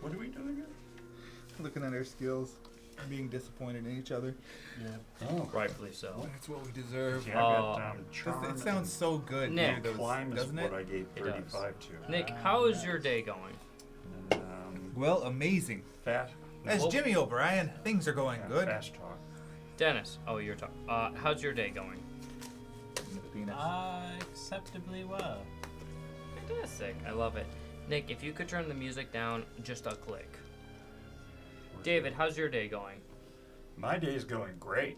What are we doing here? Looking at our skills, being disappointed in each other. Yeah. Oh. Rightfully so. Well, that's what we deserve. Yeah, I got charm. It sounds so good. Nick. Dude, Climb is doesn't what it? I gave 35 to. Nick, how is your day going? Well, amazing. Fast. As Jimmy O'Brien, things are going good. Fast talk. Dennis, you're talking. How's your day going? Penis. Acceptably well. Fantastic. I love it. Nick, if you could turn the music down just a click. David, how's your day going? My day's going great.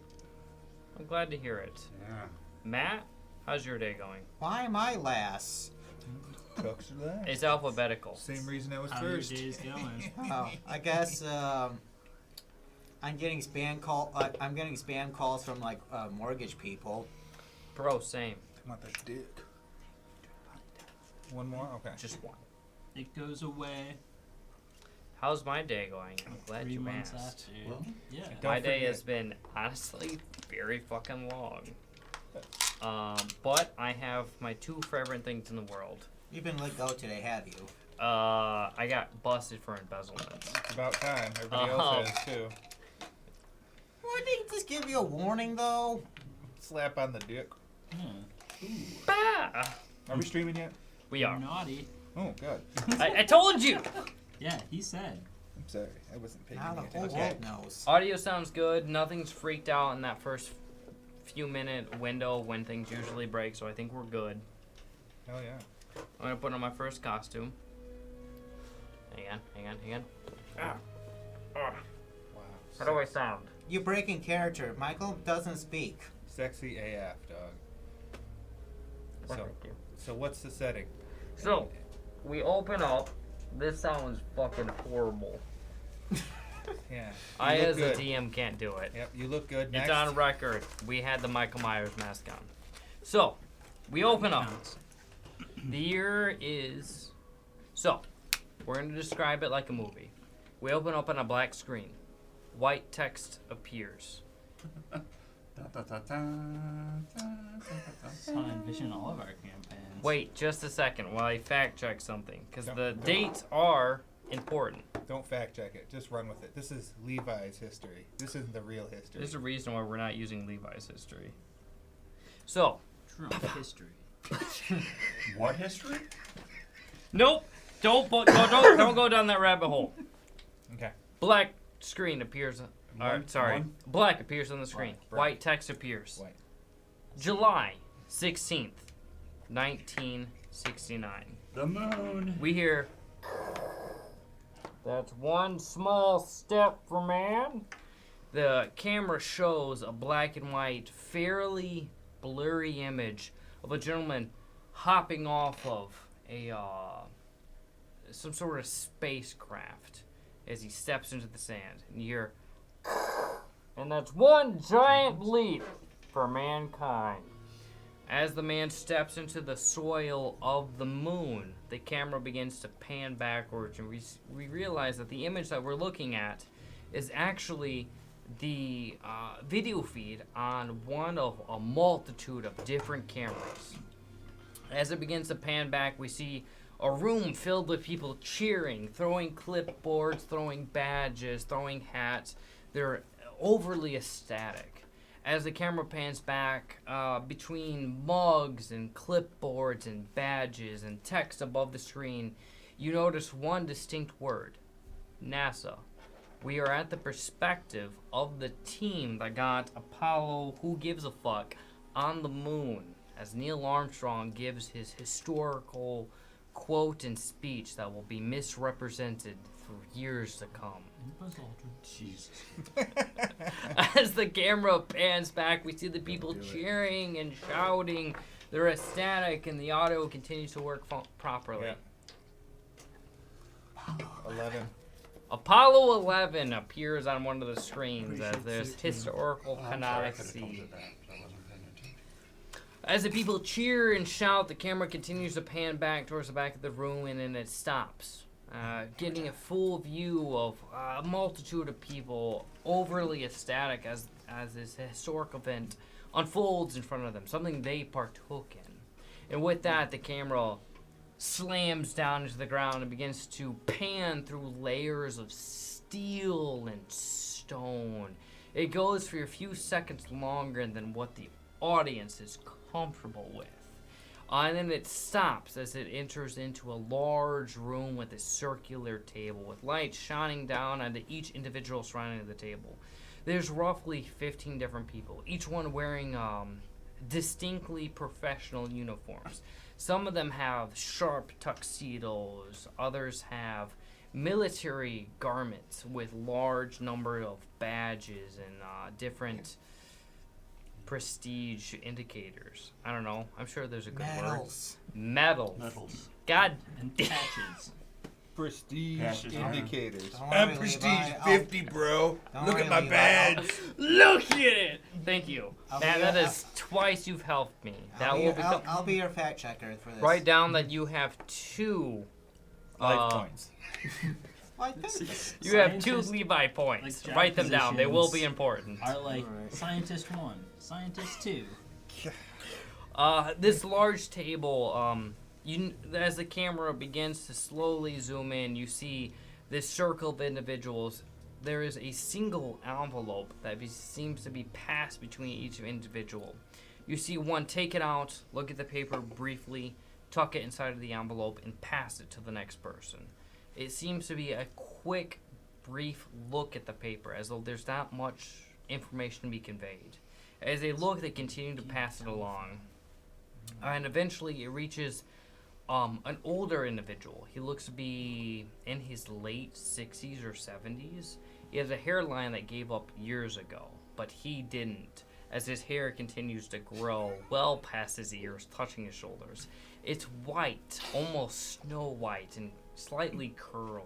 I'm glad to hear it. Yeah. Matt, how's your day going? Why am I last? Cooks are that. It's alphabetical. Same reason I was How first. your day's going? Oh, I guess I'm getting spam calls from like mortgage people. Bro, same. I want that dick. One more? Okay. Just one. It goes away. How's my day going? I'm glad 3 you months asked. after. Well, Yeah. My Don't day forget. has been honestly very fucking long. But I have my 2 favorite things in the world. You've been let go today, have you? I got busted for embezzlement. It's about time. Everybody else has too. Why didn't they just give you a warning though? Slap on the dick. Bah! Are we streaming yet? We are. Naughty. Oh, God. I told you! Yeah, he said. I'm sorry. I wasn't paying Now the any whole attention. world knows. Audio sounds good. Nothing's freaked out in that first few minute window when things usually break, so I think we're good. Hell yeah. I'm gonna put on my first costume. Hang on. Ah. Wow. How do I sound? You're breaking character. Michael doesn't speak. Sexy AF, dog. So, Thank you. so what's the setting? So, we open up. This sounds fucking horrible. Yeah. I, You look as good. a DM, can't do it. Yep, you look good. It's Next. on record. We had the Michael Myers mask on. So, we open up. The year is... So, we're going to describe it like a movie. We open up on a black screen. White text appears. That's how I envision all of our campaigns. Wait just a second while I fact check something. Because Don't- the dates are important. Don't fact check it. Just run with it. This is Levi's history. This isn't the real history. There's a reason why we're not using Levi's history. So, Trump history. What history? nope. Don't go down that rabbit hole. Okay. Black screen appears. One- Sorry. one? Black appears on the screen. Black. White text appears. White. July 16th, 1969. The moon. We hear. That's one small step for man. The camera shows a black and white, fairly blurry image of a gentleman hopping off of a some sort of spacecraft as he steps into the sand. And you hear, and that's one giant leap for mankind. As the man steps into the soil of the moon, the camera begins to pan backwards, and we realize that the image that we're looking at is actually the video feed on one of a multitude of different cameras. As it begins to pan back, we see a room filled with people cheering, throwing clipboards, throwing badges, throwing hats. They're overly ecstatic. As the camera pans back, between mugs and clipboards and badges and text above the screen, you notice one distinct word: NASA. We are at the perspective of the team that got Apollo Who Gives a Fuck on the moon, as Neil Armstrong gives his historical quote and speech that will be misrepresented for years to come. Jesus. As the camera pans back, we see the people cheering and shouting. They're ecstatic, and the audio continues to work properly. Yeah. 11. Apollo 11 appears on one of the screens as there's historical canonicy. As the people cheer and shout, the camera continues to pan back towards the back of the room, and then it stops, getting a full view of a multitude of people overly ecstatic as this historic event unfolds in front of them, something they partook in. And with that, the camera slams down into the ground and begins to pan through layers of steel and stone. It goes for a few seconds longer than what the audience is comfortable with. And then it stops as it enters into a large room with a circular table with light shining down onto each individual surrounding the table. There's roughly 15 different people, each one wearing distinctly professional uniforms. Some of them have sharp tuxedos, others have military garments with large number of badges and different prestige indicators. I don't know. I'm sure there's a good Medals. word. Medals. Medals. God. And patches. Prestige Patches, indicators. Don't worry, I'm prestige Levi. 50, bro. Don't Look worry, at my Levi. badge. Look at it. Thank you. I'll Man, be that your- is twice you've helped me. That I'll be will your- become. I'll be your fact checker for this. Write down that you have 2 Life points. Well, I think You have 2 Scientists, Levi points. like Write them down. They will be positions important. Are like Alright. scientist 1, scientist 2. This large table, as the camera begins to slowly zoom in, you see this circle of individuals. There is a single envelope that seems to be passed between each individual. You see one take it out, look at the paper briefly, tuck it inside of the envelope, and pass it to the next person. It seems to be a quick, brief look at the paper, as though there's not much information to be conveyed. As they look, they continue to pass it along. And eventually it reaches an older individual. He looks to be in his late 60s or 70s. He has a hairline that gave up years ago, but he didn't, as his hair continues to grow well past his ears, touching his shoulders. It's white, almost snow white, and slightly curled.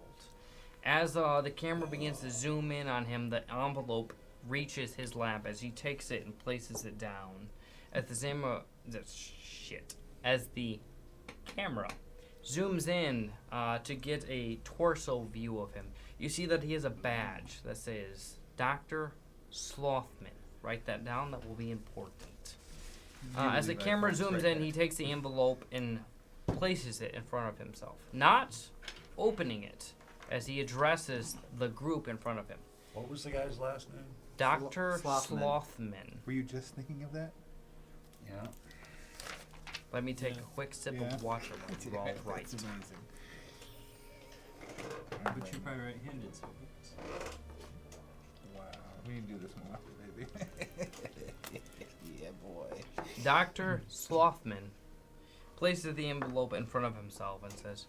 As the camera begins to zoom in on him, the envelope reaches his lap as he takes it and places it down. As the camera zooms in to get a torso view of him, you see that he has a badge that says Dr. Slothman. Write that down, that will be important. As the camera zooms in, he takes the envelope and places it in front of himself, not opening it, as he addresses the group in front of him. What was the guy's last name? Dr. Slothman. Slothman. Were you just thinking of that? Yeah. Let me take a quick sip Yeah. of water while you all write. That's amazing. But you're probably right-handed, so. Wow. We need to do this more often, baby. Yeah, boy. Dr. Slothman places the envelope in front of himself and says,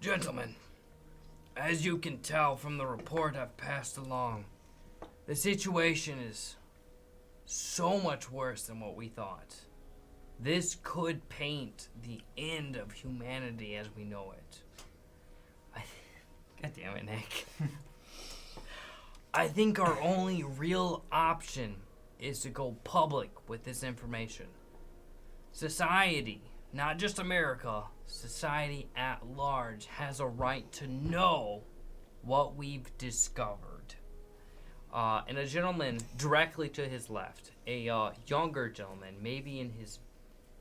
"Gentlemen, as you can tell from the report I've passed along, the situation is so much worse than what we thought. This could paint the end of humanity as we know it." God damn it, Nick. "I think our only real option is to go public with this information. Society, not just America, society at large has a right to know what we've discovered." And a gentleman directly to his left, a younger gentleman, maybe in his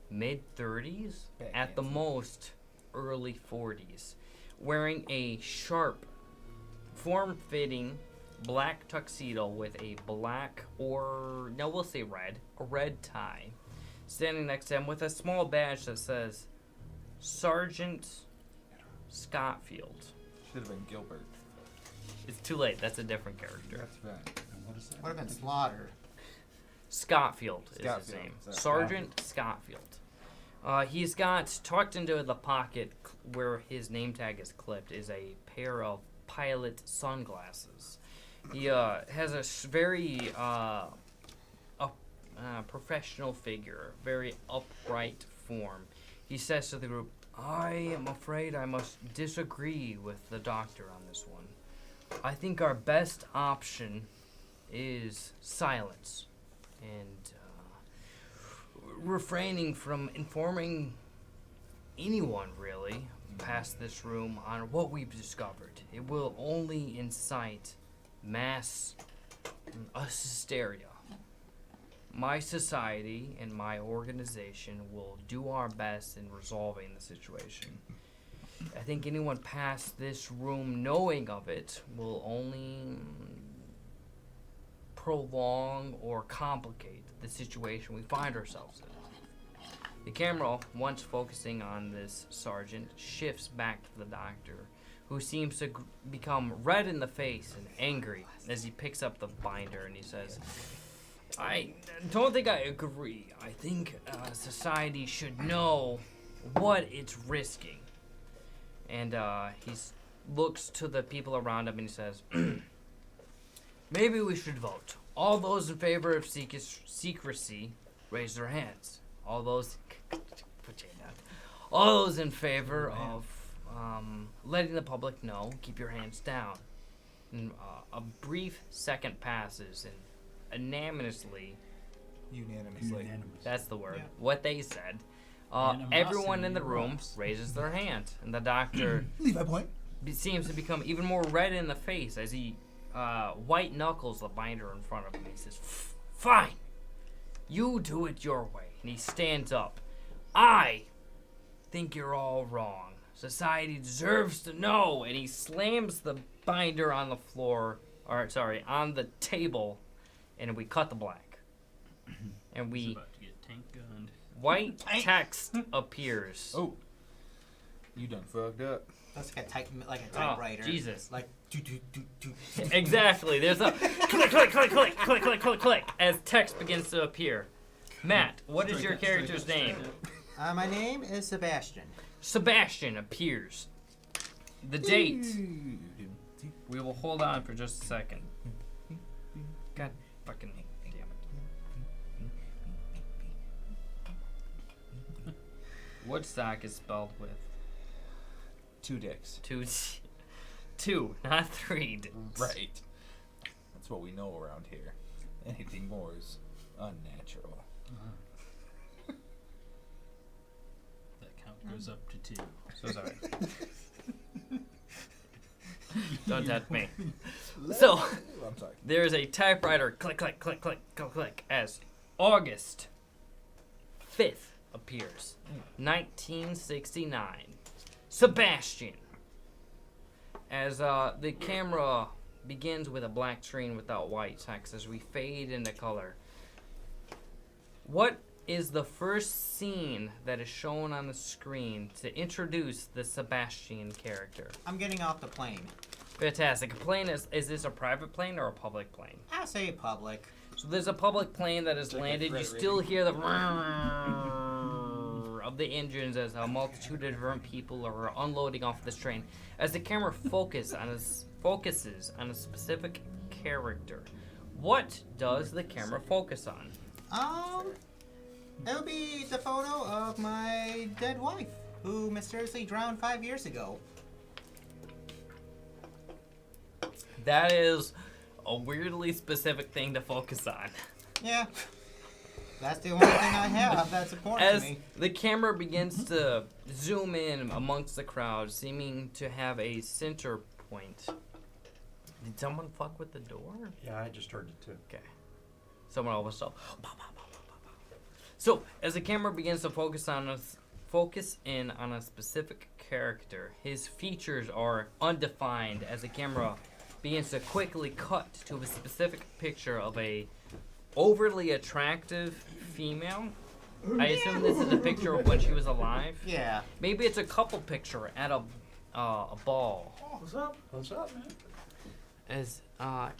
mid-30s, at the most early 40s, wearing a sharp, form-fitting black tuxedo with a black or, no, we'll say red, a red tie, standing next to him with a small badge that says Sergeant Scottfield. Should have been Gilbert. It's too late, that's a different character. That's right. And what is that? would have been Slaughter. Scottfield is his Scottfield, name. sorry. Sergeant Scottfield. He's got tucked into the pocket where his name tag is clipped is a pair of pilot sunglasses. He has a very professional figure, very upright form. He says to the group, "I am afraid I must disagree with the doctor on this one. I think our best option is silence and refraining from informing anyone really past this room on what we've discovered. It will only incite mass hysteria." my society and my organization will do our best in resolving the situation. I think anyone past this room knowing of it will only prolong or complicate the situation we find ourselves in. The camera, once focusing on this sergeant, shifts back to the doctor, who seems to become red in the face and angry as he picks up the binder and he says, I don't think I agree. I think society should know what it's risking. And he looks to the people around him and he says, maybe we should vote. All those in favor of secrecy, raise their hands. All those, put your hand down. All those in favor of letting the public know, keep your hands down. And, a brief second passes and unanimously, that's the word, Yeah. what they said. Everyone in the room raises their hand, and the doctor Levi point. seems to become even more red in the face as he white knuckles the binder in front of him. He says, fine, you do it your way. And he stands up. I think you're all wrong. Society deserves to know. And he slams the binder on the floor, on the table, and we cut the black. And He's we about to get tank gunned. white text appears. Oh, you done fucked up. That's like a typewriter. Jesus. Like do. Exactly. There's a click, click, click, click, click, click, click, click, as text begins to appear. Matt, what is your character's name? My name is Sebastian. Sebastian appears. The date. We will hold on for just a second. God fucking damn it. Woodstock is spelled with 2 dicks. two, not 3 dicks. Right. That's what we know around here. Anything more is unnatural. That count goes up to 2. So sorry. Don't touch me. So, I'm sorry. there's a typewriter click, click, click, click, click, click, as August 5th appears. 1969. Sebastian. As the camera begins with a black screen without white text as we fade into color. What is the first scene that is shown on the screen to introduce the Sebastian character? I'm getting off the plane. Fantastic. A plane is this a private plane or a public plane? I'll say public. So there's a public plane that has landed. You still hear the of the engines as a multitude of different people are unloading off this train. As the camera focuses on a specific character, what does the camera focus on? It'll be the photo of my dead wife, who mysteriously drowned 5 years ago. That is a weirdly specific thing to focus on. Yeah. That's the only thing I have that's important As to me. the camera begins to zoom in amongst the crowd, seeming to have a center point. Did someone fuck with the door? Yeah, I just heard it too. Okay. Someone almost saw. So, as the camera begins to focus in on a specific character, his features are undefined as the camera begins to quickly cut to a specific picture of a overly attractive female. I assume this is a picture of when she was alive. Yeah. Maybe it's a couple picture at a ball. Oh, what's up? What's up, man? As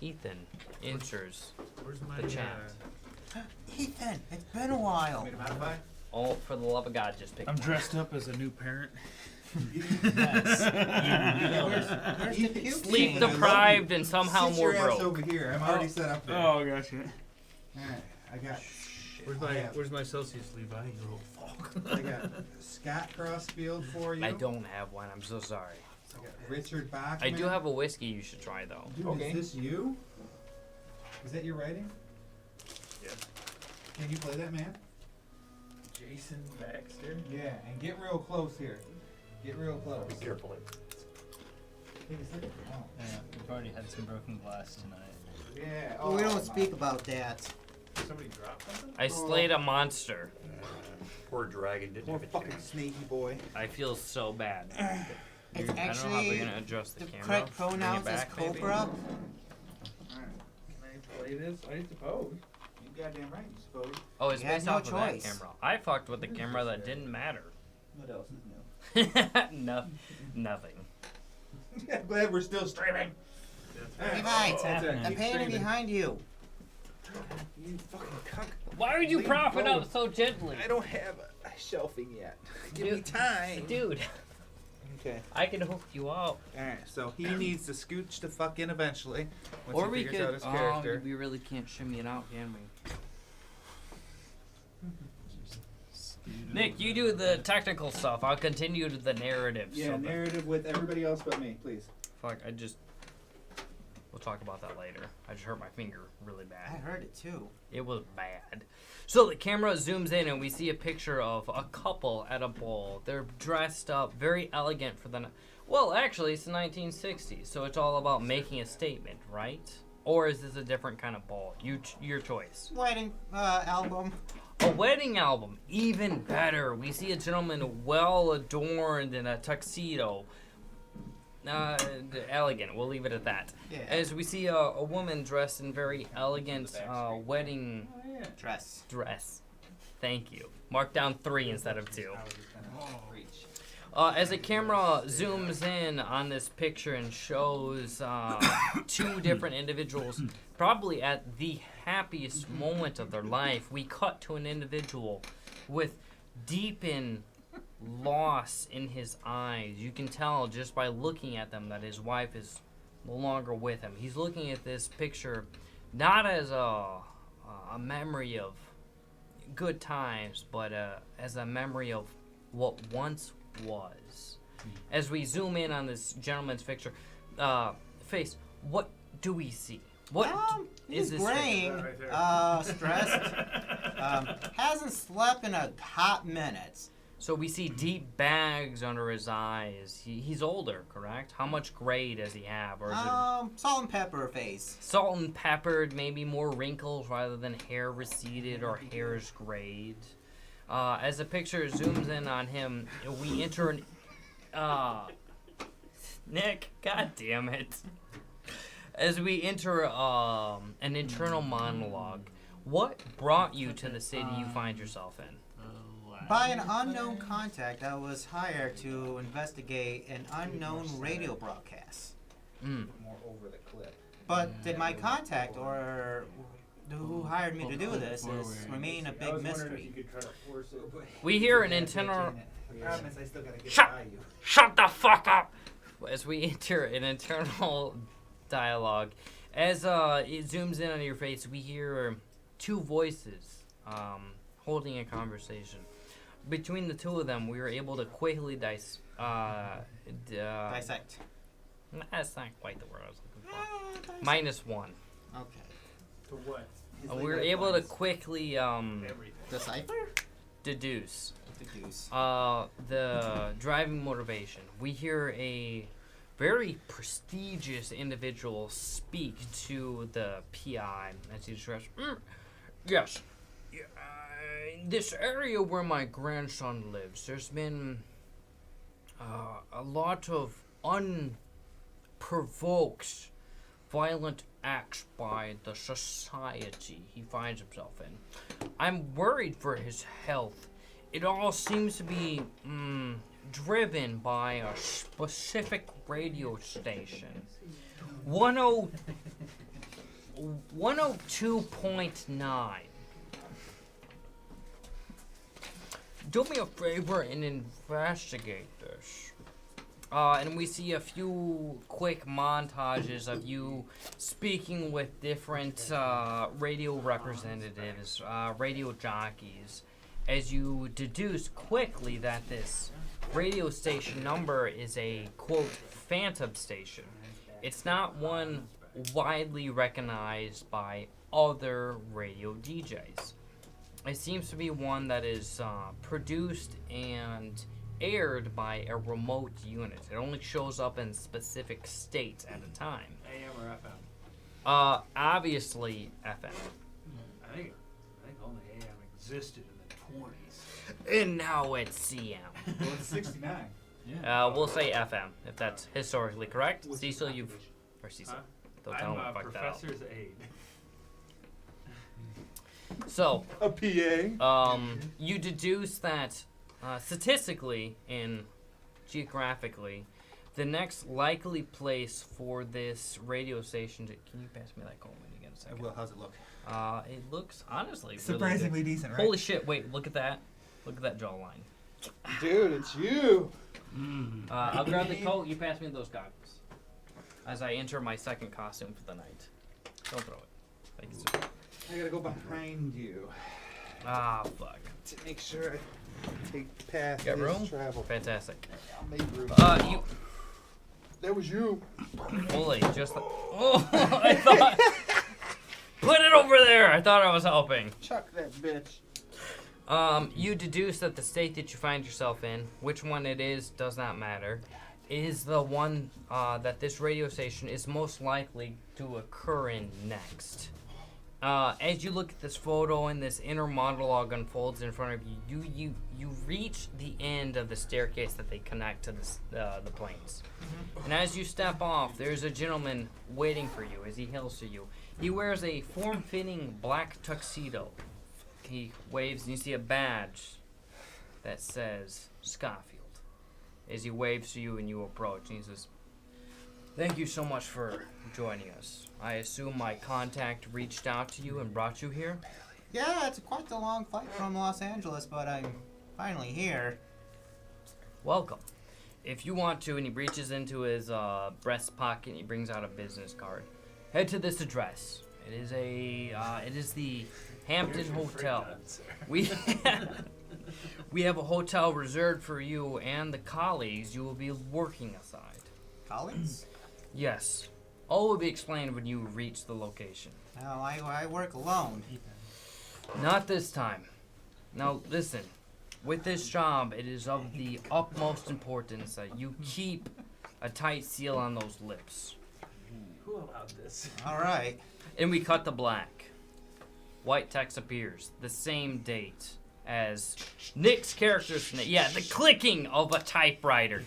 Ethan enters Where's my the chat. Ethan, it's been a while. Oh, for the love of God, just pick I'm one. dressed up as a new parent. Where's the puke Sleep stain? deprived and somehow Sit more your ass broke. over here. I'm already set up there. Oh, gotcha. Alright, I got. Where's my Celsius, Levi? You little fuck. I got Scott Crossfield for you. I don't have one. I'm so sorry. I got Richard Bachman. I do have a whiskey you should try though. Dude, Okay. is this you? Is that your writing? Yeah. Can you play that, man? Jason Baxter. Yeah, and get real close here. Get real close. Be careful. Take a second. Oh, Yeah, we've already had some broken glass tonight. yeah. Oh, we oh, don't my. speak about that. somebody drop something? I slayed a monster. Poor dragon didn't Poor have a fucking chance. snaky boy. I feel so bad. It's I don't know how actually we're gonna adjust the the camera. correct Bring it pronouns is back, maybe? Cobra. Alright. Can I play this? I suppose. You goddamn right, you suppose. Oh, it's You had based no off of that choice. camera. I fucked with the camera that didn't matter. What else is new? no, nothing. I'm glad we're still streaming. Levi, That's it. I'm Keep painting streaming. behind you. You fucking cuck. Why would you Leave prop it go. up so gently? I don't have a shelving yet. Give me Dude. time. Dude, Okay. I can hook you up. Alright, so he needs to scooch the fuck in eventually. Once Or he we figures out could. his Oh, character. we really can't shimmy it out, can we? Nick, you do the technical stuff. I'll continue to the narrative. Yeah, so that- narrative with everybody else but me, please. Fuck, we'll talk about that later. I just hurt my finger really I bad. heard it too. It was bad. So the camera zooms in and we see a picture of a couple at a ball. They're dressed up, very elegant for the... Well, actually, it's the 1960s, so it's all about making a statement, right? Or is this a different kind of ball? Your choice. Wedding album. A wedding album, even better. We see a gentleman well adorned in a tuxedo. Elegant, we'll leave it at that. Yeah. As we see a woman dressed in very elegant wedding Dress. dress. Thank you. Mark down 3 instead of 2. I was just gonna reach. As the camera zooms in on this picture and shows 2 different individuals, probably at the happiest moment of their life, we cut to an individual with deep loss in his eyes. You can tell just by looking at them that his wife is no longer with him. He's looking at this picture not as a memory of good times, but as a memory of what once was. As we zoom in on this gentleman's picture, face, what do we see? What He's is this graying, Right there. stressed, hasn't slept in a hot minute. So we see deep bags under his eyes. He's older, correct? How much gray does he have? Or is it Salt and pepper face. salt and peppered, maybe more wrinkles rather than hair receded or hairs grayed? As the picture zooms in on him, we enter an... Nick, god damn it. As we enter an internal monologue, what brought you to the city you find yourself in? By an unknown contact that was hired to investigate an unknown radio broadcast. Mm. More over the clip. But did my contact or who hired me to do this remain a big mystery? We hear an internal... The problem is I still gotta get Shut- by you. Shut the fuck up! As we enter an internal dialogue, as it zooms in on your face, we hear 2 voices holding a conversation. Between the 2 of them, we were able to quickly Dissect. That's not quite the word I was looking for. -1. Okay. To what? We were able to quickly Everything. Decipher? deduce Deduce. the driving motivation. We hear a very prestigious individual speak to the PI as he describes. Yes, this area where my grandson lives, there's been a lot of unprovoked violent acts by the society he finds himself in. I'm worried for his health. It all seems to be driven by a specific radio station. 102.9. Do me a favor and investigate this. And we see a few quick montages of you speaking with different radio representatives, radio jockeys, as you deduce quickly that this radio station number is a, quote, phantom station. It's not one widely recognized by other radio DJs. It seems to be one that is produced and aired by a remote unit. It only shows up in specific states at a time. AM or FM? Obviously FM. I think existed in the 20s. And now it's CM. Well, it's 69. We'll say FM, if that's historically correct. What's Cecil, the you've... occupation? Or Cecil. Huh? Don't tell him I'm I a fucked that up. professor's aide. So, A PA. you deduce that statistically and geographically, the next likely place for this radio station to... Can you pass me that Coleman again a second? Will, how's it look? It looks, honestly, Surprisingly really decent, good. right? Holy shit, wait, look at that. Look at that jawline. Dude, it's you. I'll grab the coat, you pass me those goggles. As I enter my second costume for the night. Don't throw it. Thank you, sir. I gotta go behind you Ah, fuck. to make sure I take past Got this room? travel. Fantastic. I'll make room. You... That was you. Holy, just the... Oh, I thought... Put it over there! I thought I was helping. Chuck that bitch. You deduce that the state that you find yourself in, which one it is, does not matter, is the one that this radio station is most likely to occur in next. As you look at this photo and this inner monologue unfolds in front of you, you reach the end of the staircase that they connect to the planes. And as you step off, there's a gentleman waiting for you as he hails to you. He wears a form-fitting black tuxedo. He waves and you see a badge that says Scofield. As he waves to you and you approach, and he says, "Thank you so much for joining us. I assume my contact reached out to you and brought you here?" Yeah, it's quite a long flight from Los Angeles, but I'm finally here. Welcome. If you want to, and he reaches into his breast pocket and he brings out a business card. Head to this address. It is the Hampton Hotel. We have a hotel reserved for you and the colleagues you will be working aside. Colleagues? Yes. All will be explained when you reach the location. Well, I work alone. Not this time. Now, listen. With this job, it is of the utmost importance that you keep a tight seal on those lips. Who allowed this? All right. And we cut to black. White text appears. The same date as Nick's character's name. Yeah, the clicking of a typewriter.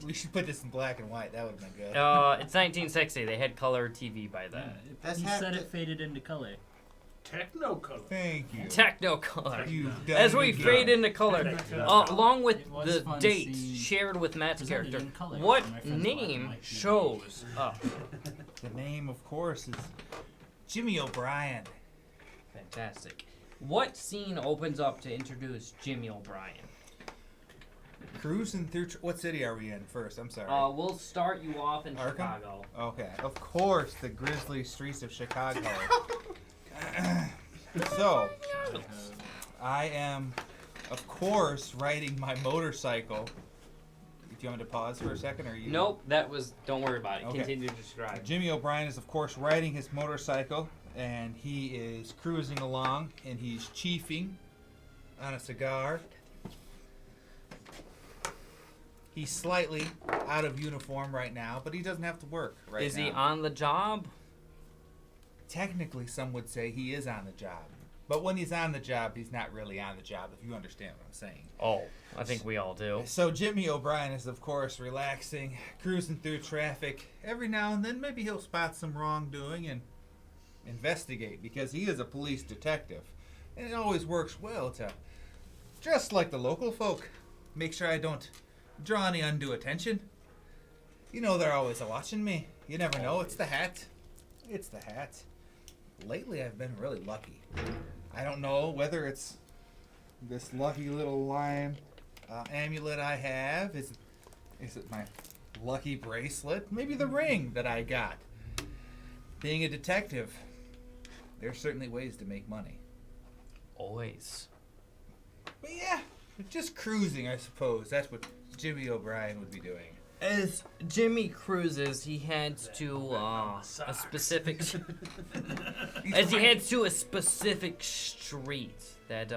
We should put this in black and white. That would have been good. It's 1960. They had color TV by then. That's He ha- said it faded into color. Technocolor. Thank you. Technicolor. You've done As it we again. fade into color, along with It was the fun dates seeing shared with Matt's presented character, in color what on my friend's name black and white TV. shows up? The name, of course, is Jimmy O'Brien. Fantastic. What scene opens up to introduce Jimmy O'Brien? Cruising through. What city are we in first? I'm sorry. We'll start you off in Arkham? Chicago. Okay, of course, the grisly streets of Chicago. So, I am, of course, riding my motorcycle. Do you want me to pause for a second, or you? Nope, that was. Don't worry about it. Okay. Continue to describe. Jimmy O'Brien is, of course, riding his motorcycle, and he is cruising along, and he's chiefing on a cigar. He's slightly out of uniform right now, but he doesn't have to work right now. Is he on the job? Technically, some would say he is on the job. But when he's on the job, he's not really on the job, if you understand what I'm saying. Oh, I think we all do. So Jimmy O'Brien is, of course, relaxing, cruising through traffic. Every now and then, maybe he'll spot some wrongdoing and investigate, because he is a police detective. And it always works well to, just like the local folk, make sure I don't draw any undue attention. You know they're always watching me. You never know. It's the hat. It's the hat. Lately, I've been really lucky. I don't know whether it's this lucky little lion amulet I have. Is it my lucky bracelet? Maybe the ring that I got. Being a detective, there's certainly ways to make money. Always. But yeah, just cruising, I suppose. That's what Jimmy O'Brien would be doing. As Jimmy cruises, he heads to a specific. As he heads to a specific street that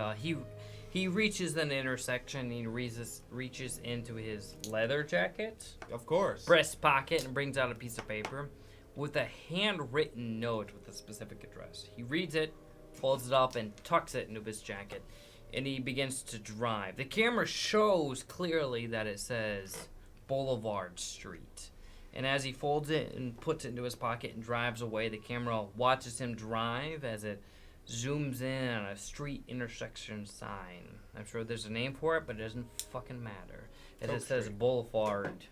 he reaches an intersection. And he reaches into his leather jacket, Of course. breast pocket, and brings out a piece of paper with a handwritten note with a specific address. He reads it, folds it up and tucks it into his jacket, and he begins to drive. The camera shows clearly that it says Boulevard Street. And as he folds it and puts it into his pocket and drives away, the camera watches him drive as it zooms in on a street intersection sign. I'm sure there's a name for it, but it doesn't fucking matter. As it says Boulevard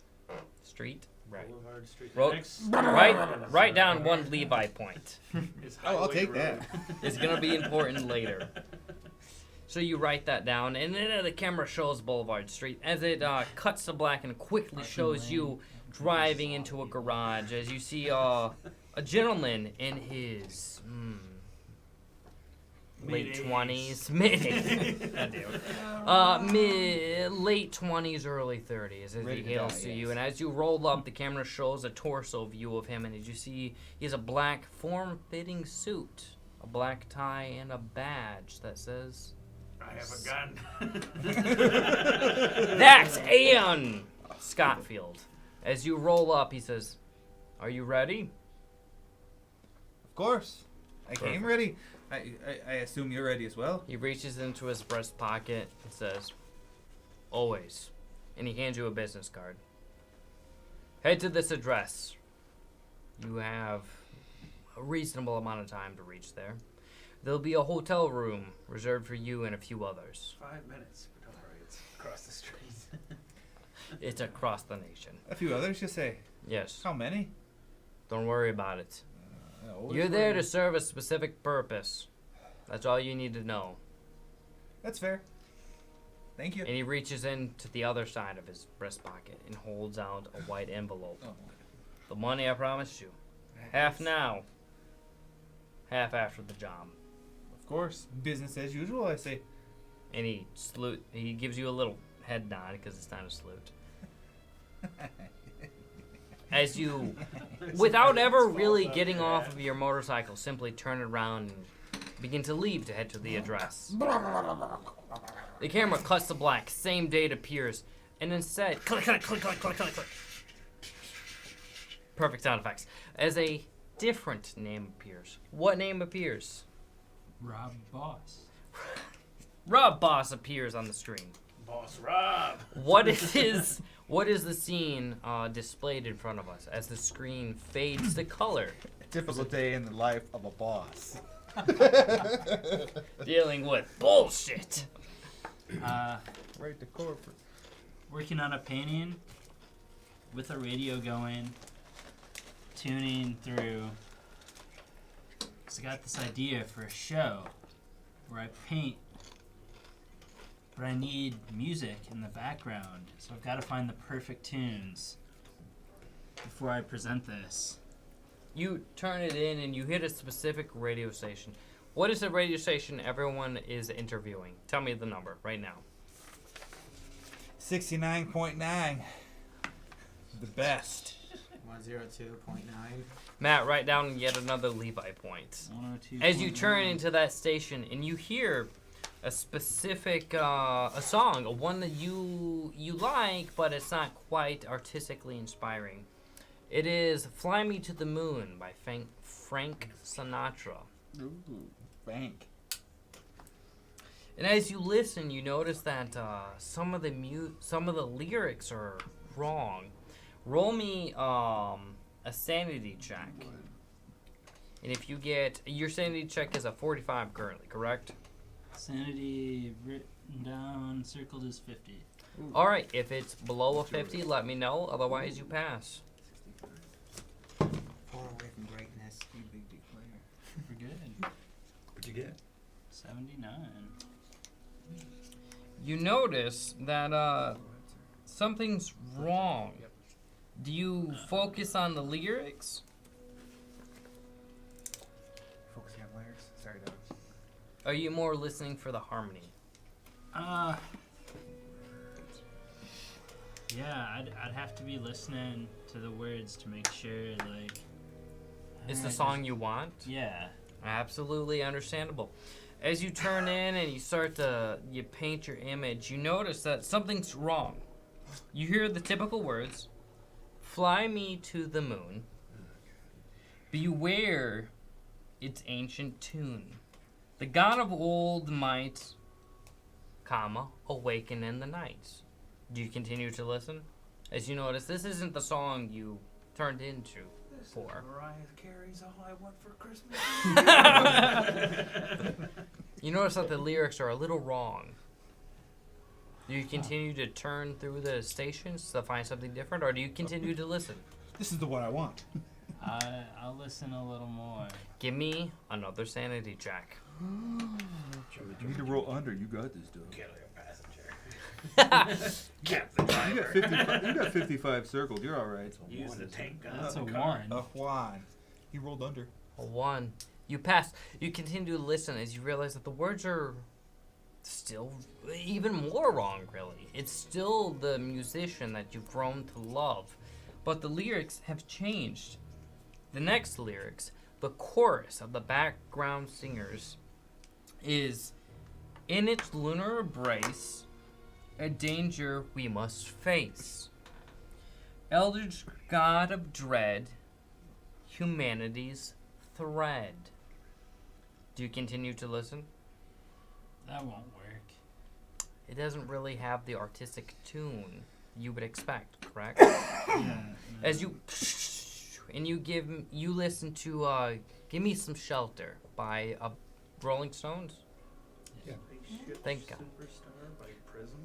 Street. Right. Boulevard Street. Write down one Levi point. I'll take that. It's going to be important later. So you write that down, and then the camera shows Boulevard Street. As it cuts to black and quickly shows you driving into a garage, as you see a gentleman in his late 20s, late 20s, early 30s, as he hails to you. And as you roll up, the camera shows a torso view of him, and as you see, he has a black form-fitting suit, a black tie, and a badge that says, I have a gun. "That's Ian Scottfield." As you roll up, he says, "Are you ready?" Of course. I came ready. I assume you're ready as well. He reaches into his breast pocket and says, "Always." And he hands you a business card. "Head to this address. You have a reasonable amount of time to reach there. There'll be a hotel room reserved for you and a few others." 5 minutes, but don't worry, it's across the street. It's across the nation. A few others, you say? Yes. How many? Don't worry about it. Always You're there ready. to serve a specific purpose. That's all you need to know. That's fair. Thank you. And he reaches into the other side of his breast pocket and holds out a white envelope. Oh. The money I promised you. Half now. Half after the job. Of course. Business as usual, I say. And he gives you a little head nod because it's not a salute. As you, without ever really getting off of your motorcycle, simply turn around and begin to leave to head to the address. The camera cuts to black. Same date appears. And instead, click, click, click, click, click, click, click. Perfect sound effects. As a different name appears. What name appears? Rob Boss. Rob Boss appears on the screen. Boss Rob. What is the scene displayed in front of us as the screen fades to color? A typical day in the life of a boss. Dealing with bullshit. Right to corporate. Working on a painting with a radio going, tuning through. So I got this idea for a show where I paint, but I need music in the background. So I've got to find the perfect tunes before I present this. You turn it in and you hit a specific radio station. What is the radio station everyone is interviewing? Tell me the number right now. 69.9. The best. 102.9. Matt, write down yet another Levi point. 102. As you turn into that station and you hear a specific a song, one that you like, but it's not quite artistically inspiring. It is "Fly Me to the Moon" by Frank Sinatra. Ooh, bank. And as you listen, you notice that some of the lyrics are wrong. Roll me a sanity check. And if you get your sanity check is a 45 currently, correct? Sanity written down, circled is 50. All right, if it's below a 50, let me know. Otherwise, you pass. Far away from greatness. You big declare. We're good. What'd you get? 79. You notice that something's wrong. Do you focus on the lyrics? Focusing on lyrics. Sorry, dog. Or are you more listening for the harmony? Yeah, I'd have to be listening to the words to make sure, like... It's the song you want? Yeah. Absolutely understandable. As you turn in and you paint your image, you notice that something's wrong. You hear the typical words, "Fly me to the moon. Beware its ancient tune. The god of old might, comma, awaken in the night. Do you continue to listen? As you notice, this isn't the song you turned into for. Mariah Carey's All I Want for Christmas. You notice that the lyrics are a little wrong. Do you continue to turn through the stations to find something different, or do you continue to listen? This is the one I want. I'll listen a little more. Give me another sanity check. You need to roll under. You got this, dude. Kill your passenger. You got 55 circled. You're all right. Use the tank gun. That's a on the car. 1. A Juan. He rolled under. A 1. You pass. You continue to listen as you realize that the words are still even more wrong, really. It's still the musician that you've grown to love, but the lyrics have changed. The next lyrics, the chorus of the background singers, is, in its lunar embrace, a danger we must face. Eldritch god of dread, humanity's thread. Do you continue to listen? That won't work. It doesn't really have the artistic tune you would expect, correct? Yeah, As you and you listen to "Give Me Some Shelter" by Rolling Stones. Spaceship Thank God. Superstar by Prism.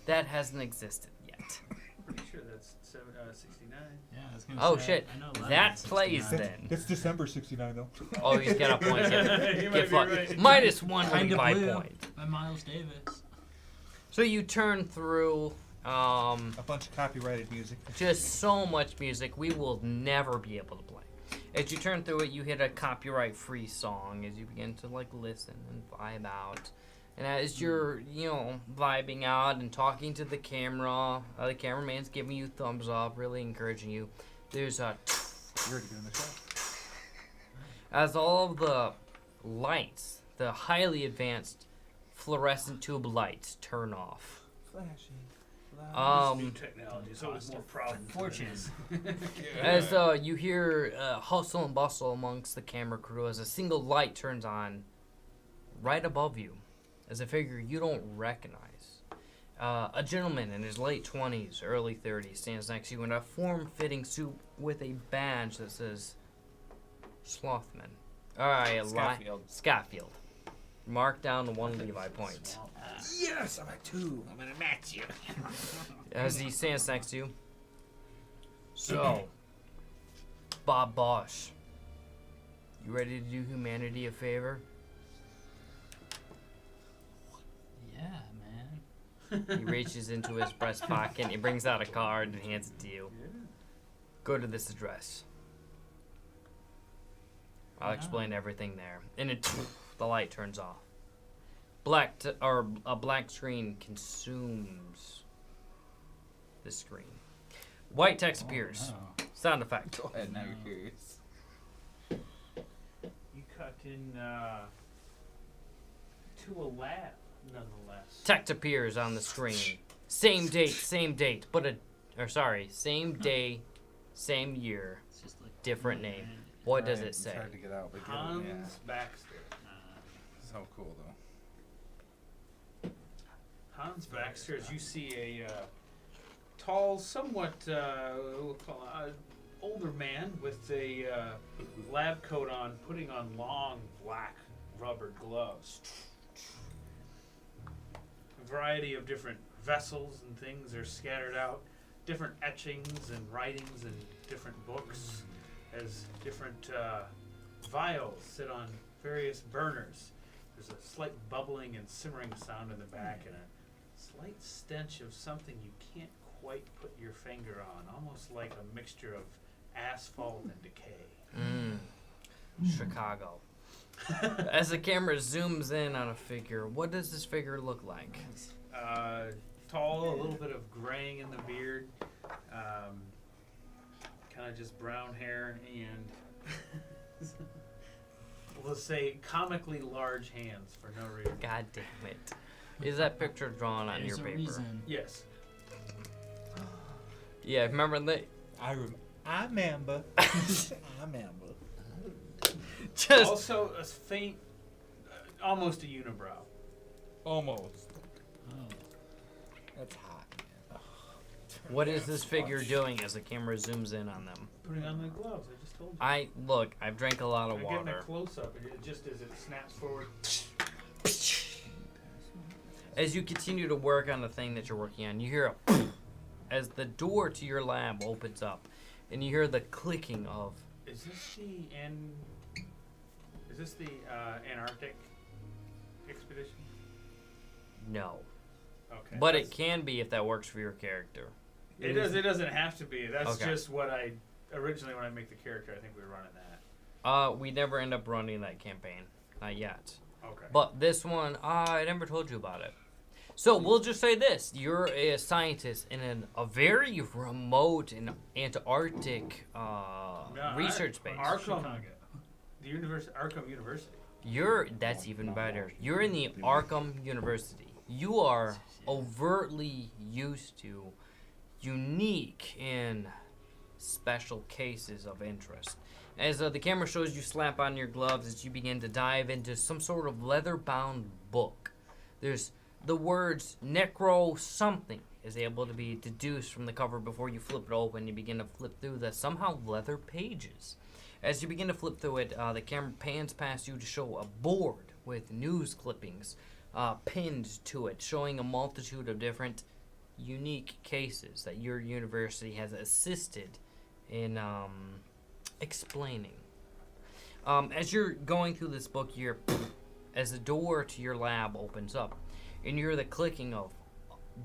That hasn't existed yet. Pretty sure that's 69. Yeah, I was gonna Oh say, shit, I know 11, that 69. plays then. That's December 69, though. Oh, he's got a point. Get, You might get be fucked. right. Minus one Kinda by Blue point. by Miles Davis. So you turn through A bunch of copyrighted music. just so much music we will never be able to play. As you turn through it, you hit a copyright-free song as you begin to like listen and vibe out. And as you're, vibing out and talking to the camera, the cameraman's giving you thumbs up, really encouraging you. There's a You're already doing the show. as all of the lights, the highly advanced fluorescent tube lights turn off. Flashing. New technology, so it's more problems. Fortunes. As you hear hustle and bustle amongst the camera crew as a single light turns on right above you as a figure you don't recognize. A gentleman in his late 20s, early 30s stands next to you in a form-fitting suit with a badge that says Slothman. Alright, Scotfield. Mark down 1 Levi point. Yes, I'm at 2. I'm gonna match you. As he stands next to you. So, Bob Bosch, you ready to do humanity a favor? Yeah, man. He reaches into his breast pocket and he brings out a card and hands it to you. Go to this address. I'll explain everything there. And the light turns off. A black screen consumes the screen. White text appears. Oh, Sound effect. Go ahead, now you're curious. You cut in to a lab, nonetheless. Text appears on the screen. Same date, same day, same year, it's just like different name. What does it It's say? hard to get out, but Hans yeah. Baxter. So cool, though. Hans Baxter, as you see a tall, somewhat we'll call older man with a lab coat on, putting on long black rubber gloves. A variety of different vessels and things are scattered out, different etchings and writings and different books, as different vials sit on various burners. There's a slight bubbling and simmering sound in the back and a slight stench of something you can't quite put your finger on, almost like a mixture of asphalt and decay. Chicago. As the camera zooms in on a figure, what does this figure look like? Tall, a little bit of graying in the beard, kind of just brown hair, and let's say comically large hands for no reason. God damn it. Is that picture drawn on there's your a paper? reason. Yes. Yeah, remember that? I remember. I remember. Just Also, a faint almost a unibrow. Almost. Oh. That's hot, man. What is this figure doing as the camera zooms in on them? Putting on my gloves. I just told you. I've drank a lot of I'm getting water. a close up, and just as it snaps forward. As you continue to work on the thing that you're working on, you hear as the door to your lab opens up, and you hear the clicking of. Is this the Antarctic expedition? No, Okay. but it can be if that works for your character. It does. It doesn't have to be. That's Okay. just what I originally when I make the character. I think we were running that. We never end up running that campaign, not yet. Okay. But this one, I never told you about it. So we'll just say this: you're a scientist in a very remote and Antarctic research base. Arkham. The Arkham University. That's even better. You're in the Arkham University. You are overtly used to unique and special cases of interest. As the camera shows you slap on your gloves as you begin to dive into some sort of leather-bound book. There's the words necro something is able to be deduced from the cover before you flip it open. You begin to flip through the somehow leather pages. As you begin to flip through it, the camera pans past you to show a board with news clippings pinned to it, showing a multitude of different unique cases that your university has assisted in explaining. As you're going through this book, as the door to your lab opens up, and you hear the clicking of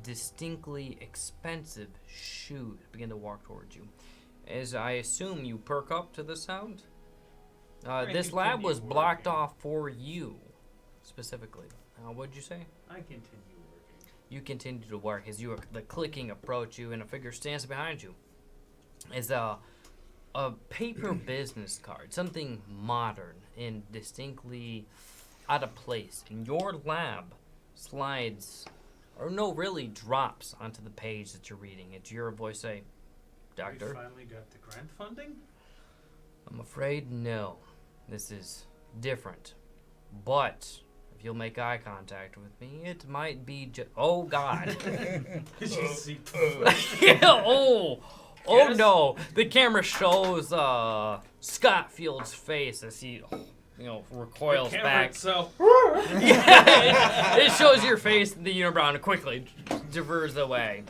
distinctly expensive shoes begin to walk towards you. As I assume you perk up to the sound. This lab was blocked off for you, specifically. What'd you say? I continue working. You continue to work as the clicking approach you, and a figure stands behind you. As a paper business card, something modern and distinctly out of place. And your lab really drops onto the page that you're reading. It's your voice say, "Doctor." We finally got the grant funding? I'm afraid no. This is different. But if you'll make eye contact with me, it might be oh God. Yes? No. The camera shows Scott Field's face as he recoils back. Itself. Yeah, it shows your face in the unibrow and quickly diverts away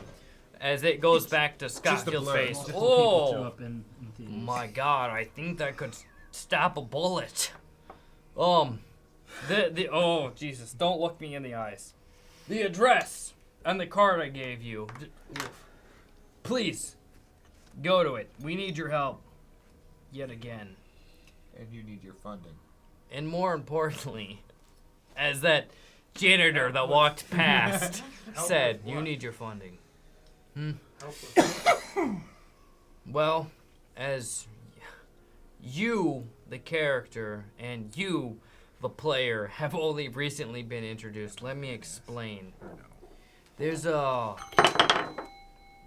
as it goes back to Scott Just a Field's blur. face. Multiple people show Oh up in theaters. my God! I think that could stop a bullet. Oh Jesus! Don't look me in the eyes. The address and the card I gave you. Please go to it. We need your help. Yet again. And you need your funding. And more importantly, as that janitor that walked past said, you need your funding. Well, as you, the character, and you, the player, have only recently been introduced, let me explain. There's a...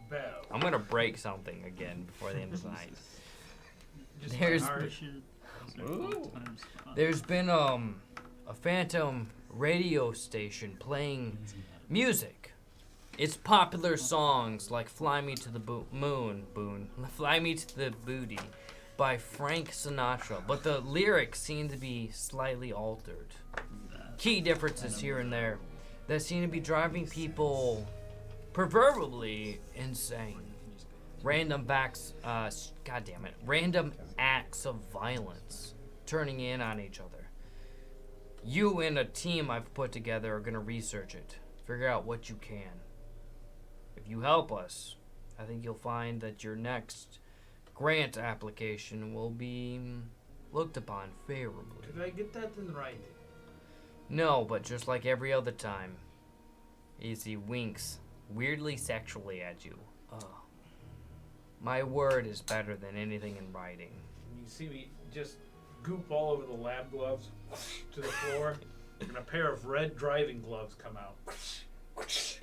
Bell. I'm going to break something again before the end of the night. Just There's- my heart. There's been a phantom radio station playing music. It's popular songs like "Fly Me to the Fly Me to the Booty" by Frank Sinatra, but the lyrics seem to be slightly altered. Key differences here and there that seem to be driving people proverbially insane. Random acts of violence turning in on each other. You and a team I've put together are going to research it, figure out what you can. If you help us, I think you'll find that your next grant application will be looked upon favorably. Did I get that in writing? No, but just like every other time, he winks weirdly sexually at you. My word is better than anything in writing. And you see me just goop all over the lab gloves to the floor, and a pair of red driving gloves come out.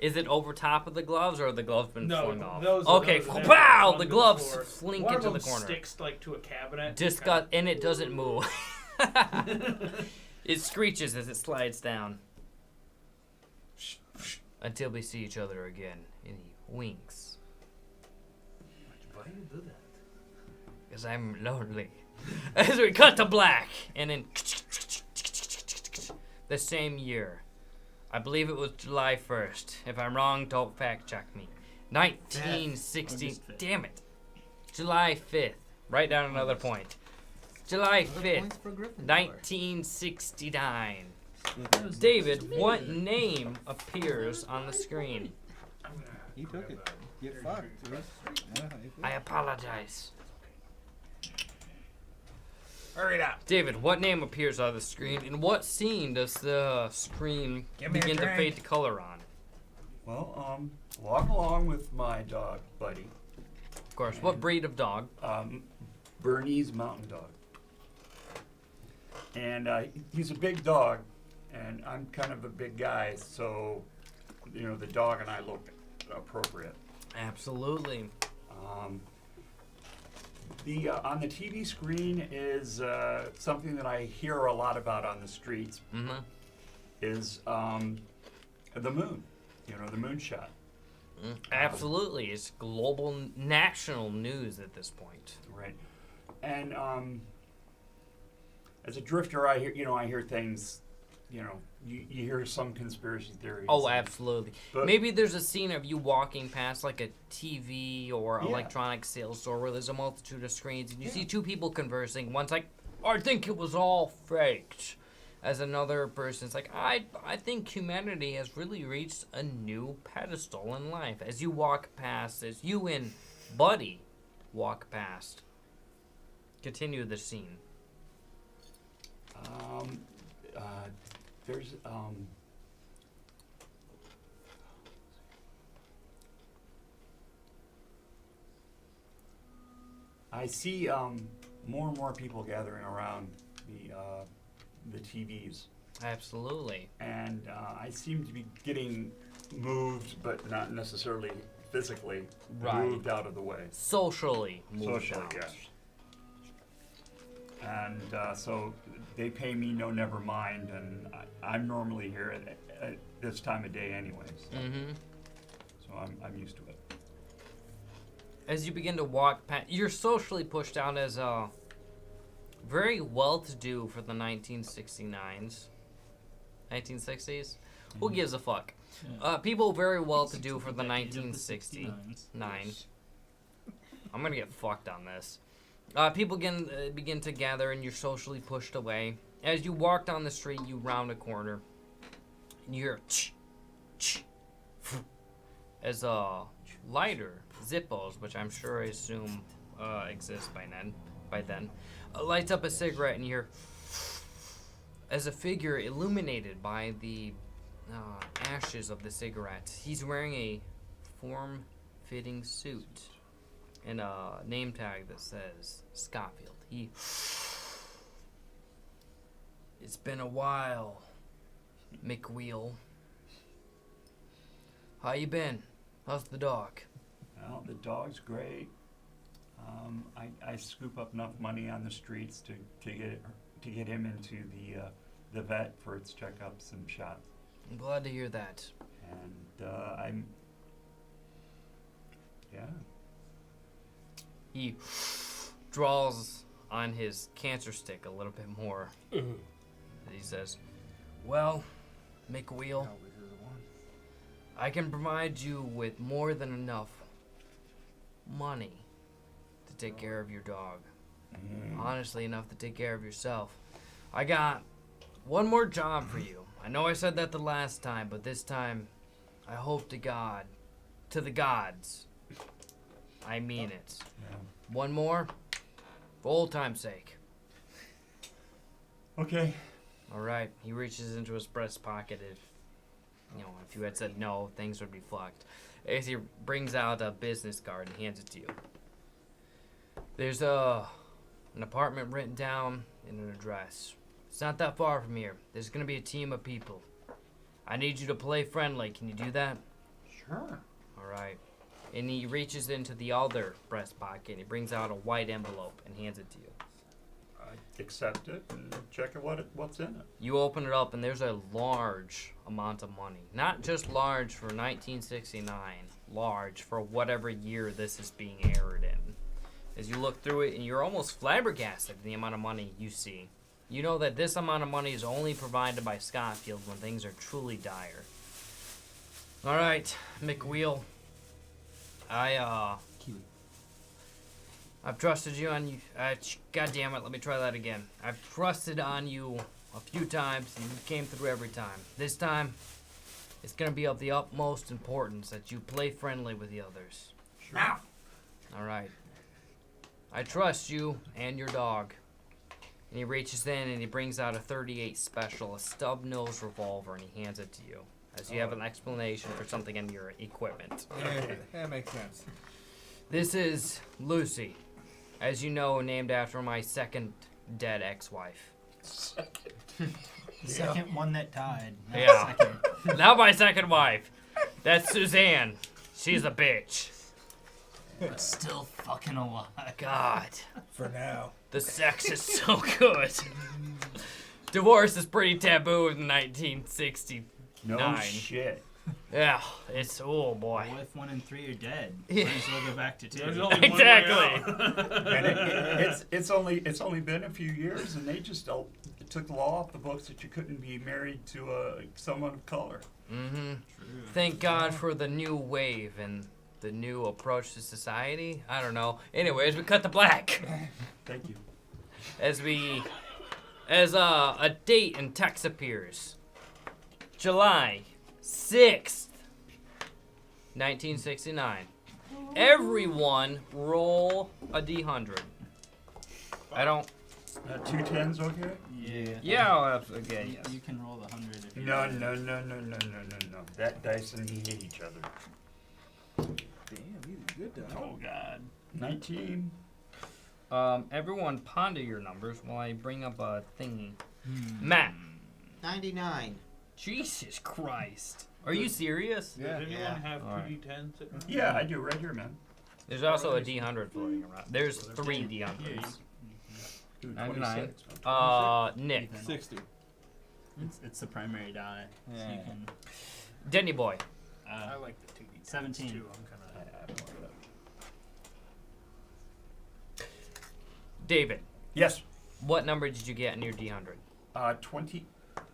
Is it over top of the gloves, or have the gloves been No, flung off? those Okay, those pow! onto The gloves floor. slink One into of the them corner. sticks like to a cabinet. And it doesn't move. It screeches as it slides down. Until we see each other again. And he winks. Why do you do that? Because I'm lonely. As we cut to black. And then the same year. I believe it was July 1st. If I'm wrong, don't fact check me. 1960. August 5th. Damn it. July 5th. Write down another point. July Another 5th, points for Gryffindor. 1969. David, what name appears on the screen? He took it. Get fucked. I apologize. Hurry it up. David, what name appears on the screen, and what scene does the screen Give me a begin to drink. fade to color on? Well, walk along with my dog, buddy. Of course, what breed of dog? Bernese Mountain Dog. And he's a big dog, and I'm kind of a big guy, so, the dog and I look appropriate. Absolutely. On the TV screen is something that I hear a lot about on the streets, Mm-hmm. is the moon, the moonshot. Absolutely. It's global, national news at this point. Right. And as a drifter, I hear things, you hear some conspiracy theories. Oh, absolutely. But- Maybe there's a scene of you walking past like a TV or Yeah. electronic sales store where there's a multitude of screens and you Yeah. see two people conversing. One's like, I think it was all faked. As another person's like, I think humanity has really reached a new pedestal in life. As you walk past, as you and Buddy walk past. Continue the scene. There's I see more and more people gathering around the TVs, Absolutely. and I seem to be getting moved, but not necessarily physically Right. moved out of the way. Socially moved Socially, out. yes. And so they pay me no never mind, and I'm normally here at this time of day anyways. Mm-hmm. So I'm used to it. As you begin to walk past, you're socially pushed out as very well-to-do for the 1969s. 1960s? Who gives a fuck? Yeah. People very well-to-do for the Decade of 1969. 69s. I'm gonna get fucked on this. People begin to gather and you're socially pushed away. As you walk down the street, you round a corner. And you hear as a lighter, Zippos, which I'm sure I assume exists by then, lights up a cigarette and you hear as a figure illuminated by the ashes of the cigarette. He's wearing a form-fitting suit and a name tag that says Scotfield. It's been a while, McWheel. How you been? How's the dog? Well, the dog's great. I scoop up enough money on the streets to get him into the vet for its checkups and shots. I'm glad to hear that. And yeah. He draws on his cancer stick a little bit more. He says, well, McWheel, I can provide you with more than enough money to take care of your dog. Honestly, enough to take care of yourself. I got one more job for you. I know I said that the last time, but this time, I hope to God, to the gods, I mean it. Yeah. One more, for old time's sake. Okay. All right. He reaches into his breast pocket. If you had said no, things would be fucked. As he brings out a business card and hands it to you. There's an apartment written down and an address. It's not that far from here. There's gonna be a team of people. I need you to play friendly. Can you do that? Sure. All right. And he reaches into the other breast pocket. He brings out a white envelope and hands it to you. I accept it and check what's in it. You open it up, and there's a large amount of money. Not just large for 1969, large for whatever year this is being aired in. As you look through it, and you're almost flabbergasted at the amount of money you see. You know that this amount of money is only provided by Scotfield when things are truly dire. All right, McWheel. I've trusted you on you. God damn it, let me try that again. I've trusted on you a few times, and you came through every time. This time, it's going to be of the utmost importance that you play friendly with the others. Sure. All right. I trust you and your dog. And he reaches in and he brings out a .38 special, a stub-nose revolver, and he hands it to you. As you have an explanation for something in your equipment. Yeah, that makes sense. This is Lucy, as you know, named after my second dead ex-wife. The second one that died. Not Yeah. second. Not my second wife. That's Suzanne. She's a bitch. But still fucking alive. God, For now. the sex is so good. Divorce is pretty taboo in 1960. No Nine. shit. Yeah, it's, oh boy. What if 1 and 3 are dead? Yeah. Might as well go back to 2. There's only one way Exactly. out. And it's only been a few years, and they just took the law off the books that you couldn't be married to someone of color. Mm-hmm. Thank God for the new wave and the new approach to society. I don't know. Anyways, we cut to black. Thank you. As a date and text appears. July 6th, 1969. Everyone roll a D100. I don't. 2 10s, okay? Yeah. Yeah, okay. You, Yes. you can roll the 100 if you No. want. That dice and he hate each other. Damn, he's a good dog. Oh, God. 19. Everyone ponder your numbers while I bring up a thingy. Matt. 99. Jesus Christ. Are you serious? Yeah. Does anyone Yeah. have Alright. 2d10s sitting around? Yeah, I do right here, man. There's also a D100 floating around. There's 3 D100s. Ooh, 99. 26. Nick. 60. It's the primary die. So you Yeah. can. Denny boy. I like the 2d10s 17. too. I'm kind David. Yes. What number did you get in your D100? 20.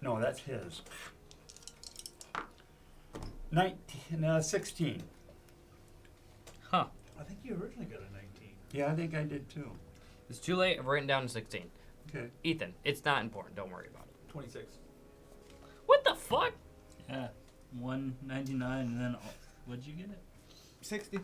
No, that's his. 16. Huh. I think you originally got a 19. Yeah, I think I did too. It's too late. I've written down 16. Okay. Ethan, it's not important. Don't worry about it. 26. What the fuck? Yeah. 199, and then what'd you get? 60.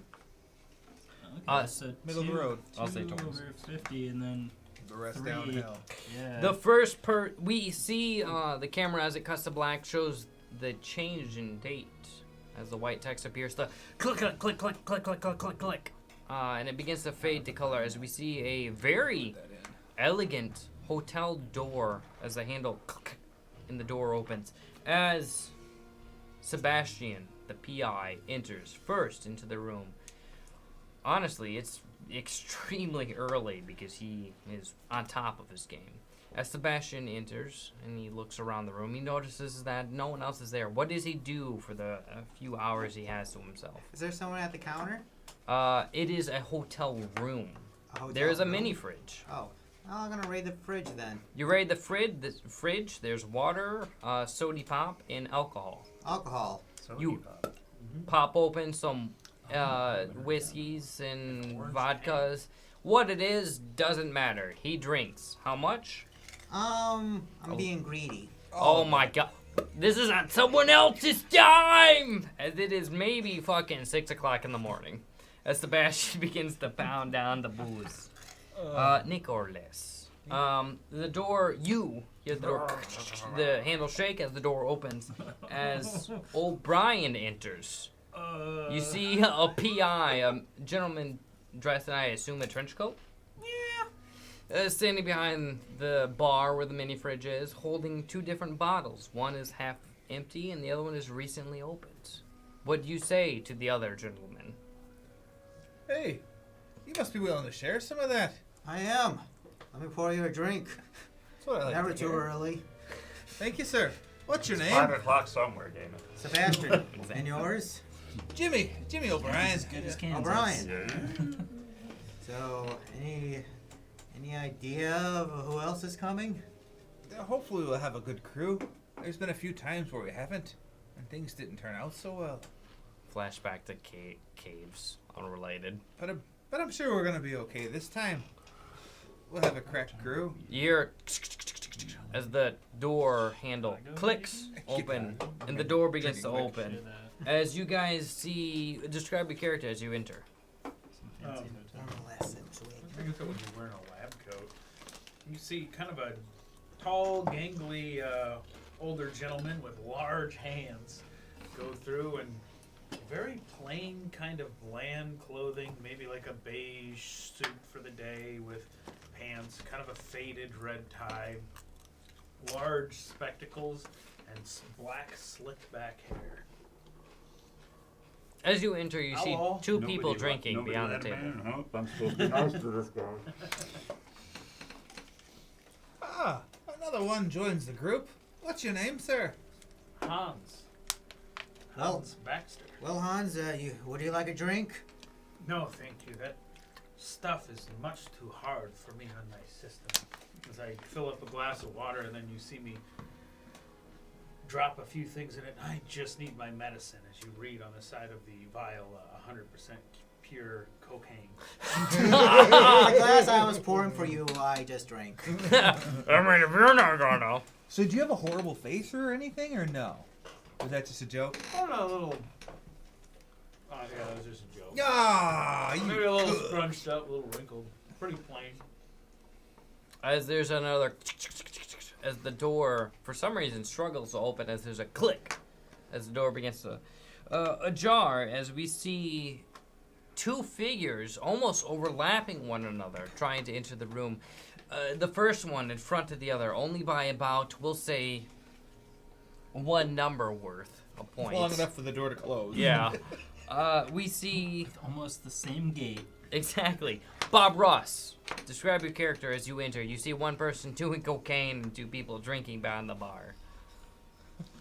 Okay, so middle of the two- road. I'll say 2 26. over 50, and then The rest 3. downhill. Yeah. The first we see the camera as it cuts to black shows the change in date as the white text appears. The click, click, click, click, click, click, click, click, click, and it begins to fade to color as we see a very elegant hotel door as the handle click, and the door opens as Sebastian, the PI, enters first into the room. Honestly, it's extremely early because he is on top of his game. As Sebastian enters and he looks around the room, he notices that no one else is there. What does he do for the few hours he has to himself? Is there someone at the counter? It is a hotel room. A hotel There is a room? mini fridge. Oh. Well, I'm gonna raid the fridge then. You raid the fridge. There's water, soda pop, and alcohol. Alcohol. You pop open some whiskeys and vodkas. What it is doesn't matter. He drinks. How much? I'm being greedy. Oh my god. This is on someone else's time! As it is maybe fucking 6 o'clock in the morning. As Sebastian begins to pound down the booze. Nicholas. The door, you hear the door, the handle shake as the door opens. As O'Brien enters. You see a PI, a gentleman dressed in, I assume, a trench coat? Yeah. Standing behind the bar where the mini fridge is, holding 2 different bottles. One is half empty and the other one is recently opened. What do you say to the other gentleman? Hey, you must be willing to share some of that. I am. Let me pour you a drink. That's what I like Never to too hear. early. Thank you, sir. What's your It's name? 5 o'clock somewhere, damn it. Sebastian. And yours? Jimmy O'Brien. As good as Kansas. O'Brien. Yeah. So, any idea of who else is coming? Hopefully we'll have a good crew. There's been a few times where we haven't, and things didn't turn out so well. Flashback to caves, unrelated. But I'm sure we're gonna be okay this time. We'll have a crack crew. You hear as the door handle clicks open, and the door begins to open. As you guys see, describe your character as you enter. I think when you're wearing a lab coat, you see kind of a tall, gangly, older gentleman with large hands go through and very plain, kind of bland clothing, maybe like a beige suit for the day with pants, kind of a faded red tie, large spectacles, and black slicked back hair. As you enter, you see Hello? two people drinking beyond the table. Nope, I'm supposed to be nice to this guy. Ah, another one joins the group. What's your name, sir? Hans. Well- Hans Baxter. Well, Hans, would you like a drink? No, thank you. That stuff is much too hard for me on my system. As I fill up a glass of water and then you see me drop a few things in it. I just need my medicine, as you read on the side of the vial, 100% pure cocaine. The glass I was pouring for you, I just drank. I mean, if you're not gonna. So do you have a horrible face or anything, or no? Was that just a joke? Oh, no, a little. Oh, yeah, that was just a joke. Ah, Maybe a little scrunched up, a little wrinkled. Pretty plain. As there's another, as the door, for some reason, struggles to open, as there's a click, as the door begins to ajar, as we see two figures almost overlapping one another, trying to enter the room. The first one in front of the other, only by about, we'll say, one number worth of points. Long enough for the door to close. Yeah. We see Almost the same gate. exactly Bob Ross. Describe your character as you enter. You see one person doing cocaine and two people drinking behind the bar.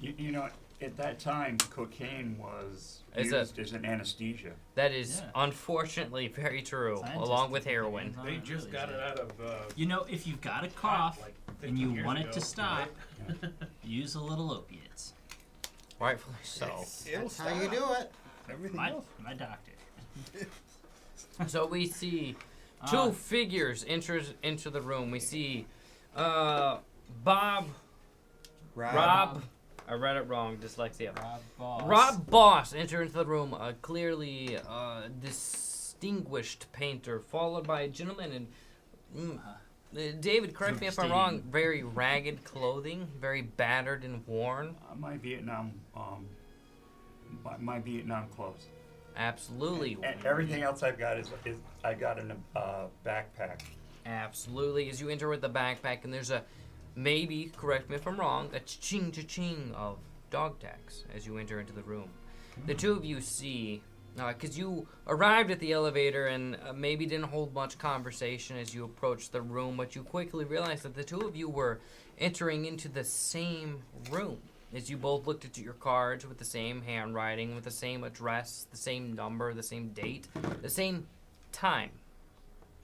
You know, at that time, cocaine was Is used as an anesthesia. That is Yeah. unfortunately very true, Scientists along with put their heroin. hands on They it just really got it good. out of. You know, if you've got a pot, cough like and 50 you years want it ago, to stop, right? use a little opiates. Rightfully so. That's how you do it. Everything My, else. my doctor. So we see two figures enter into the room. We see Rob. I read it wrong. Dyslexia. Rob Boss. Rob Boss enter into the room, a clearly distinguished painter, followed by a gentleman in. David, correct me if I'm wrong. Very ragged clothing, very battered and worn. My Vietnam clothes. Absolutely. And everything else I've got is I got in a backpack. Absolutely. As you enter with the backpack, and there's a, maybe, correct me if I'm wrong, a cha-ching of dog tags as you enter into the room. The two of you see, because you arrived at the elevator and maybe didn't hold much conversation as you approached the room, but you quickly realized that the two of you were entering into the same room. As you both looked at your cards with the same handwriting, with the same address, the same number, the same date, the same time.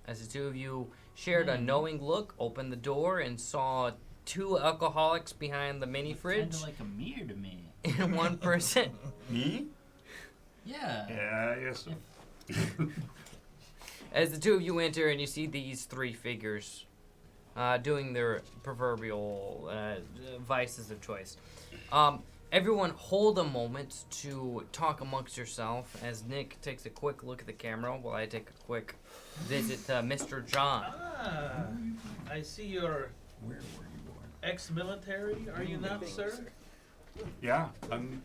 As the two of you shared a knowing look, opened the door, and saw two alcoholics behind the mini fridge, Kind of like a mirror to me. and one person. Me? Yeah. Yeah, yes. As the two of you enter, and you see these three figures doing their proverbial vices of choice. Everyone hold a moment to talk amongst yourself as Nick takes a quick look at the camera while I take a quick visit to Mr. John. Ah, I see you're Where were you born? ex-military, are you not, sir? Yeah, I'm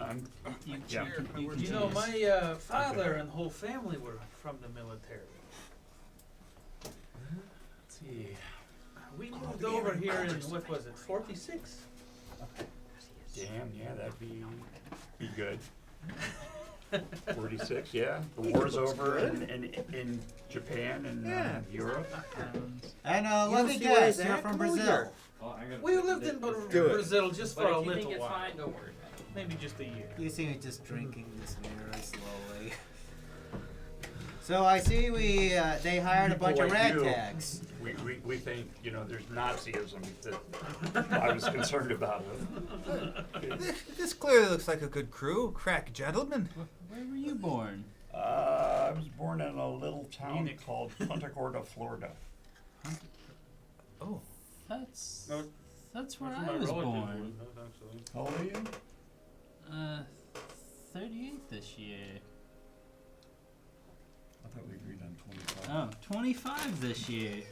yeah. You know, my father and whole family were from the military. Let's see. We moved over here in, what was it, 46? Damn, yeah, that'd be good. 46, yeah. The war's over in Japan and Europe. And don't let me see why guess, that? you're from Come over Brazil. here. We lived in Do it. Brazil just for But a if you little think it's while. fine, don't worry about it. Maybe just a year. You see me just drinking this mirror slowly. So I see they hired a People bunch of like you. ragtags. We think, there's Nazism that I was concerned about. This clearly looks like a good crew. Crack gentlemen. Where were you born? I was born in a little town Munich. called Punta Gorda, Florida. Oh. That's No, where That's I my was relative born. actually. How old are you? 38 this year. I thought we agreed on 25. Oh, 25 this year.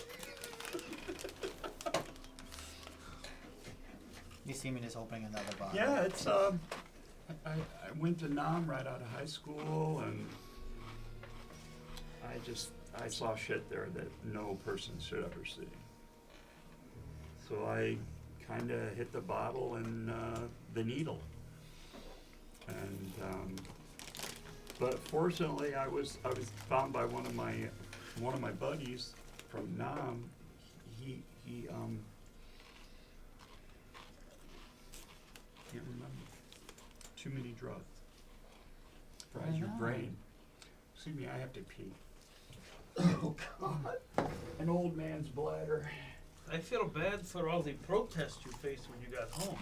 You see me just opening another bottle. Yeah, it's I went to Nam right out of high school, and I saw shit there that no person should ever see. So I kind of hit the bottle and the needle, and but fortunately I was found by one of my buddies from Nam. He can't remember. Too many drugs. Fries your no. brain. Excuse me, I have to pee. Oh God. An old man's bladder. I feel bad for all the protests you faced when you got home.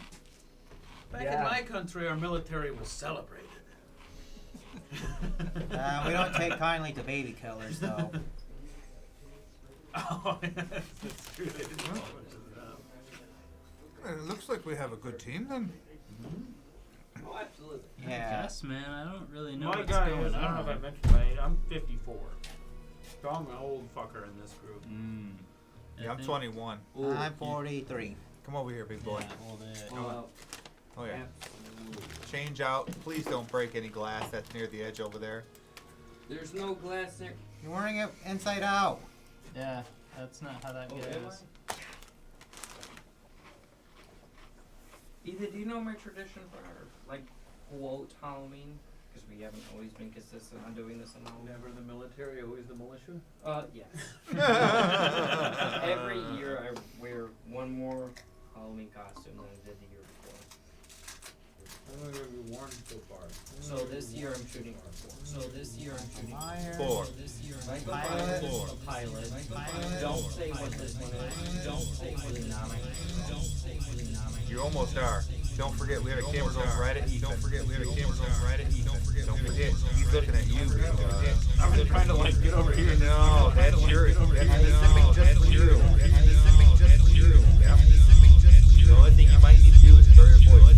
Back in Yeah. my country, our military was celebrated. We don't take kindly to baby killers, though. Oh, that's true. They didn't know much of that. It looks like we have a good team then. Oh, absolutely. Yeah. Yes, man. I don't really know My what's guy going is, on. I don't know if I mentioned my age, I'm 54. So I'm an old fucker in this group. Yeah, I'm 21. I'm 43. Come over here, big boy. Yeah, all that. Come on. Oh yeah. Change out. Please don't break any glass that's near the edge over there. There's no glass there. You're wearing it inside out. Yeah, that's not how that Oh, goes. Either do you know my tradition for like quote Halloween? Because we haven't always been consistent on doing this on Halloween. Never the military, always the militia. Yes. Every year I wear one more Halloween costume than I did the year before. How many have you worn so far? So this year I'm shooting for 4. So this year I'm shooting Four. Like a Pilot. pilot. Don't say what this one is. Don't say what the nominee. Don't say what the nominee. You almost are. Don't forget, we have a camera going right at Ethan. Don't forget, we have a camera going right at Ethan. Don't forget, he's looking at you. I was trying to like get over here. No, that's your. That's specific just for you. That's specific just for you. Yep. The only thing you might need to do is stir your voice.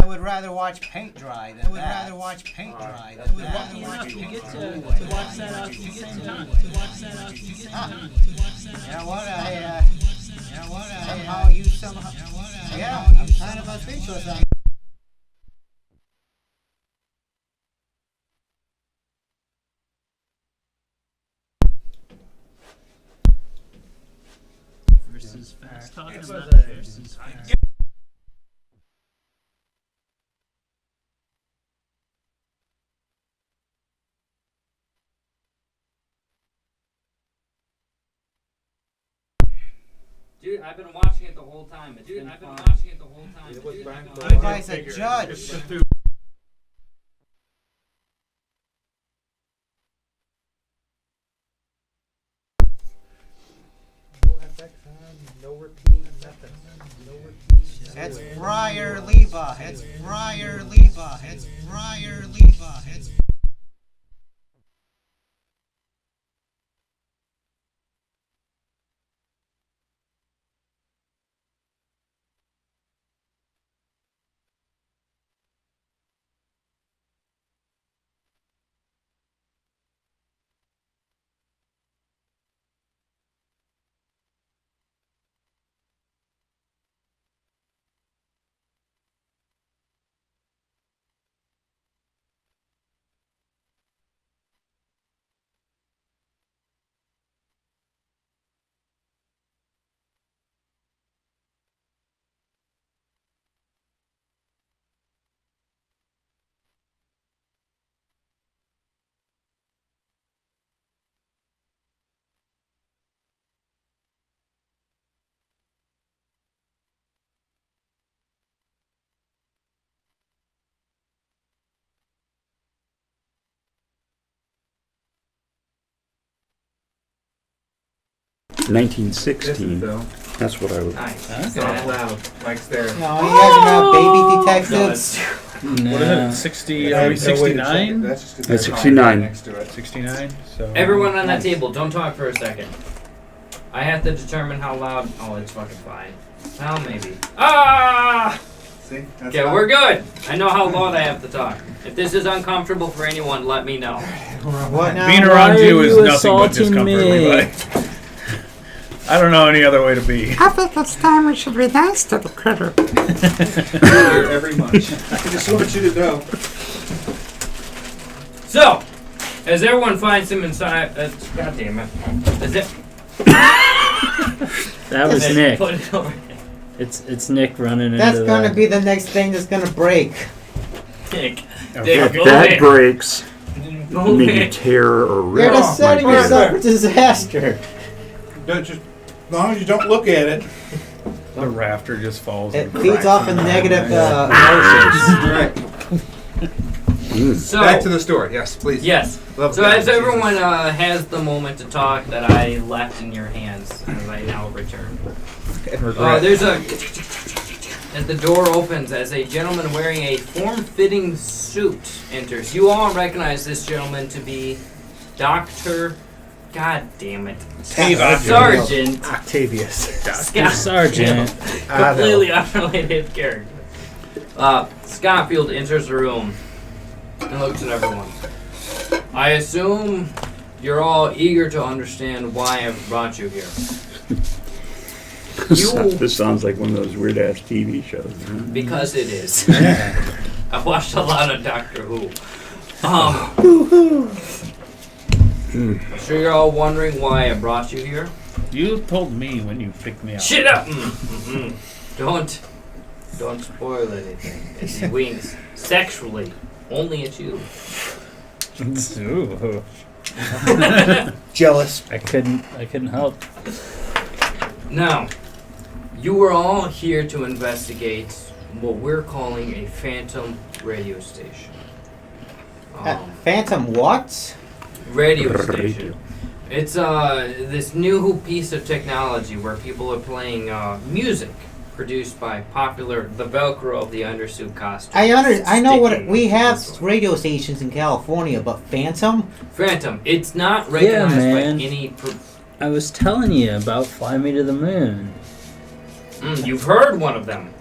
I would rather watch paint dry than that. I would rather watch paint dry than that. You get to watch that out at the same time. You know what? Somehow you somehow. Yeah, I'm kind of a speechless. Versus fast talking about versus fast. Dude, I've been watching it the whole time. Dude, I've been watching it the whole time. It was Dude, back I've been for watching You guys a figure. judge. It's Cthulhu. No FX on, no repeat, nothing. No repeat. It's Friar Leva. It's Friar Leva. It's Friar Leva. It's 1916. Though. That's what I would. Nice. It's not allowed. Mike's there. No, you guys are not baby detectives. What is it? 60? Are we 69? That's 69. Next to it. 69. So Everyone on that table, don't talk for a second. I have to determine how loud. Oh, it's fucking fine. Well, maybe. Ah! See? That's Okay, fine. we're good. I know how loud I have to talk. If this is uncomfortable for anyone, let me know. What now? being around Why you are is you nothing but assaulting discomfort, me? Levi. I don't know any other way to be. I think it's time we should be nice to the critter. Every much. I just want you to know. So, as everyone finds him inside, God damn it. Is it? That was Then Nick. Put it over It's Nick running That's into gonna the... be the next thing that's gonna break. Nick. Okay. Nick, If go that ahead. breaks, Go maybe ahead. tear or You're rip. just setting my yourself God. for disaster. Don't just, as long as you don't look at it. The rafter just falls. It and feeds cracks off in of the negative ground. emotions. Mm. So, Back to the story. Yes, please. yes. Love So God, as everyone Jesus. has the moment to talk that I left in your hands, as I now return. And regret. There's a... As the door opens, as a gentleman wearing a form-fitting suit enters. You all recognize this gentleman to be Dr. God damn it. Sergeant Octavius. Scott. Sergeant. Completely unrelated character. Scottfield enters the room and looks at everyone. I assume you're all eager to understand why I've brought you here. This sounds like one of those weird ass TV shows. Huh? Because it is. I've watched a lot of Doctor Who. I'm sure you're all wondering why I brought you here. You told me when you picked me up. Shut up! Don't spoil anything. As he winks sexually, only at you. Ooh. Jealous. I couldn't help. Now, you were all here to investigate what we're calling a phantom radio station. Phantom what? Radio station. It's this new piece of technology where people are playing music produced by the Velcro of the undersuit costume. I know what sticking we to have the sword. radio stations in California, but Phantom? Phantom. It's not recognized man. by any. I was telling you about Fly Me to the Moon. You've heard one of them.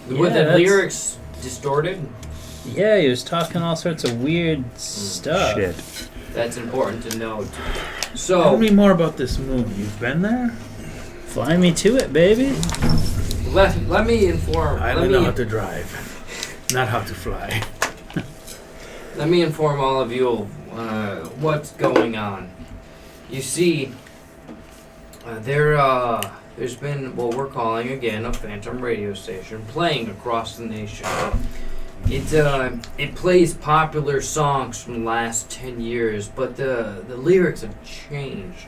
Were Yeah, the that's- lyrics distorted? Yeah, he was talking all sorts of weird stuff. Shit. That's important to note. Tell So, me more about this moon. You've been there? Fly me to it, baby. let me inform. I let don't me, know how to drive, not how to fly. Let me inform all of you what's going on. You see, there's been what we're calling again a phantom radio station playing across the nation. It plays popular songs from the last 10 years, but the lyrics have changed.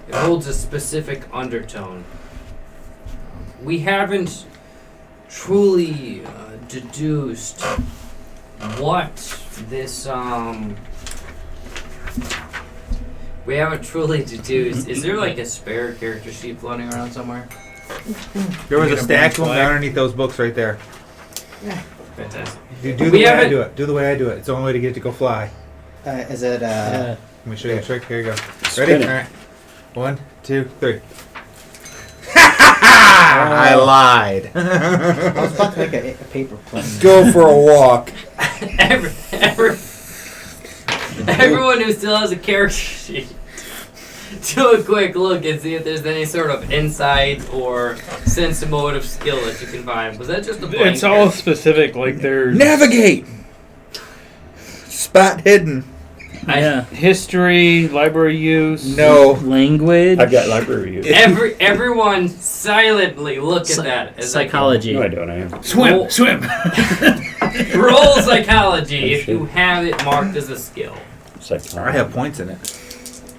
It holds a specific undertone. We haven't truly deduced what this we haven't truly deduced. Is there like a spare character sheet floating around somewhere? There was a Get a stack blank of them flag. underneath those books right there. Fantastic. Do the We way I haven't- do it. Do the way I do it. It's the only way to get it to go fly. Is it, Yeah. Let me show you a trick. Here you go. Spin Ready? it. All right. 1, 2, 3. I lied. I was about to make a paper plane. Go for a walk. Everyone who still has a character sheet, do a quick look and see if there's any sort of insight or sense-motive skill that you can find. Was that just a blank? It's all specific. Like there's Navigate. Spot hidden. Yeah. history, library use. No. Language. I've got library use. Everyone silently look at that. As I can- Psychology. No, I don't. I am. Swim. Roll psychology if you have it marked as a skill. Psychology. I have points in it.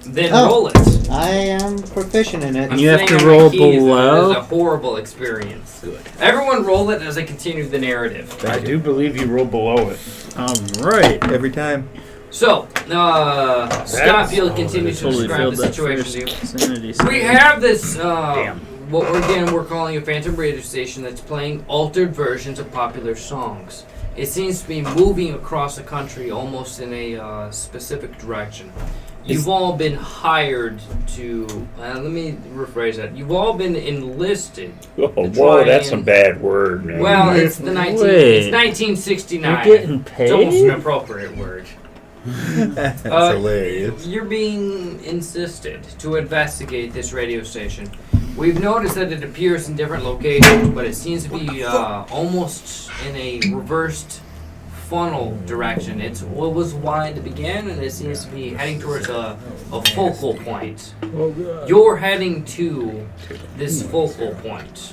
Then Oh. roll it. I am proficient in it. I'm You have saying to on my roll keys, It below? was a horrible experience. Good. Everyone roll it as I continue the narrative. I do believe you roll below it. All right. Every time. So, Scott Field continues to Totally describe failed the that situation first to you. sanity We save. have this, we're calling a phantom radio station that's playing altered versions of popular songs. It seems to be moving across the country almost in a specific direction. You've all been hired to, let me rephrase that. You've all been enlisted. Oh, to whoa, try that's a and- bad word, man. Well, it's the Wait. 1969. You're getting It's almost an paid? appropriate word. That's Uh, hilarious. You're being insisted to investigate this radio station. We've noticed that it appears in different locations, but it seems to be almost in a reversed funnel direction. It was wide to begin, and it seems to be heading towards a focal point. You're heading to this focal point.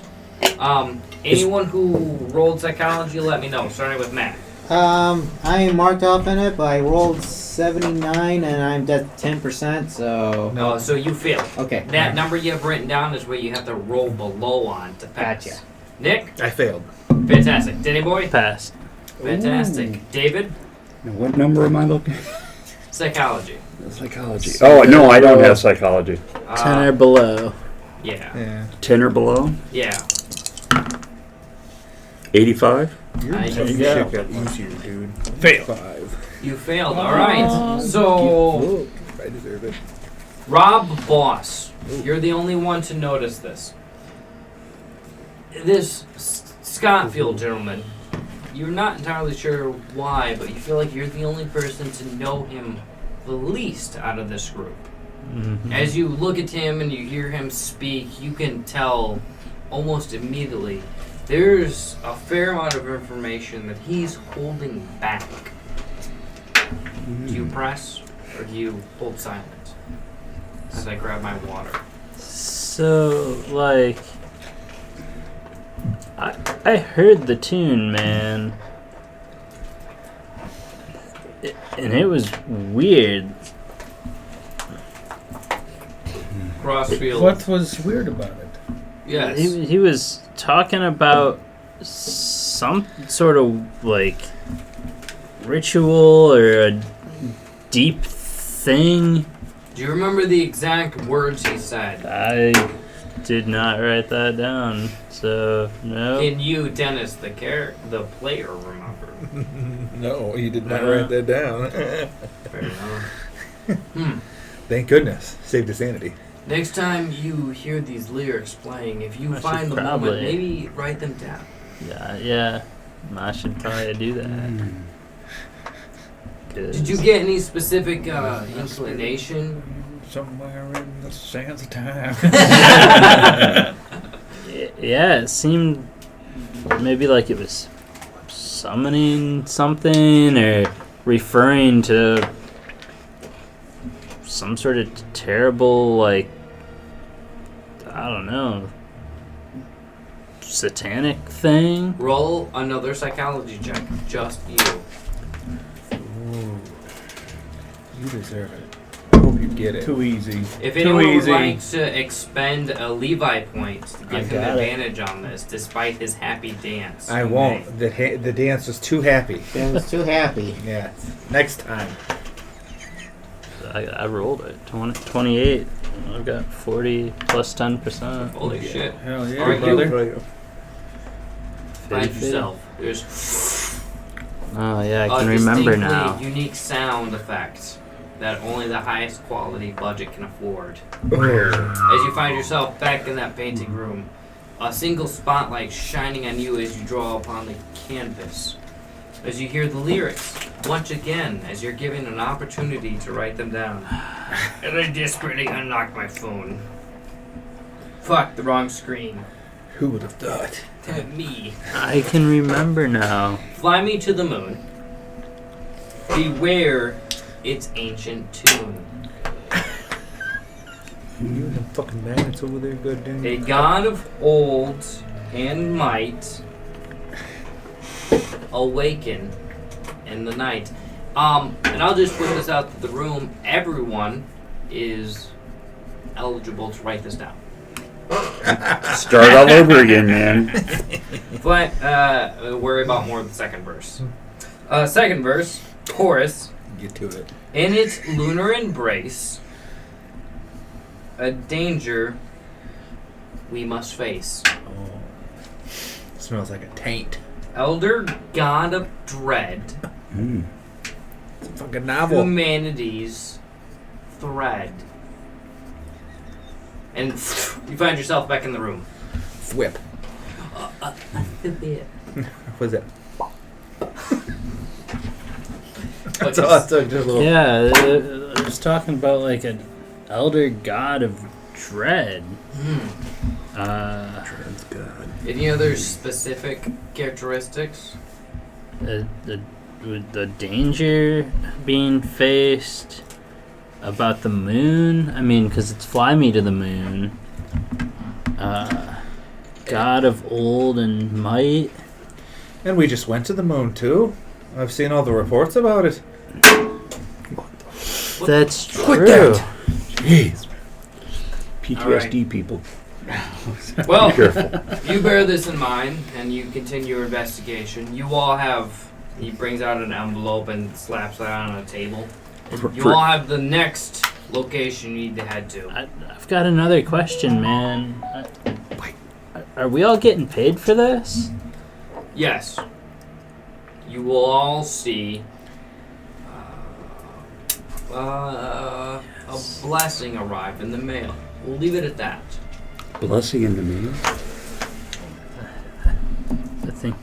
Anyone who rolled psychology, let me know. Starting with Matt. I am marked off in it, but I rolled 79 and I'm at 10%, so. So you failed. Okay. That number you have written down is where you have to roll below on to pass. Gotcha. Nick? I failed. Fantastic. Danny Boy? Passed. Fantastic. David? Now, what number am I looking Psychology. at? Psychology. Oh, no, I don't have psychology. 10 or below. Yeah. Yeah. 10 or below? Yeah. 85? Your There tough you go. shit got easier, dude. Fail. 5. You failed. All right. So, I deserve it. Rob Boss, you're the only one to notice this. This Scottfield gentleman, you're not entirely sure why, but you feel like you're the only person to know him the least out of this group. Mm-hmm. As you look at him and you hear him speak, you can tell almost immediately there's a fair amount of information that he's holding back. Do you press or do you hold silent? As I grab my water. So, like, I heard the tune, man. And it was weird. Crossfield. What was weird about it? Yes. He was talking about some sort of, like, ritual or a deep thing. Do you remember the exact words he said? I did not write that down, so no. Can you, Dennis, the player, remember? No, you did not write that down. Fair enough. Thank goodness. Saved his sanity. Next time you hear these lyrics playing, if you I find should the moment, probably- maybe write them down. Yeah. I should probably do that. Did you get any specific inclination? Somewhere in the sands of time. Yeah, it seemed maybe like it was summoning something or referring to some sort of terrible, like, I don't know, satanic thing. Roll another psychology check. Just you. You deserve it. I hope you get it. Too easy. If Too anyone would easy. like to expend a Levi point to I give him got it. advantage on this, despite his happy dance. I you won't. The dance was too happy. I was too happy. Yeah. Next time. I rolled it. 28. I've got 40 plus 10%. may. Holy shit. Hell yeah, Alright, brother. Find yourself. There's Oh yeah, I a can remember distinctly now. unique sound effect that only the highest quality budget can afford. As you find yourself back in that painting room, a single spotlight shining on you as you draw upon the canvas. As you hear the lyrics, once again, as you're given an opportunity to write them down. And I desperately unlock my phone. Fuck, the wrong screen. Who would have thought? Me. I can remember now. Fly me to the moon. Beware its ancient tune. You and them fucking magnets over there, goddamn. A god of old and might awaken in the night. And I'll just put this out to the room. Everyone is eligible to write this down. Start all over again, man. But worry about more of the second verse. Second verse, chorus. Get to it. In its lunar embrace, a danger we must face. Oh. Smells like a taint. Elder god of dread, It's a fucking novel. humanity's thread. And you find yourself back in the room. Whip. What's that? That's all. That's just a little. Yeah, I was talking about like an elder god of dread. Dread's God. Any other specific characteristics? The danger being faced, about the moon. I mean, because it's fly me to the moon. God of old and might. And we just went to the moon too. I've seen all the reports about it. That's Quit true. that. Jeez. PTSD Alright. people. Well, Be careful. you bear this in mind and you continue your investigation. You all have. He brings out an envelope and slaps that on a table. You all have the next location you need to head to. I've got another question, man. Are we all getting paid for this? Yes. You will all see a blessing arrive in the mail. We'll leave it at that. Blessing in the mail. I think.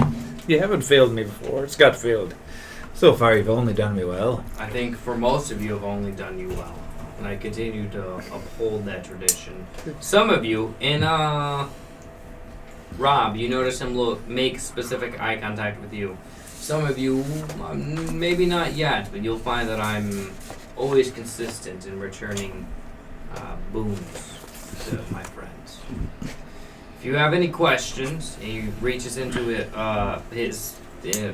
You haven't failed me before. Scott failed. So far, you've only done me well. I think for most of you have only done you well. And I continue to uphold that tradition. Some of you, in Rob, you notice him make specific eye contact with you. Some of you, maybe not yet, but you'll find that I'm always consistent in returning boons to my friends. If you have any questions, he reaches into his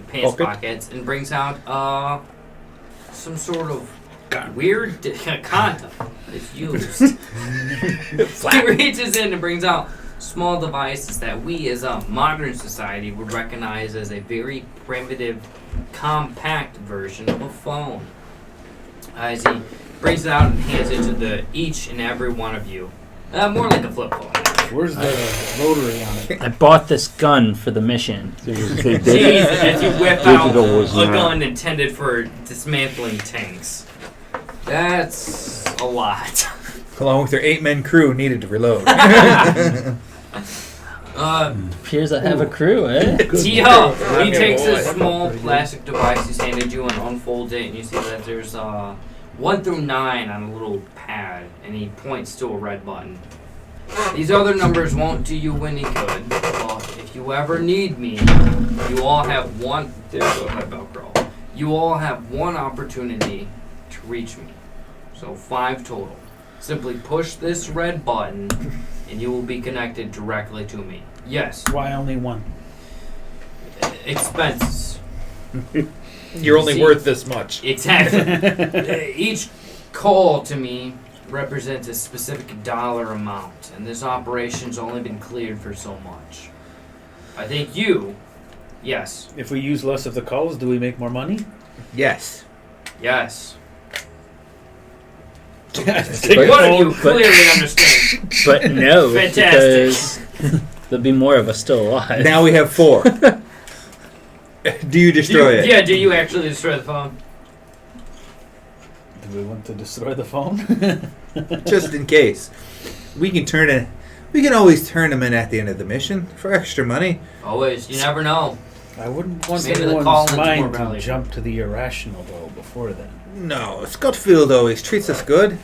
pants pockets and brings out some sort of weird condom that's used. He reaches in and brings out small devices that we as a modern society would recognize as a very primitive, compact version of a phone. As he brings it out and hands it to each and every one of you. More like a flip phone. Where's the rotary on it? I bought this gun for the mission. Jeez, as you whip out Digital was a not. gun intended for dismantling tanks. That's a lot. Along with your 8-man crew needed to reload. Appears I have a crew, eh? He takes this small plastic device he's handed you and unfolds it, and you see that there's 1 through 9 on a little pad, and he points to a red button. These other numbers won't do you any good, but if you ever need me, you all have one. There's my Velcro. You all have one opportunity to reach me, so 5 total. Simply push this red button, and you will be connected directly to me. Yes. Why only one? Expenses. You're only See? worth this much. Exactly. Each call to me represents a specific dollar amount, and this operation's only been cleared for so much. I think you, yes, If we use less of the calls, do we make more money? Yes. yes. Take One it of you all. clearly understand. But no, Fantastic. because there'll be more of us still alive. Now we have 4. Do you destroy it? Yeah, do you actually destroy the phone? Do we want to destroy the phone? Just in case. We can always turn them in at the end of the mission for extra money. Always. You never know. I wouldn't want Maybe the anyone's Collins were mind to valuable. jump to the irrational, though, before then. No, Scottfield always treats us good.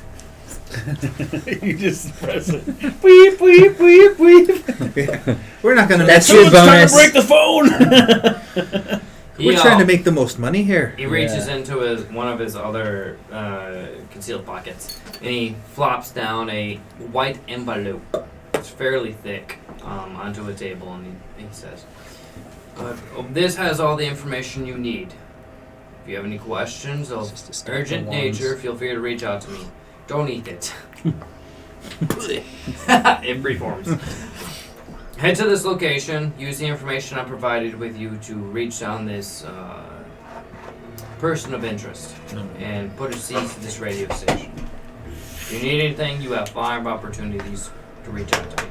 You just press it. Weep, weep, weep, weep. We're not going to That's mess your your Someone's trying bonus. to break the phone. We're trying to make the most money here. He reaches into one of his other concealed pockets, and he flops down a white envelope. It's fairly thick onto a table, and he says, "This has all the information you need. If you have any questions of urgent nature, feel free to reach out to me. Don't eat it." It reforms. Head to this location. Use the information I provided with you to reach down this person of interest and put a cease to this radio station. If you need anything, you have 5 opportunities to reach out to me.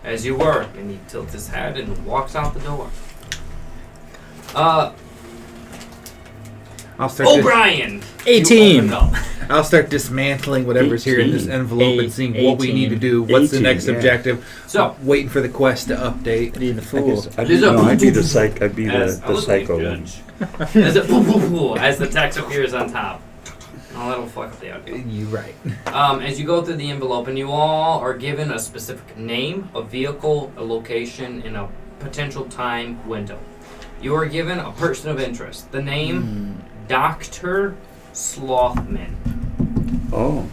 As you were, and he tilts his head and walks out the door. I'll start O'Brien! A you team. open up. I'll start dismantling whatever's here in this 18. envelope and seeing what we need to do. What's the 18, next yeah. objective? So, Waiting for the quest to update. Be the I fool. guess I'd There's be, a- no, I'd be the psych. I'd be as, the psycho one. as, as the text appears on top. Oh, that'll fuck up the audio. You right. As you go through the envelope, and you all are given a specific name, a vehicle, a location, and a potential time window. You are given a person of interest. The name Dr. Slothman. Oh,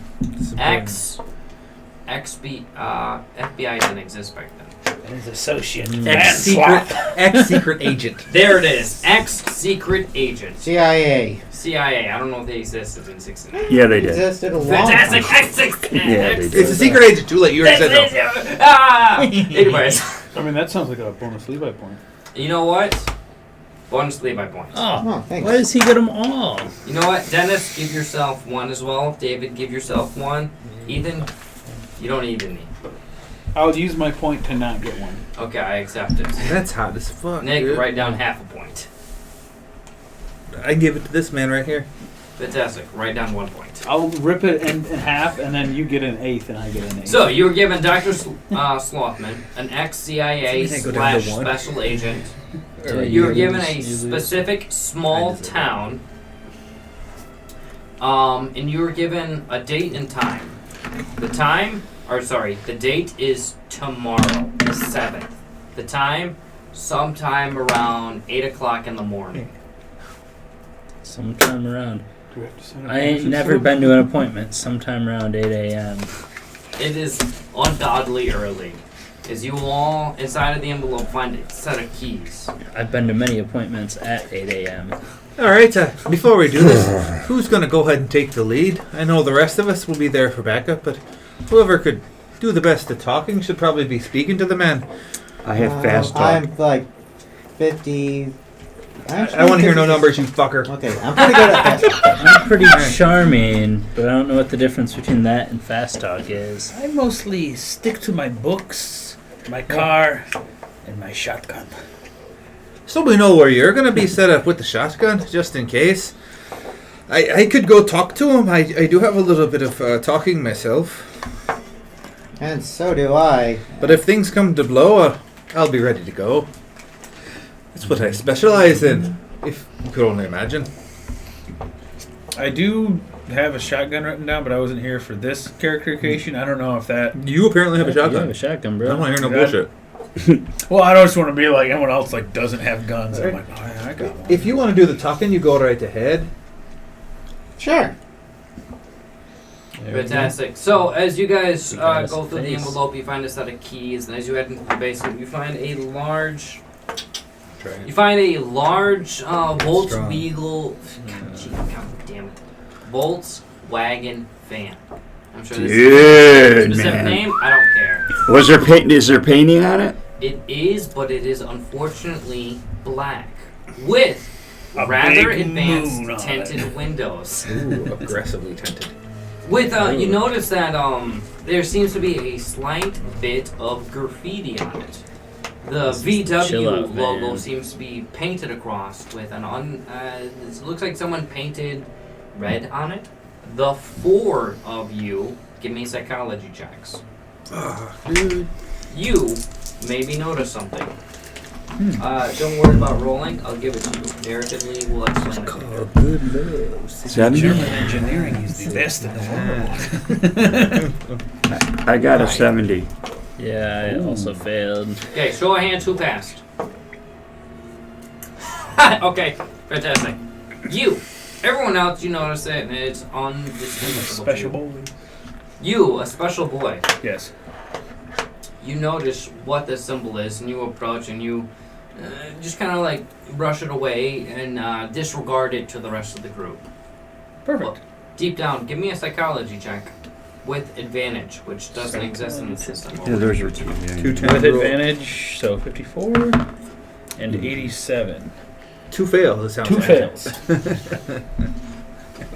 FBI didn't exist back then. And his associate. Ex-secret agent. There it is. Ex-secret agent. CIA. CIA. I don't know if they existed in 69. yeah, they did. Existed a long Fantastic. time. Yeah, they did. It's a secret agent. Too late. You already said no. Anyways, I mean, that sounds like a bonus Levi point. you know what? Bonus Levi points. Oh, Oh, thanks. why does he get them all? You know what? Dennis, give yourself 1 as well. David, give yourself 1. Ethan, you don't need any. I'll use my point to not get one. Okay, I accept it. That's hot as fuck. Nick, dude. write down half a point. I give it to this man right here. Fantastic. Write down 1 point. I'll rip it in half, and then you get an eighth, and I get an eighth. So, you were given Dr. Slothman, an ex-CIA Something go down to / 1. special agent. Yeah, You were given lose, a you lose. specific small I deserve it. town. And you were given a date and time. The date is tomorrow, the 7th. The time, sometime around 8 o'clock in the morning. Sometime around. Do we have to send a I ain't bonus never slip? been to an appointment. Sometime around 8 a.m. It is ungodly early. As you all, inside of the envelope, find a set of keys. I've been to many appointments at 8 a.m. All right. Before we do this, who's going to go ahead and take the lead? I know the rest of us will be there for backup, but whoever could do the best at talking should probably be speaking to the man. I have fast talk. I'm like 50. I want to hear no numbers, you fucker. Okay, I'm pretty good at fast talk. I'm pretty charming, but I don't know what the difference between that and fast talk is. I mostly stick to my books, my car, and my shotgun. So we know where you're going to be set up with the shotgun, just in case. I could go talk to him. I do have a little bit of talking myself. And so do I. But if things come to blow, I'll be ready to go. That's what I specialize in, if you could only imagine. I do have a shotgun written down, but I wasn't here for this character creation. I don't know if that. You apparently have a You shotgun. have a shotgun, I bro. don't want to hear no That- bullshit. Well, I don't just want to be like everyone else. Like doesn't have guns. I'm like, oh, I got one. If you want to do the talking, you go right ahead. Sure. There we go. Fantastic. So, as you guys You got us go a through the face. envelope, you find a set of keys, and as you head into the basement, you find a large Volkswagen. God damn it. Volkswagen van. I'm sure this is Good, a specific man. name. I don't care. Was there paint? Is there painting on it? It is, but it is unfortunately black with A rather big advanced moon on tinted it. windows. Ooh, aggressively tinted. With you notice that there seems to be a slight bit of graffiti on it. The chill VW out, logo man. seems to be painted across with an it looks like someone painted red on it. The 4 of you give me psychology checks. Dude. You maybe notice something. Don't worry about rolling. I'll give it to you. Narratively, we'll explain it. Good love. 70? German engineering is the best in the world. I got a 70. Yeah, I also failed. Okay, show of hands who passed. Okay, fantastic. You. Everyone else, you notice it, and it's undistinguishable. to Special you. boy. You, a special boy. Yes. You notice what this symbol is, and you approach, and you just kind of like brush it away and disregard it to the rest of the group. Perfect. Well, deep down, give me a psychology check with advantage, which doesn't exist in the system. Yeah, there's your 2. Yeah, Two yeah. times With roll. advantage, so 54 and 87. 2 fails, it sounds 2 like. fails.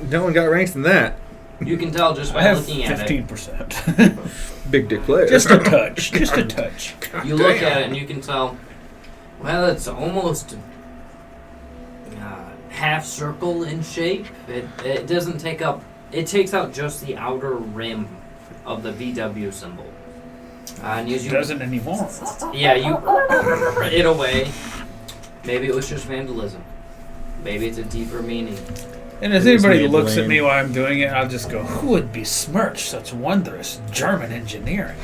No one got ranks in that. You can tell just I by have looking at it. 15%. Big dick player. Just a touch. Just a touch. You look at it and you can tell, well, it's almost half circle in shape. It doesn't take up, it takes out just the outer rim of the VW symbol. And as you Doesn't anymore. Yeah, you it away. Maybe it was just vandalism. Maybe it's a deeper meaning. And as It was anybody made looks at lame. me while I'm doing it, I'll just go, who would besmirch such wondrous German engineering?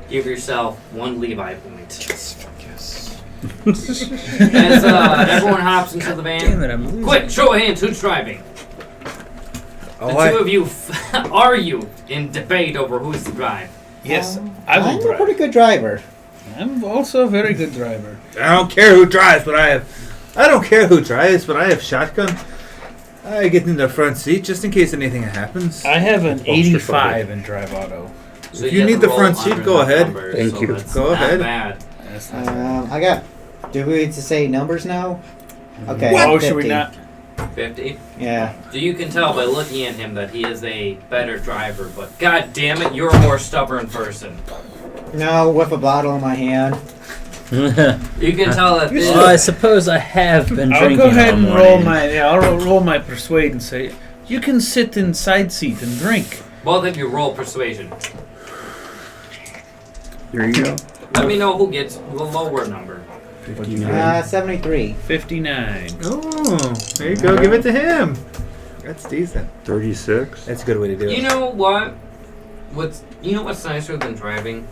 Give yourself 1 Levi point. As everyone hops into the van. Damn it, I'm losing. Quick, show of hands, who's driving? The two of you argue in debate over who's to drive. Yes, I will I'm a drive. pretty good driver. I'm also a very good driver. I don't care who drives, but I have shotgun. I get in the front seat just in case anything happens. I have an 85 in drive auto. So If you have need to the roll front seat, under go the ahead. numbers, Thank so you. that's Go not ahead. bad. That's not bad. I got. Do we need to say numbers now? Okay. Oh, 50. should we not? 50. Yeah. So you can tell by looking at him that he is a better driver, but god damn it, you're a more stubborn person. No, with a bottle in my hand. You can tell that this Well, I suppose I have been I'll drinking go ahead all and morning. roll my. Yeah, I'll roll my persuade and say, you can sit in side seat and drink. both of you roll persuasion. There you go. Let me know who gets the lower number. 73. 59. Oh, there you go. Give it to him. That's decent. 36. That's a good way to do it. You know what? You know what's nicer than driving?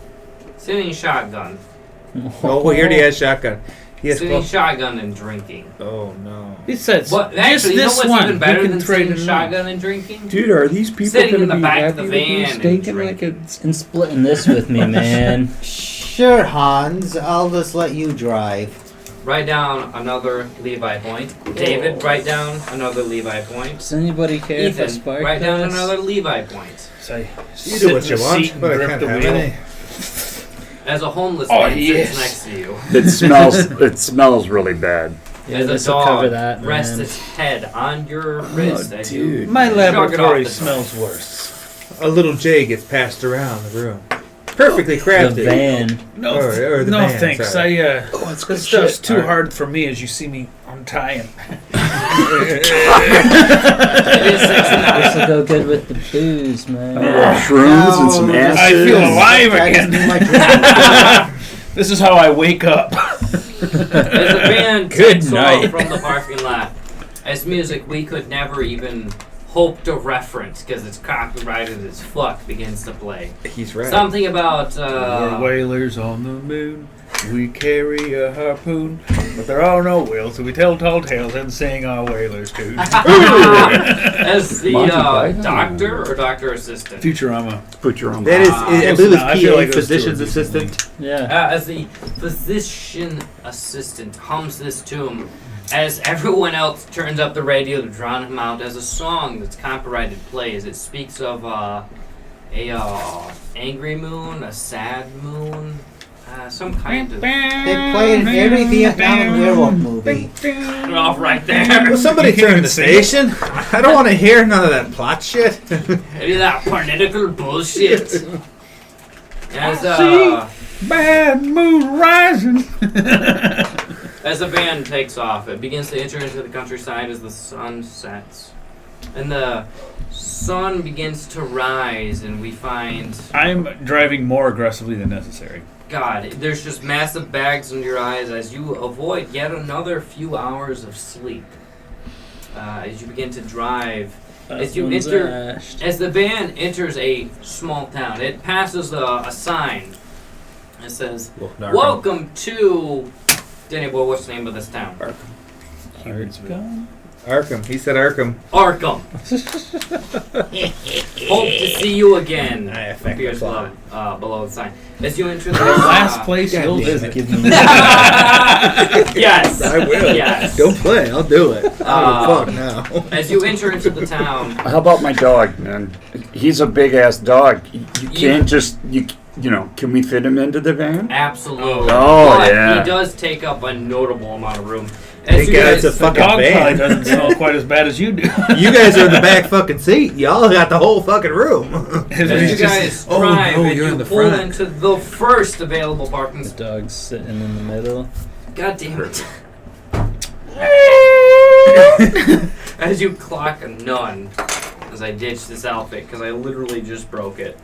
Sitting shotgun. Oh, well, he already has shotgun. He has Sitting shotgun and drinking. Oh no. He says, What? just Actually, you know this what's one. even You better can than trade sitting it in. shotgun and drinking? Dude, are these people Sitting going in to the be back of happy the with me van and stinking like a... drinking. And splitting this with me, man. Sure, Hans. I'll just let you drive. Write down another Levi point. David, write down another Levi point. Does anybody care if I Ethan, spark write down this? another Levi point. Say, You sit do what in you the want, seat and but I grip can't the have wheel. any. As a homeless Oh, man yes. sits next to you. It smells really bad. Yeah, As a this'll dog cover that, rests man. its head on your wrist as you dude. My Shrug it off laboratory the smells worse. A little J gets passed around the room. Perfectly The crafted. van. No, Or the no van, thanks. sorry. This stuff's too hard for me as you see me untying. It is 69. This'll go good with the booze, man. Shrooms and some acid. I feel alive That is again. my drink. This is how I wake up. As the band Good takes night. off from the parking lot, as music we could never even hope to reference because it's copyrighted as fuck begins to play. He's right. Something about We're whalers on the moon. We carry a harpoon, but there are no whales, so we tell tall tales and sing our whalers tune. as the Monty Python. doctor or doctor assistant. Futurama. Put your own. That is, I believe I it's feel PA, like those two physician's are decent. assistant. Yeah. As the physician assistant hums this tune, as everyone else turns up the radio to drown him out, as a song that's copyrighted plays. It speaks of a angry moon, a sad moon, some kind of. They played in every Vietnam werewolf movie. Cut it off right there. Will somebody turn the station? I don't want to hear none of that plot shit. Any of that political bullshit. As Bad moon rising. As the band takes off, it begins to enter into the countryside as the sun sets. And the sun begins to rise, and we find, I'm driving more aggressively than necessary. God, there's just massive bags under your eyes as you avoid yet another few hours of sleep. As you begin to drive, as you One's enter, ashed. as the van enters a small town, it passes a sign. It says, "Welcome to." Danny boy, what's the name of this town? Arkham. He said Arkham. Arkham. Hope to see you again. I affect Appears the plot. below the sign. As you enter the Last place you'll visit. Yes. I will. Yes. Don't play. I'll do it. I don't give a fuck now. As you enter into the town, How about my dog, man? He's a big ass dog. You can't just you know. Can we fit him into the van? absolutely. Oh, but yeah. he does take up a notable amount of room. As you guys, guys, a fucking Dog van. probably doesn't smell quite as bad as you do. You guys are in the back fucking seat. Y'all got the whole fucking room. as you guys oh, drive no, and you're you in the pull front. into the first available parking The spot. dog's sitting in the middle. God damn it. As you clock a none, as I ditch this outfit, because I literally just broke it.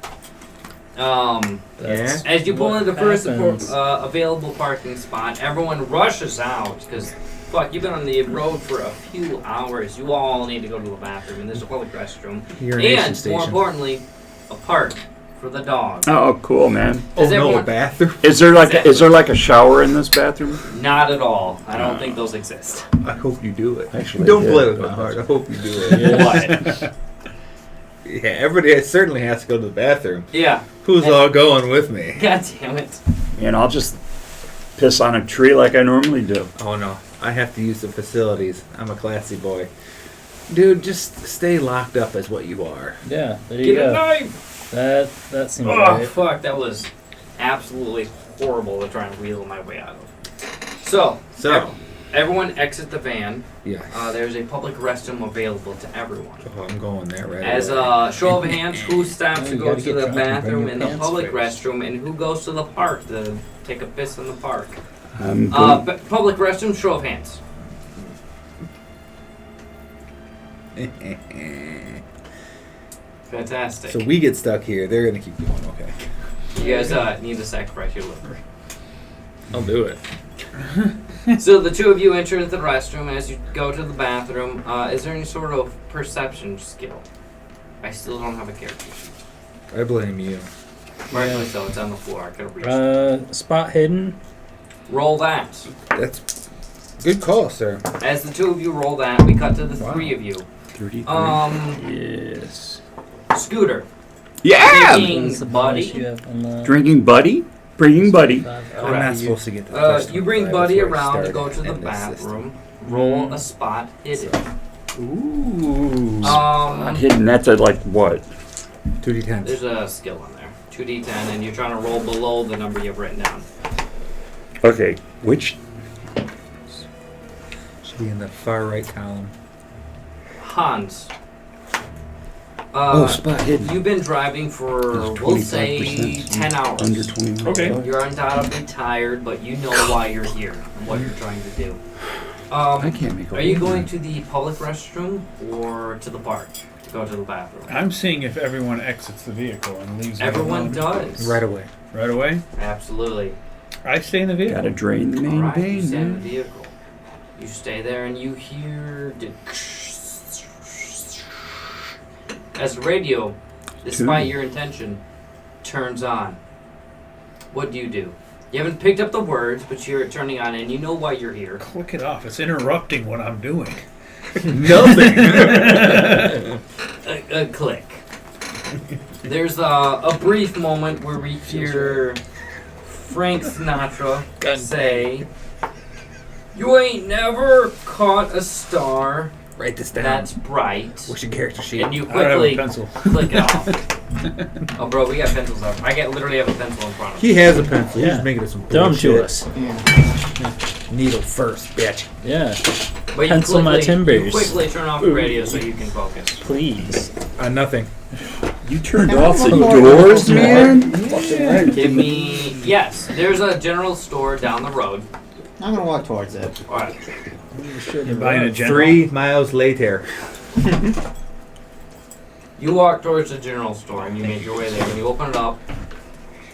That's As you pull what into the first happens. available parking spot, everyone rushes out, because, fuck, you've been on the road for a few hours. You all need to go to the bathroom, and there's a public restroom. Urination And, station. more importantly, a park for the dog. Oh, cool, man. Oh Does no, a everyone- bathroom. Is there like Exactly. is there like a shower in this bathroom? Not at all. I don't think those exist. I hope you do it. Actually, Don't I play did, with my but- heart. I hope you do it. What? Yeah, everybody certainly has to go to the bathroom. Yeah. Who's And- all going with me? God damn it. And I'll just piss on a tree like I normally do. Oh no, I have to use the facilities. I'm a classy boy. Dude, just stay locked up as what you are. Yeah, there you Get a go. knife! That seems Oh, right. fuck. That was absolutely horrible to try and wheel my way out of. So, So, everyone exit the van. yeah. There's a public restroom available to everyone. Oh, I'm going there right As away. a show of hands, who stops Oh, to you go gotta to get the drunk and bring bathroom your in the pants public first. restroom, and who goes to the park to take a piss in the park? I'm going, Public restroom, show of hands. Fantastic. So we get stuck here. They're gonna keep going. Okay. You guys need to sacrifice your liver. I'll do it. So the two of you enter the restroom. As you go to the bathroom, is there any sort of perception skill? I still don't have a character sheet. I blame you. Rightfully so. It's on the floor. I could have reached it. Spot hidden. Roll that. That's good call, sir. As the two of you roll that, we cut to the Wow. three of you. 33. Yes. Scooter. Yeah! Taking What's the bonus Buddy. you have on the Drinking buddy? Bringing buddy. I'm not supposed to get to the first You one, bring but Buddy that's where I around to started go to the in this system. bathroom. Roll a spot hidden. Ooh. Hidden, that's at like what? 2d10. There's a skill on there. 2d10, and you're trying to roll below the number you've written down. Okay, which? Should be in the far right column. Hans. Spot hidden. You've been driving for, There's we'll say, 25%, 10 hours. Under 20. Okay. You're undoubtedly tired, but you know why you're here and what you're trying to do. I can't make a Are you roll. going to the public restroom or to the park to go to the bathroom? I'm seeing if everyone exits the vehicle and leaves it Everyone alone. does. Right away. Right away? Absolutely. I stay in the vehicle. Gotta drain the main Alright, you vein, stay in the man. vehicle. You stay there and you hear as the radio, despite Tune. your intention, turns on. What do? You haven't picked up the words, but you're turning on and you know why you're here. Click it off. It's interrupting what I'm doing. Nothing. A click. There's a brief moment where we hear Frank Sinatra say, "You ain't never caught a star Write this down. that's bright." What's your character sheet? And you I don't have a quickly pencil. click it off. Oh, bro, we got pencils up. Literally have a pencil in front of me. He has a pencil. He's Yeah. just making it some Throw 'em to bullshit. us. Needle first, bitch. Yeah, But you Pencil my quickly- timbers. You quickly turn off the radio so you can focus. please. Nothing. You turned off the doors, man? Give me... Yes, there's a general store down the road. I'm gonna walk towards it. Alright. You're buying a general. 3 miles later. You walk towards the general store and you make your way there. And you open it up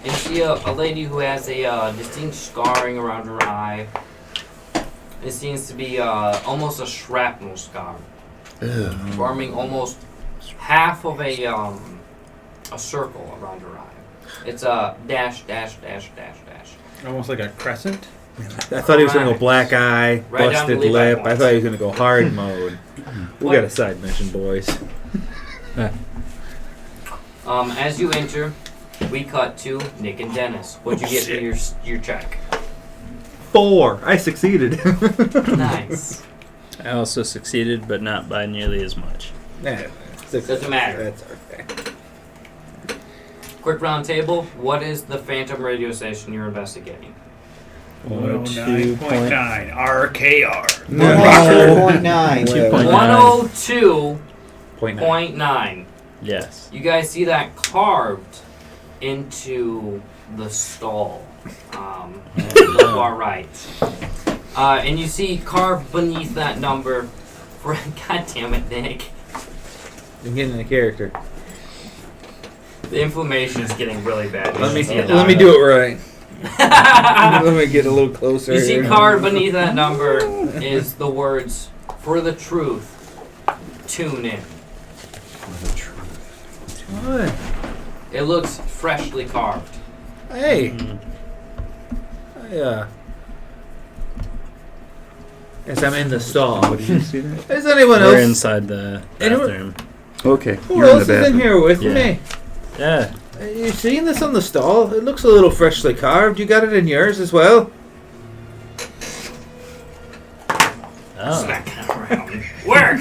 and see a lady who has a distinct scarring around her eye. It seems to be almost a shrapnel scar, forming almost half of a circle around her eye. It's a dash, dash, dash, dash, dash. Almost like a crescent. I thought he was going to go Correct. black eye, Right down to busted Levi lip. I points. thought he was going to go hard mode. We What? got a side mission, boys. As you enter, we cut to Nick and Dennis. What'd you get for your check? 4. I succeeded. Nice. I also succeeded, but not by nearly as much. Nah, 6. Doesn't matter. That's okay. Quick round table. What is the phantom radio station you're investigating? 109.9 RKR. 102.9. 102.9. Yes. You guys see that carved into the stall, the far right, and you see carved beneath that number. God damn it, Nick! I'm getting the character. The inflammation is getting really bad. Let me do it right. Let me get a little closer. You see here. carved beneath that number is the words, "For the truth, tune in." What? It looks freshly carved. Hey. As I'm in the stall. Did you see that? Is anyone We're else? inside the Anyone- bathroom. Okay. Who You're in else the is in bathroom. here with Yeah. me? Yeah. You seen this on the stall? It looks a little freshly carved. You got it in yours as well? Oh. Smacking around. Work!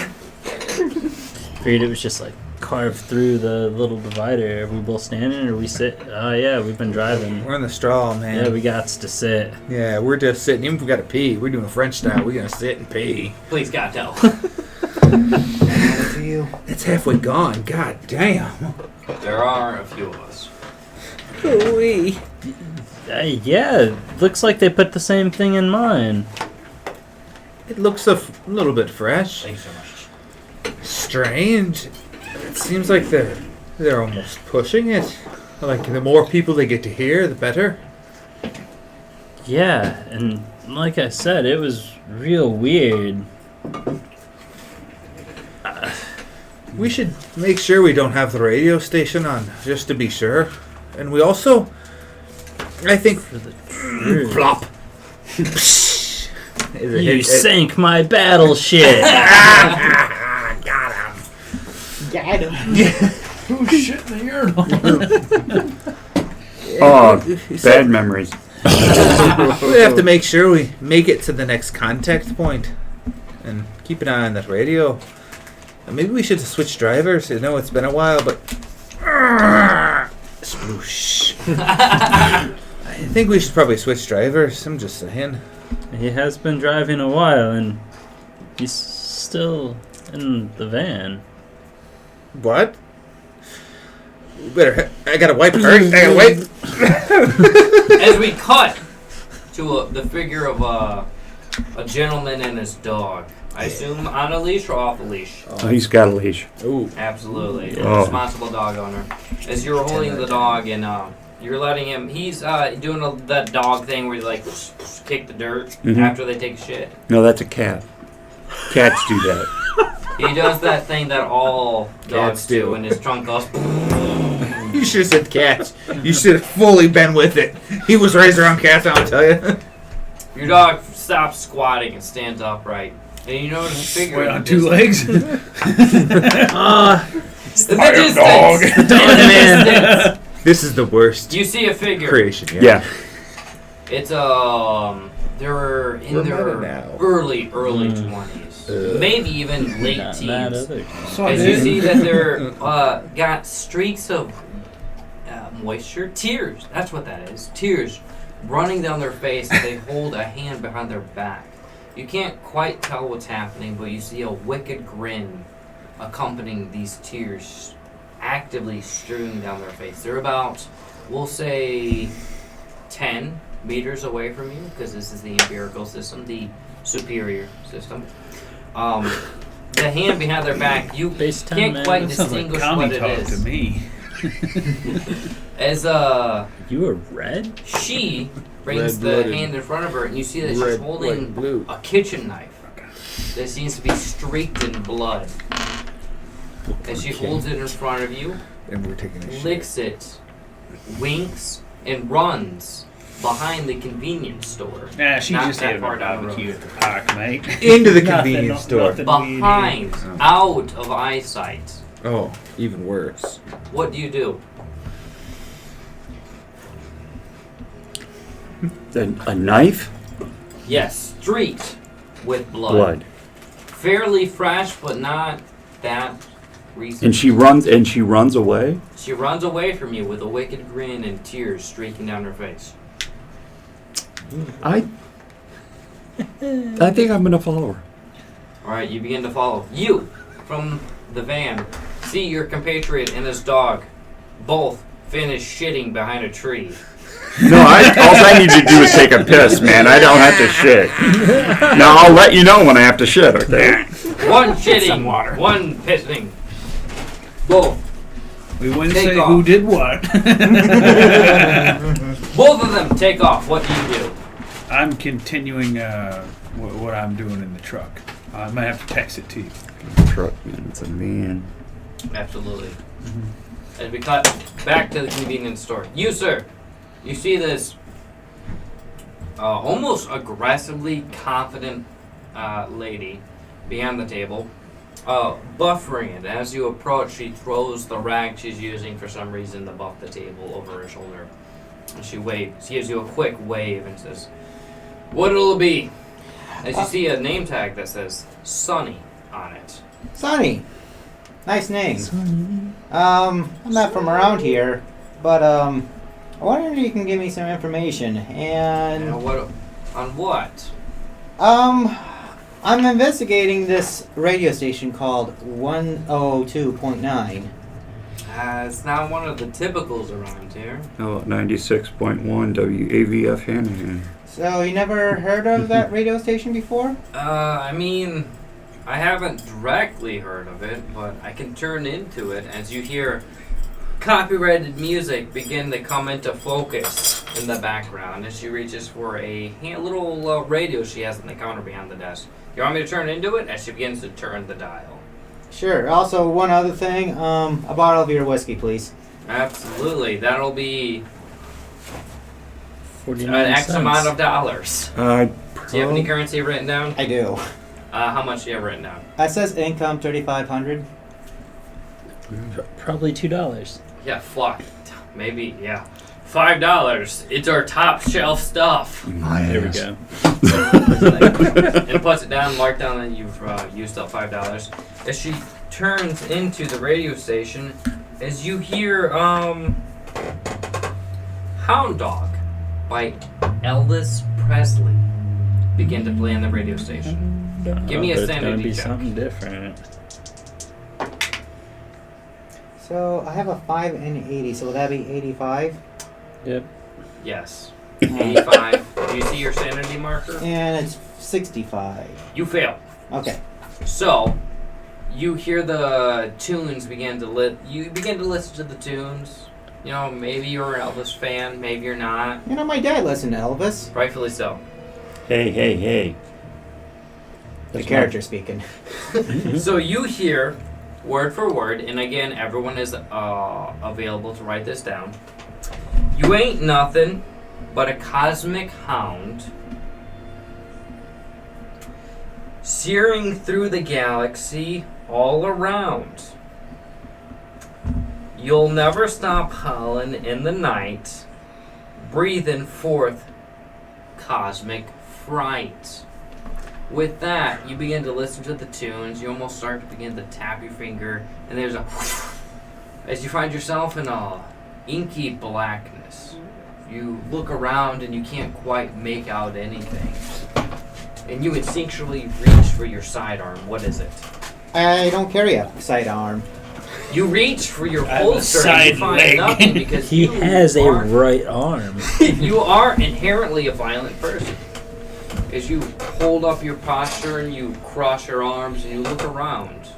Figured it was just like carved through the little divider. Are we both standing or we sit? Oh yeah, we've been driving. We're in the straw, man. Yeah, we got to sit. Yeah, we're just sitting. Even if we got to pee, we're doing French style. We're gonna sit and pee. Please, God, no. It's halfway gone. God damn. There are a few of us. Ooh-wee. Yeah, looks like they put the same thing in mine. It looks a little bit fresh. Thanks so much. Strange. It seems like they're almost pushing it. Like the more people they get to hear, the better. Yeah, and like I said, it was real weird. We should make sure we don't have the radio station on, just to be sure. And we also, I think, For the truth. flop. You sank my battleship. Got him. Who's shit in the urinal? Oh, bad memories. We have to make sure we make it to the next contact point and keep an eye on that radio. And maybe we should switch drivers. I know it's been a while, but sploosh. I think we should probably switch drivers. I'm just saying. He has been driving a while, and he's still in the van. What? I gotta wipe first. I gotta wipe. As we cut to the figure of a gentleman and his dog. I assume on a leash or off a leash? Oh, he's got a leash. Ooh. Absolutely. Oh. Responsible dog owner. As you're holding the dog and you're letting him, he's doing that dog thing where you like kick the dirt after they take a shit. No, that's a cat. Cats do that. He does that thing that all dogs Cats do. do, and his trunk goes. You should have said cats. You should have fully been with it. He was raised around cats, I'll tell you. Your dog stops squatting and stands upright. And you notice a figure Wait, in on the two legs? In the distance. Dog. In the distance. This is the worst You see a figure. creation. Yeah. It's they're in We're their meta now. early 20s, maybe even late Not teens. other. As you see that they're got streaks of moisture, tears. That's what that is. Tears running down their face as they hold a hand behind their back. You can't quite tell what's happening, but you see a wicked grin accompanying these tears, actively streaming down their face. They're about, we'll say, 10 meters away from you, because this is the empirical system, the superior system. The hand behind their back, you Base 10, can't man. quite That sounds like distinguish commie what it talk is. to me. As You were red? she brings the Red-blooded. hand in front of her, and you see that she's Red, holding white, blue. a kitchen knife that seems to be streaked in blood. As she holds it in front of you, And we're taking a shit. licks it, winks, and runs behind the convenience store. Nah, she Not just that had a far down the barbecue road. at the park, mate. Into the Nothing- convenience store. nothing we need. Behind, out of eyesight. Oh, even worse. What do you do? A knife? Yes, streaked with Blood. Fairly fresh, but not that recent. And she runs away? She runs away from you with a wicked grin and tears streaking down her face. I think I'm gonna follow her. All right, you begin to follow. You, from the van, see your compatriot and his dog both finish shitting behind a tree. No, all I need to do is take a piss, man. I don't have to shit. Now I'll let you know when I have to shit. Okay. One shitting, one pissing. Both. We wouldn't Take say off. who did what. Both of them take off. What do you do? I'm continuing what I'm doing in the truck. I might have to text it to you. Truck, man. It's a van. Absolutely. As we cut back to the convenience store. You, sir, you see this almost aggressively confident lady behind the table, buffering it. As you approach, she throws the rag she's using for some reason to buff the table over her shoulder. And she waves. She gives you a quick wave and says, "What'll it be?" As you see a name tag that says Sonny on it. Sonny. Nice name. I'm not from around here, but I wonder if you can give me some information. And What? On what? I'm investigating this radio station called 102.9. It's not one of the typicals around here. Oh, 96.1 WAVF Hanahan. So you never heard of that radio station before? I mean, I haven't directly heard of it, but I can turn into it as you hear copyrighted music begin to come into focus in the background as she reaches for a little radio she has on the counter behind the desk. You want me to turn into it? As she begins to turn the dial. Sure. Also, one other thing, a bottle of your whiskey, please. Absolutely. That'll be 49 an X cents. amount of dollars. Do you have any Pro- currency written down? I do. How much do you have written down? That says income $3,500. Probably $2. Yeah, fuck. Maybe, yeah. $5. It's our top shelf stuff. My There we ass. go. And puts it down, mark down that you've used up $5. As she turns into the radio station, as you hear Hound Dog by Elvis Presley begin to play on the radio station. Give me a But it's gonna sanity be check. something different. So I have a 5 and an 80, so will that be 85? Yep. Yes. 85. Do you see your sanity marker? And it's 65. You fail. Okay. So, you hear the tunes begin to you begin to listen to the tunes. You know, maybe you're an Elvis fan, maybe you're not. You know, my dad listened to Elvis. Rightfully so. Hey. The character speaking. So you hear, word for word, and again, everyone is available to write this down. You ain't nothing but a cosmic hound searing through the galaxy all around. You'll never stop howling in the night, breathing forth cosmic fright. With that, you begin to listen to the tunes. You almost start to begin to tap your finger, and there's a as you find yourself in a inky blackness. You look around and you can't quite make out anything. And you instinctually reach for your sidearm. What is it? I don't carry a sidearm. You reach for your I have a holster and you side find leg. nothing because He you has a are, right arm. you are inherently a violent person. As you hold up your posture and you cross your arms and you look around,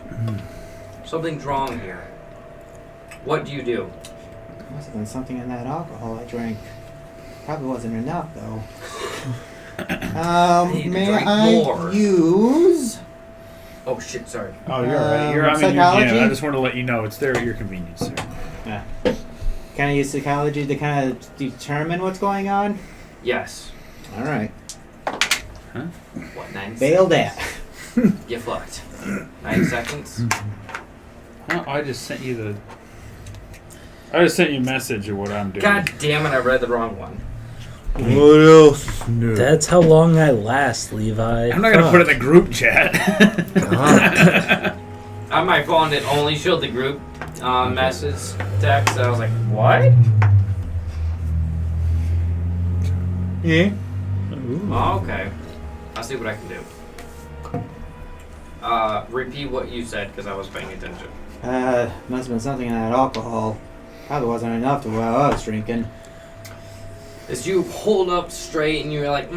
something's wrong here. What do you do? Must have been something in that alcohol I drank. Probably wasn't enough though. Need to May drink I more. use? Oh shit! Sorry. Oh, you're all right. I Psychology? I just want to let you know it's there at your convenience, sir. Can I use psychology to kind of determine what's going on? Yes. All right. What? 9 Bail that. seconds? You fucked. 9 seconds. I just sent you a message of what I'm doing. God damn it! I read the wrong one. What else? No. That's how long I last, Levi. I'm not gonna put it in the group chat. On my phone, it only showed the group message text. I was like, what? Yeah. Oh, okay. I'll see what I can do. Repeat what you said because I was paying attention. Must have been something in that alcohol. Probably wasn't enough to while I was drinking. As you hold up straight and you're like,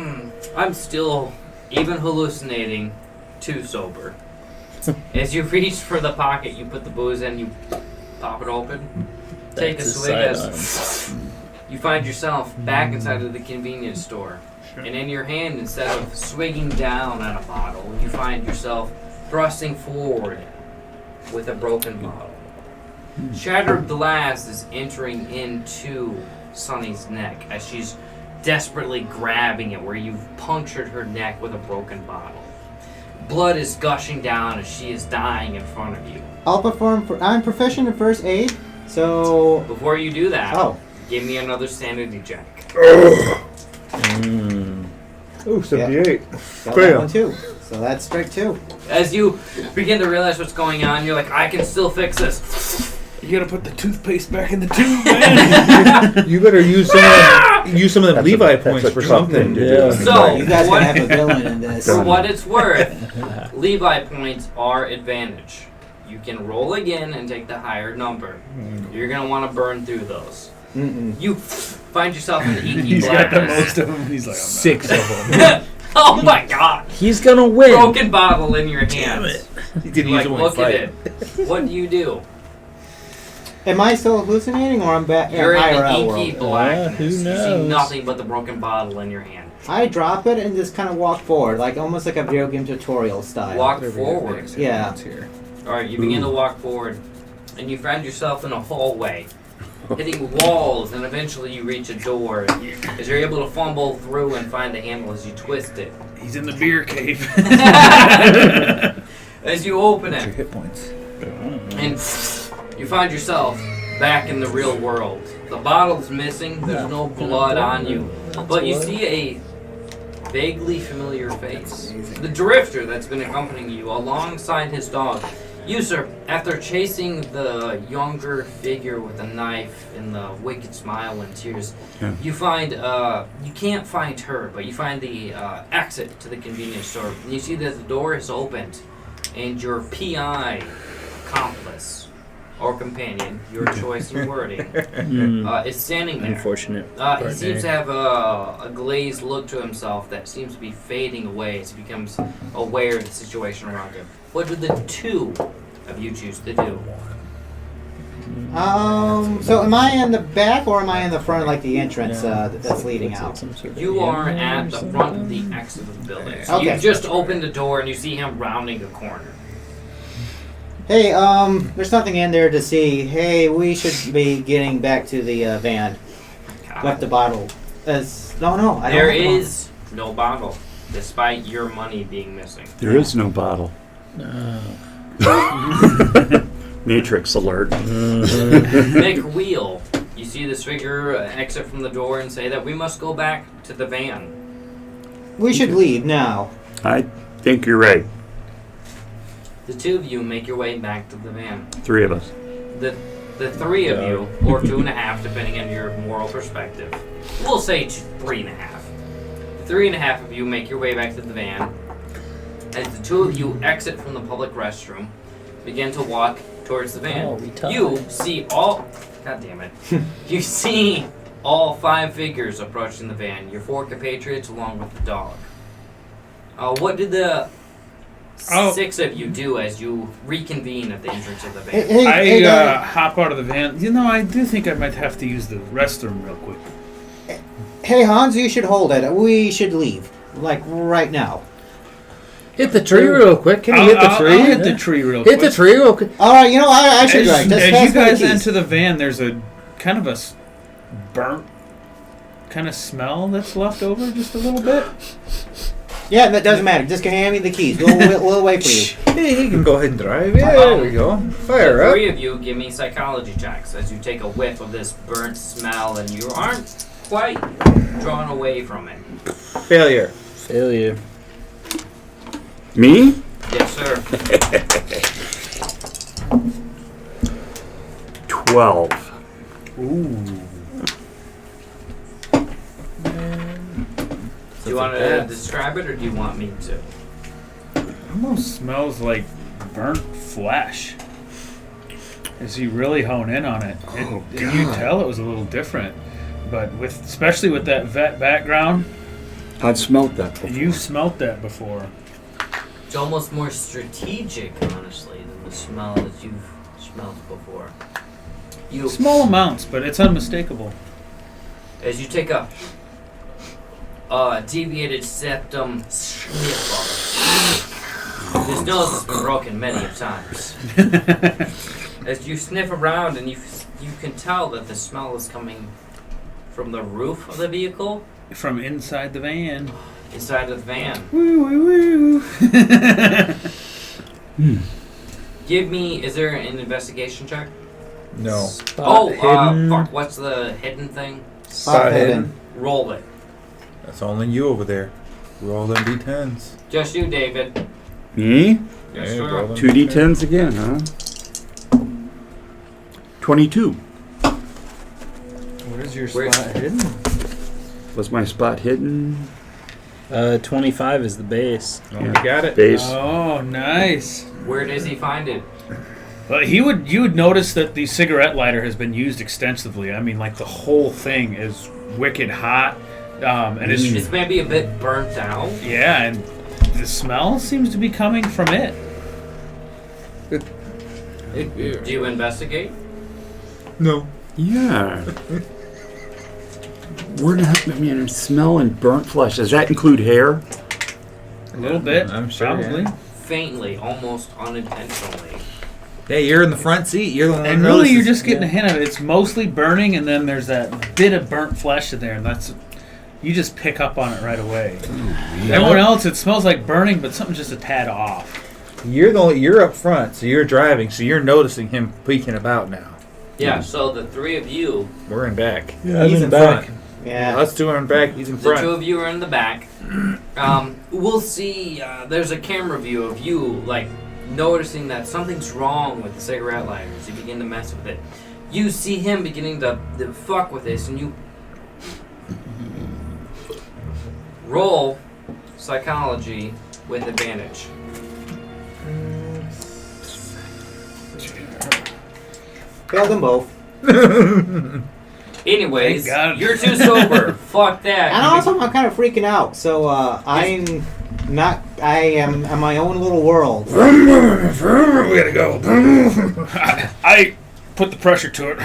I'm still even hallucinating, too sober. As you reach for the pocket, you put the booze in, you pop it open, take a swig as you find yourself back inside of the convenience store. And in your hand, instead of swigging down on a bottle, you find yourself thrusting forward with a broken bottle. Shattered glass is entering into Sunny's neck as she's desperately grabbing it where you've punctured her neck with a broken bottle. Blood is gushing down as she is dying in front of you. I'm proficient in first aid, so... Before you do that, Oh. give me another sanity check. Ooh, 78. Got that one too. So that's strike 2. As you begin to realize what's going on, you're like, I can still fix this. You gotta put the toothpaste back in the tube, man. You better use some of them Levi points for something. So, you guys gonna have a villain in this. For what it's worth, Levi points are advantage. You can roll again and take the higher number. You're gonna want to burn through those. You find yourself in the inky He's got the blackness. most of them. He's like, 6 of them. Oh my god! He's gonna win. Broken bottle in your hands. Damn it. He didn't Like, use only look at 5. it. What do you do? Am I still hallucinating or I'm back in You're in the IRL inky world? blackness. who You see knows? nothing but the broken bottle in your hand. I drop it and just kind of walk forward, like almost like a video game tutorial style. Walk forward. Yeah. Alright, you begin to walk forward, and you find yourself in a hallway, hitting walls, and eventually you reach a door. As you're able to fumble through and find the handle as you twist it. He's in the beer cave. As you open Your it, hit points. and you find yourself back in the real world. The bottle's missing, there's no blood on you, but you see a vaguely familiar face. The drifter that's been accompanying you alongside his dog. You, sir, after chasing the younger figure with a knife and the wicked smile and tears, you find, you can't find her, but you find the exit to the convenience store. And you see that the door is opened, and your PI accomplice or companion, your choice in wording, is standing there. Unfortunate. He seems to have a glazed look to himself that seems to be fading away as he becomes aware of the situation around him. What would the two of you choose to do? So am I in the back or am I in the front, like the entrance that's leading out? You are at the front of the exit of the building. So Okay. you just opened the door and you see him rounding a corner. Hey, there's nothing in there to see. Hey, we should be getting back to the van. Left the bottle. No, I don't. There have one. is no bottle, despite your money being missing. There is no bottle. Matrix alert. McWheel, you see this figure exit from the door and say that we must go back to the van. We should leave now. I think you're right. The two of you make your way back to the van. 3 of us. The three of you, or 2.5, depending on your moral perspective. We'll say 3.5. The 3.5 of you make your way back to the van. As the two of you exit from the public restroom, begin to walk towards the van. Oh, we tied. You see all... God damn it. You see all 5 figures approaching the van. Your 4 compatriots along with the dog. What did the 6 of you do as you reconvene at the entrance of the van? I hop out of the van. You know, I do think I might have to use the restroom real quick. Hey, Hans, you should hold it. We should leave. Like, right now. Hit the tree real quick. Can you hit the tree? I'll hit the tree real quick. Hit the tree real quick. Alright, you know, I should As, drive. Just as pass you me the guys keys. enter the van, there's a kind of a burnt kind of smell that's left over just a little bit. Yeah, that doesn't matter. Just hand me the keys. We'll wait for you. Hey, he can go ahead and drive. Yeah, there we go. Fire The up. 3 of you give me psychology checks as you take a whiff of this burnt smell and you aren't quite drawn away from it. Failure. Failure. Me? Yes, sir. 12. So you want to describe it, or do you want me to? Almost smells like burnt flesh. As you really hone in on it, Oh, and you God. tell it was a little different. But especially with that vet background, I'd smelt that before. you've smelt that before. It's almost more strategic, honestly, than the smell that you've smelled before. You, Small amounts, but it's unmistakable. as you take a deviated septum sniff of it. This nose has been broken many a times. As you sniff around, and you can tell that the smell is coming from the roof of the vehicle, From inside the van. inside of the van. Woo woo woo. Give me, is there an investigation check? No. Fuck, what's the hidden thing? Spot hidden. Roll it. That's only you over there. Roll them d10s. Just you, David. Me? Yes, Yeah, sir. roll them 2d10s again, huh? 22. Where's your Where- spot hidden? Was my spot hidden? 25 is the base. Oh, you got it. Base. Oh, nice. Where does he find it? Well, you would notice that the cigarette lighter has been used extensively. I mean, like the whole thing is wicked hot, and it's It's maybe a bit burnt out. yeah, and the smell seems to be coming from it. Do you investigate? No. Yeah. Where the heck, I mean, smell and burnt flesh. Does that include hair? A little bit, I'm sure, probably. yeah. Faintly, almost unintentionally. Hey, you're in the front seat. You're the one. And that really, you're notices. just getting a hint of it. It's mostly burning, and then there's that bit of burnt flesh in there, and that's you just pick up on it right away. Everyone else, it smells like burning, but something's just a tad off. You're up front, so you're driving, so you're noticing him peeking about now. Yeah, so the three of you, We're in back. Yeah, He's I'm in in back. front. Yeah. Us two are in back. He's in the front. two of you are in the back. We'll see, there's a camera view of you, like, noticing that something's wrong with the cigarette lighters. You begin to mess with it. You see him beginning to fuck with this, and you roll psychology with advantage. Failed them both. Anyways, Thank God. you're too sober. Fuck that. And also, I'm kind of freaking out. So I'm not. I am in my own little world. We gotta go. I put the pressure to it.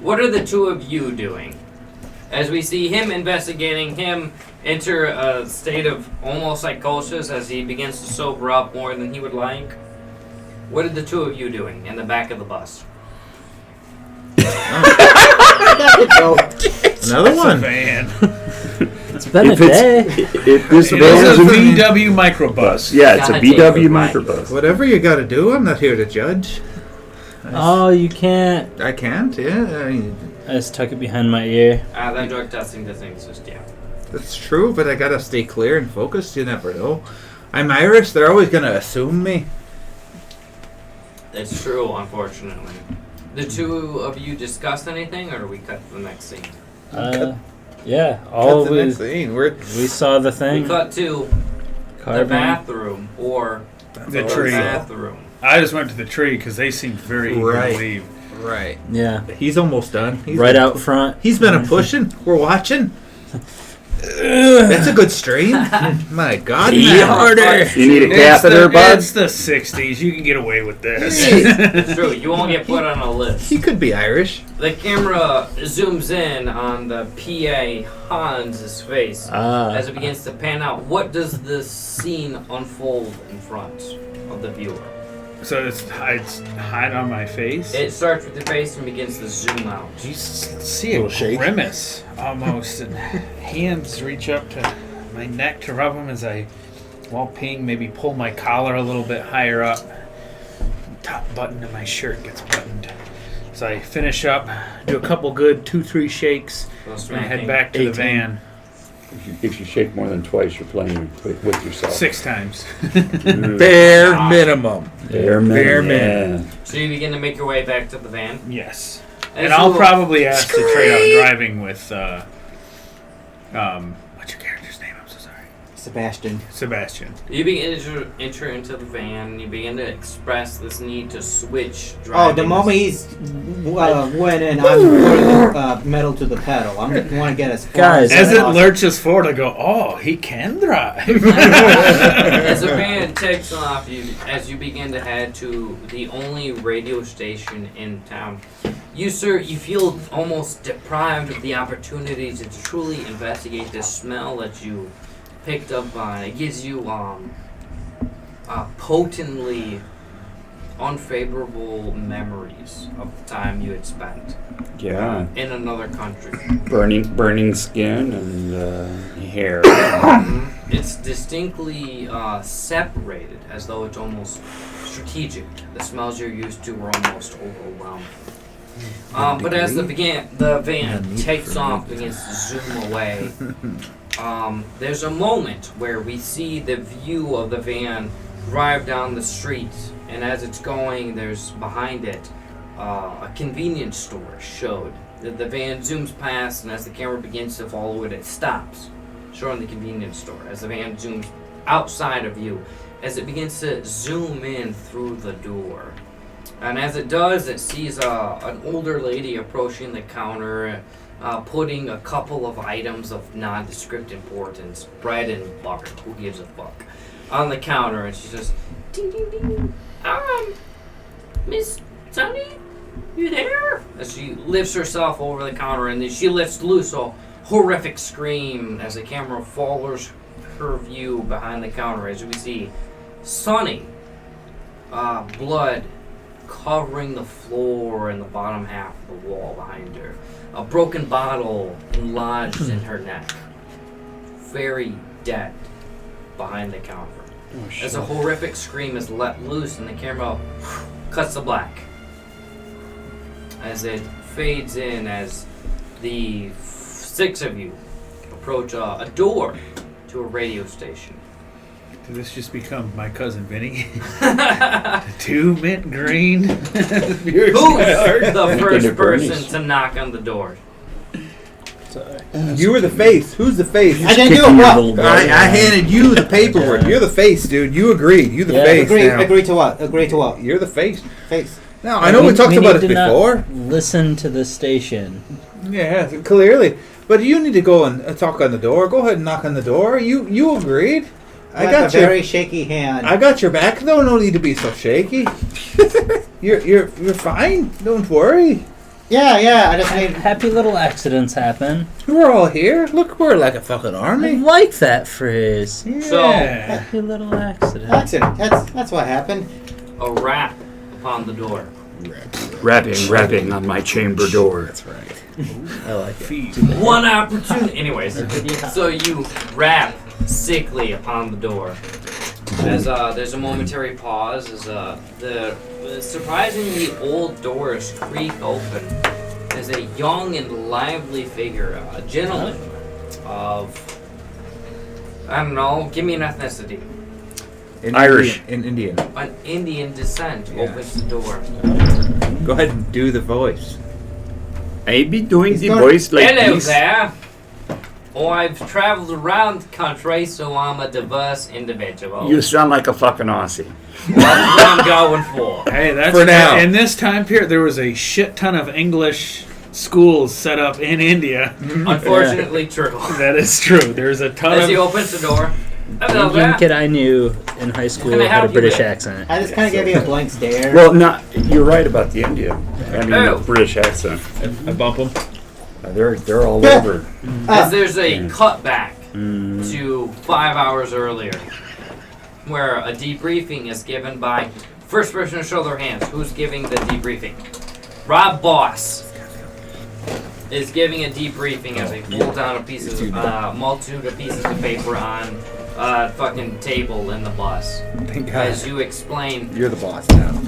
What are the two of you doing? As we see him investigating, him enter a state of almost psychosis as he begins to sober up more than he would like. What are the two of you doing in the back of the bus? Another one. Van. It's been a If it's- day. If this It van is is a a VW microbus. yeah, it's a Gotta take the VW ride. microbus. Whatever you gotta do, I'm not here to judge. Oh, you can't. I can't, yeah. I just tuck it behind my ear. That drug testing doesn't exist yet. That's true, but I gotta stay clear and focused. You never know. I'm Irish, they're always gonna assume me. It's true, unfortunately. The two of you discuss anything, or do we cut to the next scene? Yeah, all Cut the next scene. we saw the We thing. cut to the Carbon. bathroom, or The tree. bathroom. I just went to the tree because they seemed very eager Right. to leave. Right. Yeah, He's almost done. He's right been out front. He's been a pushing. We're watching. That's a good strain. My God, Pee man. harder. You need a catheter, bud? It's the 60s. You can get away with this. It's true, you won't get put on a list. He could be Irish. The camera zooms in on the PA Hans' face as it begins to pan out. What does this scene unfold in front of the viewer? So it's hide on my face. It starts with your face and begins to zoom out. You see a Little shake. grimace almost, and hands reach up to my neck to rub them as I, while peeing, maybe pull my collar a little bit higher up. Top button of my shirt gets buttoned. So I finish up, do a couple good 2-3 shakes, and I head back to the van. If you shake more than twice, you're playing with yourself. 6 times. Bare minimum. Bare Bare minimum. minimum. So you begin to make your way back to the van. Yes. As And I'll you- probably ask to trade out driving with What's your character's name? I'm so sorry. Sebastian. Sebastian. You begin to enter into the van, and you begin to express this need to switch Oh, driving. the moment he's went in, I'm putting the metal to the pedal. I want to get as far Guys, As it possible. lurches forward, I go, oh, he can drive. As the van takes off, as you begin to head to the only radio station in town, you feel almost deprived of the opportunity to truly investigate the smell that you picked up on. It gives you potently unfavorable memories of the time you had spent Yeah. in another country. Burning skin and hair. It's distinctly separated, as though it's almost strategic. The smells you're used to are almost overwhelming. But as the van takes off, begins to zoom away, there's a moment where we see the view of the van drive down the street, and as it's going, there's behind it a convenience store showed. The van zooms past, and as the camera begins to follow it, it stops, showing the convenience store. As the van zooms outside of you, as it begins to zoom in through the door. And as it does, it sees an older lady approaching the counter, putting a couple of items of nondescript importance, bread and butter, who gives a fuck, on the counter. And she says, ding, ding, ding. Miss Sunny, you there? As she lifts herself over the counter, and then she lets loose a horrific scream as the camera follows her view behind the counter. As we see Sunny, blood covering the floor and the bottom half of the wall behind her. A broken bottle lodged in her neck. Very dead behind the counter. As a horrific scream is let loose and the camera cuts to black. As it fades in, as the 6 of you approach a door to a radio station. Did this just become my cousin Vinny? 2 mint green. Who's the first person to knock on the door? You were the face. Who's the face? I didn't do it well. I handed you the paperwork. You're the face, dude. You agreed. You the face. Now. Agree to what? Agree to what? You're the face. Face. Now, I know we talked about it before. Listen to the station. Yeah, clearly. But you need to go and talk on the door. Go ahead and knock on the door. You agreed. I got your very shaky hand. I got your back. No need to be so shaky. You're fine. Don't worry. Yeah. I just need. Happy little accidents happen. We're all here. Look, we're like a fucking I army. like that phrase. Yeah. So- Happy little accident. Accident. That's what happened. A rap upon the door. Rapping on my chamber door. That's right. I like it. One opportunity. Anyways, so you rap sickly upon the door. As there's a momentary pause, as the surprisingly old doors creak open, as a young and lively figure, a gentleman of, I don't know, give me an ethnicity. Irish. Indian. An Indian descent opens the door. Go ahead and do the voice. I be doing the voice like Hello this. there. Oh, I've traveled around the country, so I'm a diverse individual. You sound like a fucking Aussie. That's what I'm going for. Hey, that's For now. In this time period, there was a shit ton of English schools set up in India. Unfortunately, true. That is true. There's a ton As of. he opens the door, hello Indian there. kid I knew in high school Can I had a help you British with? accent. I just kind of gave you a blank stare. Well, you're right about the Indian. I mean, the Oh. British accent. I bump him. They're all over. As there's a cutback to 5 hours earlier, where a debriefing is given by first person to show their hands. Who's giving the debriefing? Rob Boss is giving a debriefing as he pulls down a piece of multitude of pieces of paper on a fucking table in the bus. Thank God. As you explain, You're the boss now.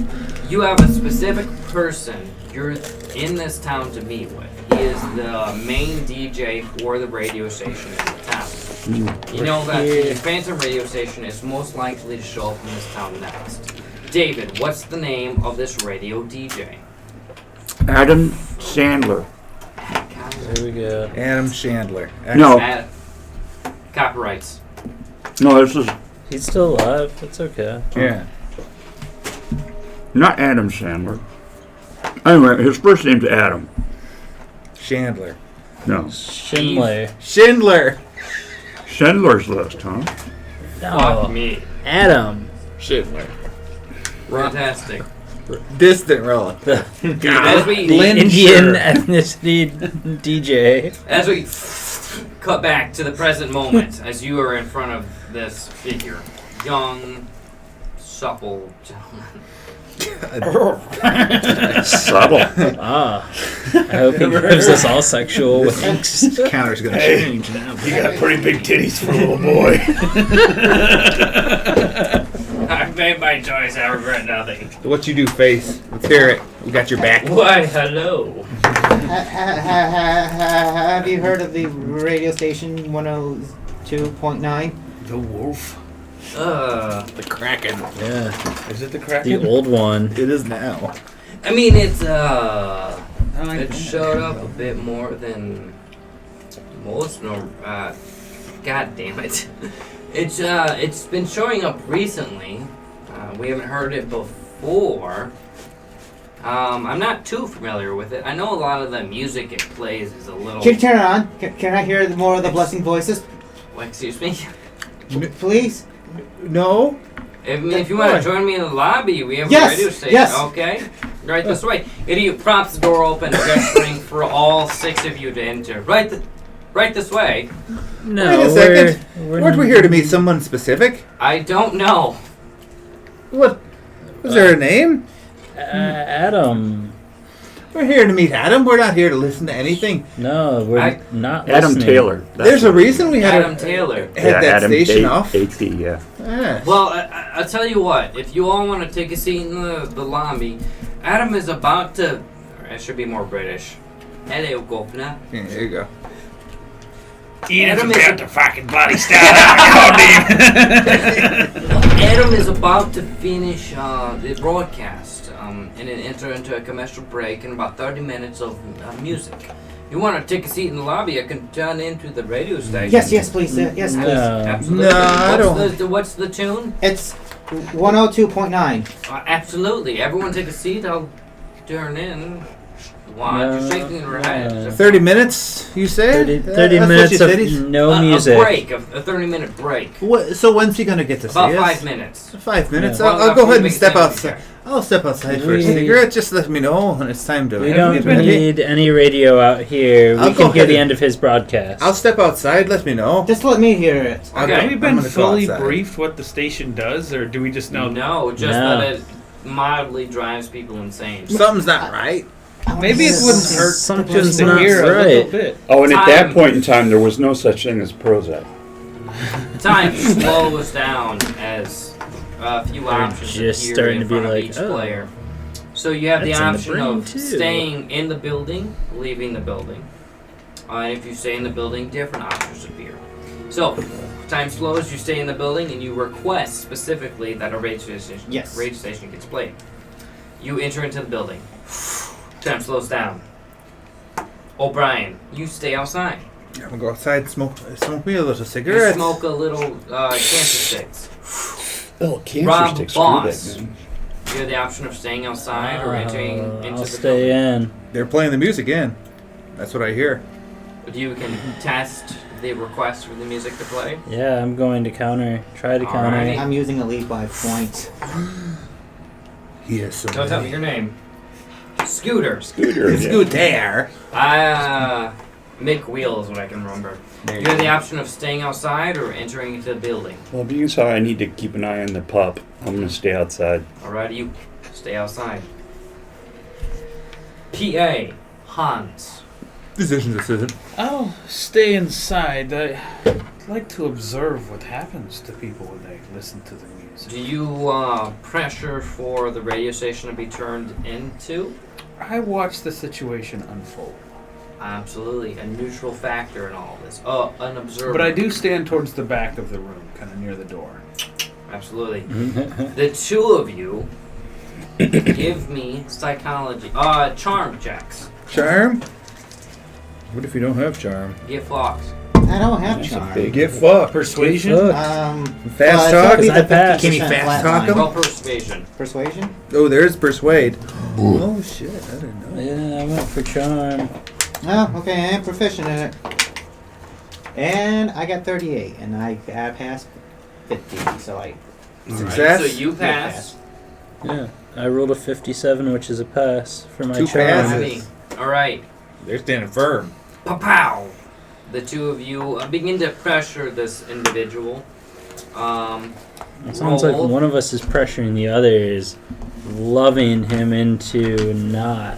you have a specific person you're in this town to meet with. He is the main DJ for the radio station in the town. You know that the Phantom radio station is most likely to show up in this town next. David, what's the name of this radio DJ? Adam Sandler. There we go. Adam Chandler. No. Copyrights. No, this is He's still alive. It's okay. Yeah. not Adam Sandler. Anyway, his first name's Adam. Chandler. No. Schindler. Schindler. Schindler's List, huh? No. Fuck me. Adam. Schindler. Fantastic. Distant relative. As we The Indian ethnicity DJ. As we cut back to the present moment, as you are in front of this figure, young, supple gentleman. Subtle. Ah. I hope he gives us all sexual winks. This counter's gonna change now. You got pretty big titties for a little boy. I've made my choice. I regret nothing. What you do, face? Let's hear it. We got your back. Why, hello. Have you heard of the radio station 102.9? The wolf. The Kraken. Yeah. Is it the Kraken? The old one. It is now. I mean, it's I like it that. showed up a bit more than most. God damn it! It's been showing up recently. We haven't heard it before. I'm not too familiar with it. I know a lot of the music it plays is a little. Can you turn it on? Can I hear more of the blessing voices? What, excuse me? Please? No. If you want to join me in the lobby, we have Yes, a radio station. yes. Okay, right this way. Idiot props the door open, gesturing for all 6 of you to enter. Right this way. No. Wait a second. Weren't we here to meet someone specific? I don't know. What? Was there a name? Adam. We're here to meet Adam. We're not here to listen to anything. No, we're not Adam listening. Taylor. That's There's a what- reason we had Adam Taylor. had that Adam station off. AT, yeah. Yes. Well, I'll tell you what. If you all want to take a seat in the lobby, Adam is about to. I should be more British. Hello, governor. Yeah, there you go. Adam is about to fucking bloody start out. Adam is about to finish the broadcast and then enter into a commercial break in about 30 minutes of music. You want to take a seat in the lobby? I can turn into the radio station. Yes, please. Yes, please. Absolutely. No, I don't. What's the tune? It's 102.9. Absolutely. Everyone take a seat. I'll turn in. Why? You're shaking your head. 30 minutes, you say? 30 minutes of no music. A break, a 30-minute break. What, so when's he gonna get to see About us? 5 minutes. 5 minutes. Yeah. I'll go ahead and step Well, outside. I'll step outside for a We- cigarette. Just let me know when it's time to. We don't need any radio out here. I'll We go can hear ahead the and- end of his broadcast. I'll step outside. Let me know. Just let me hear it. Okay. Have we I'm been gonna go fully outside. briefed what the station does, or do we just know? No, just No. that it mildly drives people insane. Something's not right. Maybe it wouldn't hurt Something's just to not hear a little right. bit. Oh, and at that Time. point in time, there was no such thing as Prozac. Time slows down as a few options just appear starting in to be front of like, each oh, player. So you have the that's in the option brain, of too. staying in the building, leaving the building. And if you stay in the building, different options appear. So, time slows, you stay in the building, and you request specifically that a radio station gets played. You enter into the building. Time slows down. O'Brien, you stay outside. I'm gonna go outside. Smoke me a little You cigarette. smoke a little cancer sticks. Oh, cancer Rob sticks. Boss. You have the option of staying outside or entering into I'll the stay in. They're playing the music in. That's what I hear. building. You can test the request for the music to play. Yeah, I'm going to try to counter. Alrighty. I'm using a lead by point. He is so. Don't tell me your name. Scooter. Scooter. It's yeah. good there. Mick Wheel is what I can remember. There You have the option of staying outside or entering into the building. Well, being so I need to keep an eye on the pup, I'm going to stay outside. Alrighty, you stay outside. PA. Hans. Decision. I'll stay inside. I like to observe what happens to people when they listen to the music. Do you pressure for the radio station to be turned into? I watch the situation unfold. Absolutely, a neutral factor in all this. An observer. But I do stand towards the back of the room, kind of near the door. Absolutely. The two of you give me psychology, charm checks. Charm? What if you don't have charm? Get Fox. I don't have That's a charm. big- Get fucked. Persuasion? Get fucked. It's Fast gotta talk? be I the pass. 50% Can you fast flat talk line. 'em? Roll persuasion. Persuasion? Oh, there's persuade. Oh shit! I didn't know. Yeah, I went for charm. Oh, okay, I am proficient in it. And I got 38, and I passed 50, so I Success. So you pass. Yeah, I rolled a 57, which is a pass for my 2 charm. passes. All right. They're standing firm. Pow! The two of you begin to pressure this individual. It sounds like roll. one of us is pressuring the other is loving him into not.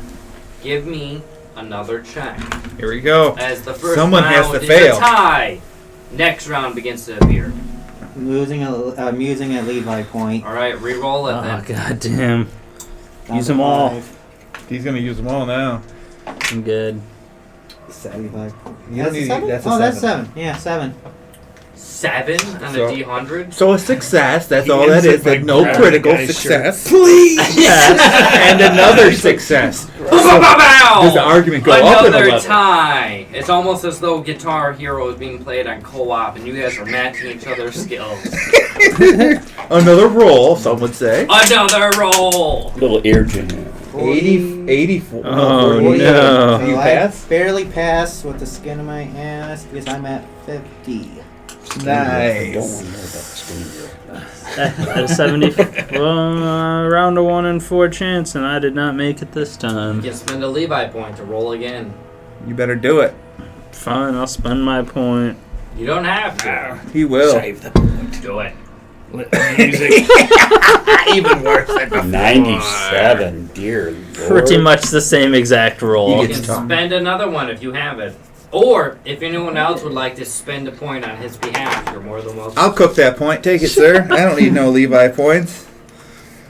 Give me another check. Here we go. As the first Someone round has to is fail. a tie. Next round begins to appear. I'm using a Levi point. All right, re-roll it Oh, then. goddamn. Down Use to them all. 5. He's gonna use them all now. I'm good. Levi. You That's don't a need- 7? that's a Oh, that's 7. 7. Yeah, 7. 7 on So- a D100. So a success. That's He all that ends it is. by That no grabbing critical the guy's success. Please. And another success. Pow! Does the argument go up in a Another level? tie. It's almost as though Guitar Hero is being played on co-op, and you guys are matching each other's skills. Another roll, some would say. Another roll. Little ear jam. 84. Oh, 48. no. Do you So pass? I barely pass with the skin of my ass because I'm at 50. Don't Nice. want to know about the screen here. At a 70. Well, round of 1 in 4 chance, and I did not make it this You time. can spend a Levi point to roll again. You better do it. Fine, I'll spend my point. You don't have to. He will. Save the point. Do it. Let the music. Even worse than before. 97, dear Lord. Pretty much the same exact roll. You gets can tough. spend another one if you have it. Or, if anyone else would like to spend a point on his behalf, you're more than welcome. I'll cook that point. Take it, sir. I don't need no Levi points.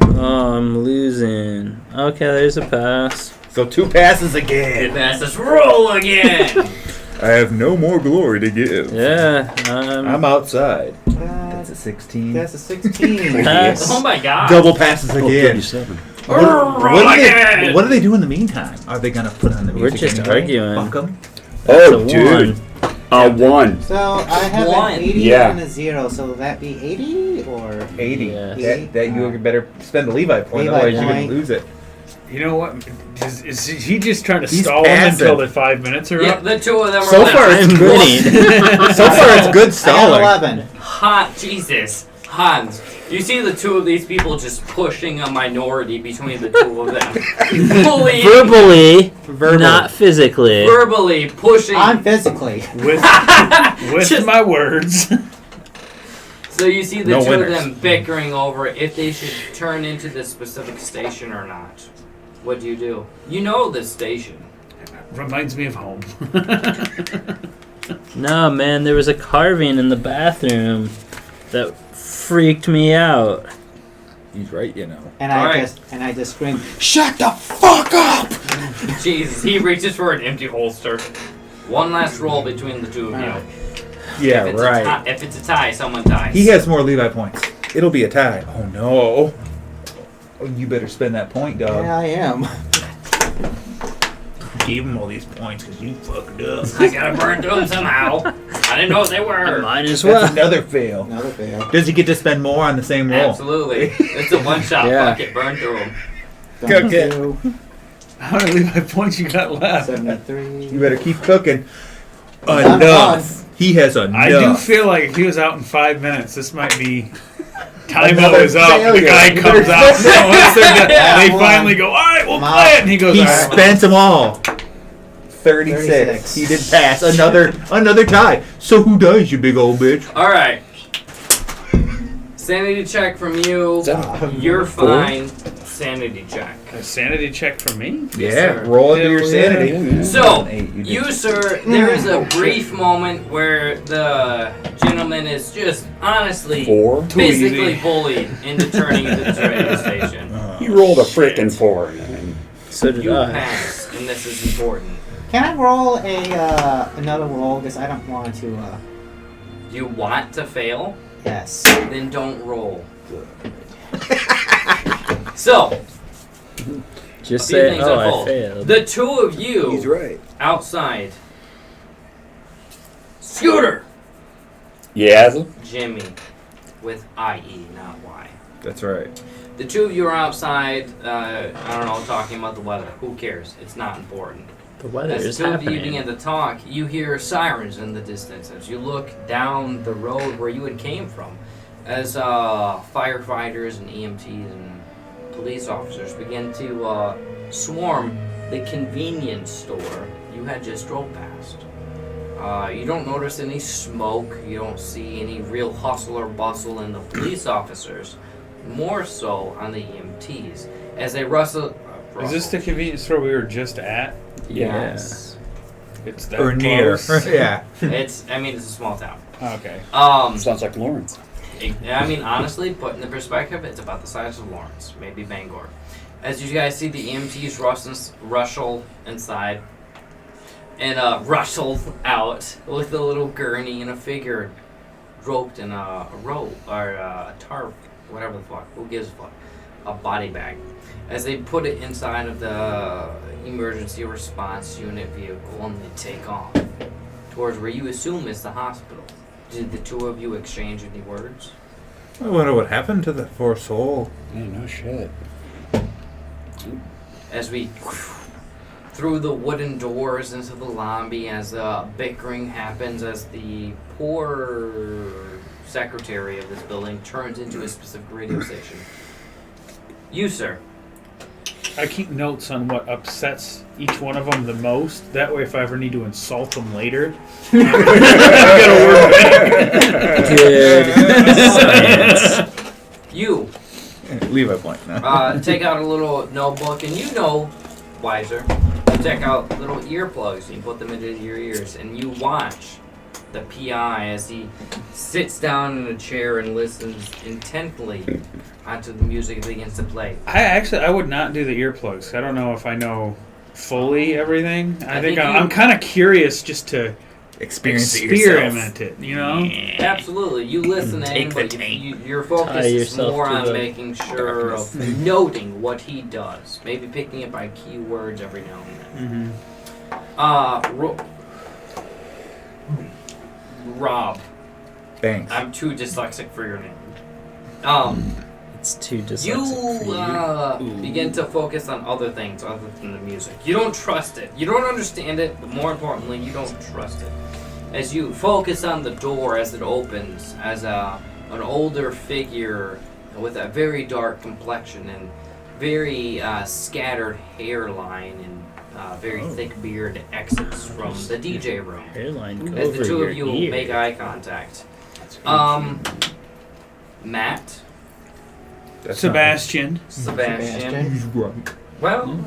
Oh, I'm losing. Okay, there's a pass. So 2 passes Good again. passes. Roll again! I have no more glory to give. Yeah, I'm outside. That's That's a 16. a 16. pass. Oh my god. Double passes Oh, again. 37. Roll again! What do they do in the meantime? Are they gonna put on the We're music? just anyway? arguing. Fuck 'em? That's Oh, a dude. 1. So I have One. an 80 Yeah. and a 0, so will that be 80 or 80. Yeah. That you better spend the Levi point, Levi otherwise you're point. gonna lose it. You know what? Is he just trying to He's stall him passive. until the 5 minutes are Yeah, up? the two of them are So left. far it's I'm good. winning. So far it's good I got stalling. 11. Hot Jesus. Hans, you see the two of these people just pushing a minority between the two of them. Fully, Verbally, Verbal. not physically. verbally pushing. I'm physically. With Just- my words. So you see the No two winners. of them bickering over if they should turn into this specific station or not. What do? You know this station. Reminds me of home. No, man, there was a carving in the bathroom that freaked me out. He's right, you know. And Alright. I just scream, Shut the fuck up! Jesus, he reaches for an empty holster. One last roll between the two of you. Yeah, if it's right. If it's a tie, someone ties. He has more Levi points. It'll be a tie. Oh no. Oh, you better spend that point, dog. yeah, I am. Gave him all these points because you fucked up. I gotta burn through them somehow. I didn't know what they were. Mine as That's well. another fail. Another fail. Does he get to spend more on the same roll? Absolutely. It's a one-shot Yeah. bucket. Burn through them. Cook it. 22, How many Levi points you got left? 73. You better keep cooking. I'm Enough. He has enough. I do feel like if he was out in 5 minutes, this might be. Timeout Another is up. The failure. guy You comes better out. spend Once they're done, Yeah, they come finally on. go, all right, we'll Come play on. it. And he goes, He all right. spent them all. 36. 36. He did pass. Another tie. So who does, you big old bitch? All right. Sanity check from you. You're fine. Sanity check. A sanity check for me? Yeah, sir. roll into your Yeah. sanity. So, Eight, you did. you, sir, there is a brief moment where the gentleman is just honestly 4. physically easy. bullied into turning into the radio station. He rolled a frickin' 4. Man. So did You I. pass, and this is important. Can I roll another roll? Because I don't want to. You want to fail? Yes. Then don't roll. So, Just a few say, things oh, I unfold. failed. The two of you He's right. outside Scooter! Yes. Jimmy. With I-E, not Y. That's right. The two of you are outside, I don't know, talking about the weather. Who cares? It's not important. The weather As is the two of you happening. begin to talk, you hear sirens in the distance as you look down the road where you had came from. As firefighters and EMTs and police officers begin to swarm the convenience store you had just drove past. You don't notice any smoke. You don't see any real hustle or bustle in the police officers. More so on the EMTs as they rustle. Is this the convenience store we were just at? Yes. It's that Or near. close? Yeah. It's a small town. Okay. Sounds like Lawrence. I mean, honestly, put in the perspective, it's about the size of Lawrence, maybe Bangor. As you guys see the EMTs rustle inside and rustle out with a little gurney and a figure roped in a rope or a tarp, whatever the fuck. Who gives a fuck? A body bag. As they put it inside of the emergency response unit vehicle and they take off towards where you assume is the hospital. Did the two of you exchange any words? I wonder what happened to the poor soul. Yeah, no shit. As we through the wooden doors into the lobby, as bickering happens, as the poor secretary of this building turns into a specific radio station. You, sir. I keep notes on what upsets each one of them the most. That way, if I ever need to insult them later, I got a word back. Good science. You Leave a blank now. take out a little notebook, and you know, wiser, you take out little earplugs and you put them into your ears, and you watch the PI as he sits down in a chair and listens intently onto the music that begins to play. I would not do the earplugs. I don't know if I know fully everything. I think think I'm kind of curious just to Experience it yourself. experiment it, you know? Absolutely, you listen in, Take the but tape. your focus is yourself more to on the making sure of noting what he does, maybe picking it by keywords every now and then. Rob, Thanks. I'm too dyslexic for your name. It's too dyslexic You for you. begin to focus on other things other than the music. You don't trust it. You don't understand it, but more importantly, you don't trust it. As you focus on the door as it opens, as an older figure with a very dark complexion and very scattered hairline and very thick beard exits from the DJ room. Hairline As the over two your of you ear. make eye contact. Matt, That's Sebastian. Sebastian. Drunk. Well,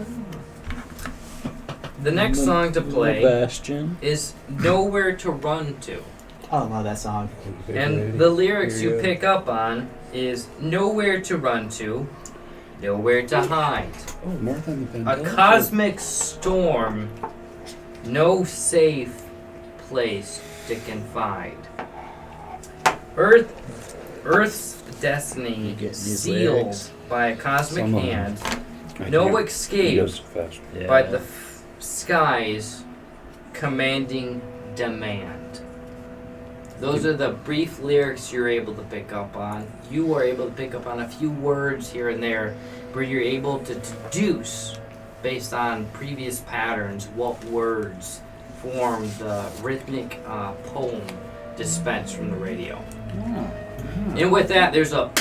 the next song to play Sebastian. is Nowhere to Run To. Oh, I love that song. And the lyrics you pick up on is nowhere to run to, nowhere to hide. Oh, more than the A cosmic storm, no safe place to confide. Earth's destiny getting these sealed lyrics? by a cosmic Some of them. hand, I no can't. escape He goes so fast. Yeah. by the skies commanding demand. Those are the brief lyrics you're able to pick up on. You are able to pick up on a few words here and there where you're able to deduce, based on previous patterns, what words form the rhythmic poem dispensed from the radio. And with that, there's a,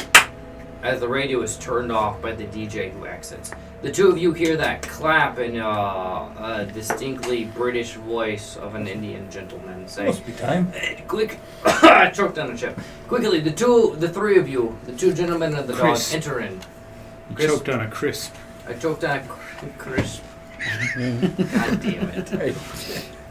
as the radio is turned off by the DJ who exits. The two of you hear that clap in a distinctly British voice of an Indian gentleman say, Must be time. quick, I choked on a chip. Quickly, the three of you, the two gentlemen and the dog, Chris. enter in. You Chris- choked on a crisp. I choked on a crisp. God damn it.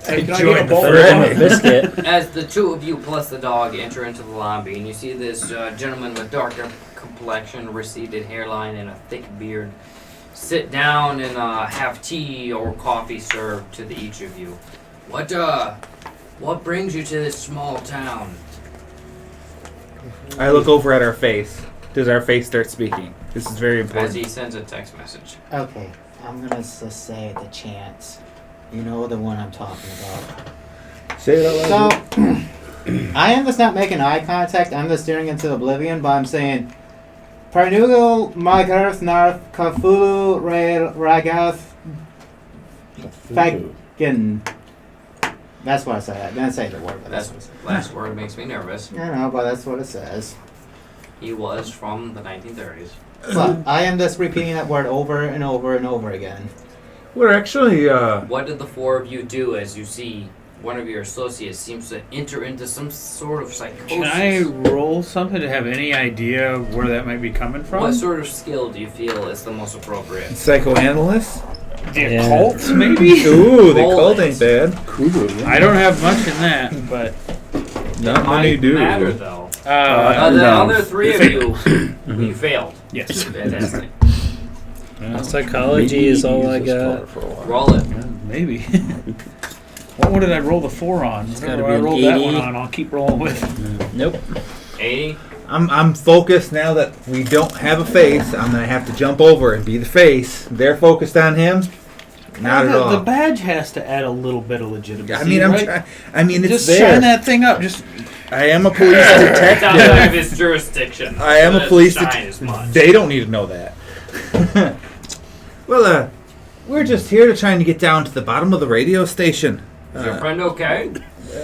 I joined the Banana biscuit. As the two of you plus the dog enter into the lobby, and you see this gentleman with darker complexion, receded hairline, and a thick beard sit down and have tea or coffee served to each of you. What brings you to this small town? I look over at our face. Does our face start speaking? This is very As important. he sends a text message. Okay, I'm gonna just say the chants. You know the one I'm talking about. Say it out loud. So, I am just not making eye contact. I'm just staring into oblivion, but I'm saying, Parnugal, Magarth, Narth, Cthulhu, Ragath, Fagin. That's what I said. I didn't say the word, but that's what I said. Last word makes me nervous. I know, but that's what it says. He was from the 1930s. But I am just repeating that word over and over and over again. We're actually, What did the four of you do as you see one of your associates seems to enter into some sort of psychosis? Can I roll something to have any idea where that might be coming from? What sort of skill do you feel is the most appropriate? psychoanalyst? The occult, maybe? Ooh, the Roll cult it. ain't bad. I don't have much in that, but Not many Might do. matter though. uh, The No. other three of you, you failed. yes. Fantastic. Psychology is all I got. Roll it. Maybe. What did I roll the 4 on? gotta Whatever be I an rolled that 80. one on, I'll keep rolling with. Nope. 80. I'm focused now that we don't have a face. I'm gonna have to jump over and be the face. They're focused on him. Not at all. The badge has to add a little bit of legitimacy. I mean, I'm right? trying. I mean, it's Just there. shine that thing up. Just I am a police It's outside of detective. his jurisdiction. I am a Doesn't police shine detective. as much. They don't need to know that. Well, we're just here to trying to get down to the bottom of the radio station. Is your friend okay?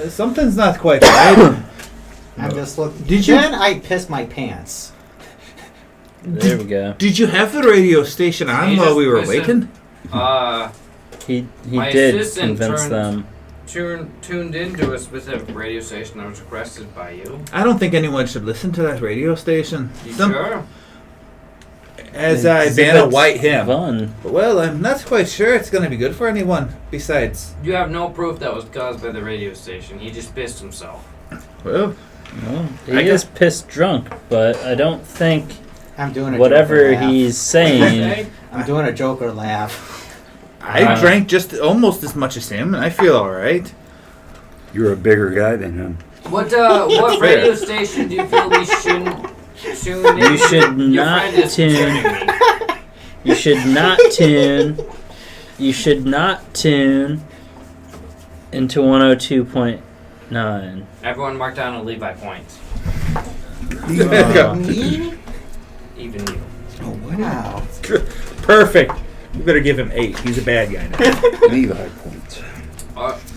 Something's not quite right. I'm just looking. Did you- Then I piss my pants. There we go. Did you have the radio station on He while just we were listened. waiting? He My did assistant convince turned- them. Tuned into a specific radio station that was requested by you. I don't think anyone should listen to that radio station. You Some- sure? As I ban a white him. Fun. Well, I'm not quite sure it's going to be good for anyone. Besides, You have no proof that was caused by the radio station. He just pissed himself. well, Well, he I is got- pissed drunk, but I don't think I'm doing a whatever Joker laugh. he's saying. Okay? I'm doing a Joker laugh. I drank just almost as much as him, and I feel all right. You're a bigger guy than him. What radio station do you feel we shouldn't tune in? You should Your not friend is tune. tuning me. You should not tune. You should not tune into 102.9. Everyone mark down a Levi point. Me? Even you. Oh, Wow. Perfect. You better give him 8. He's a bad guy now. Levi points.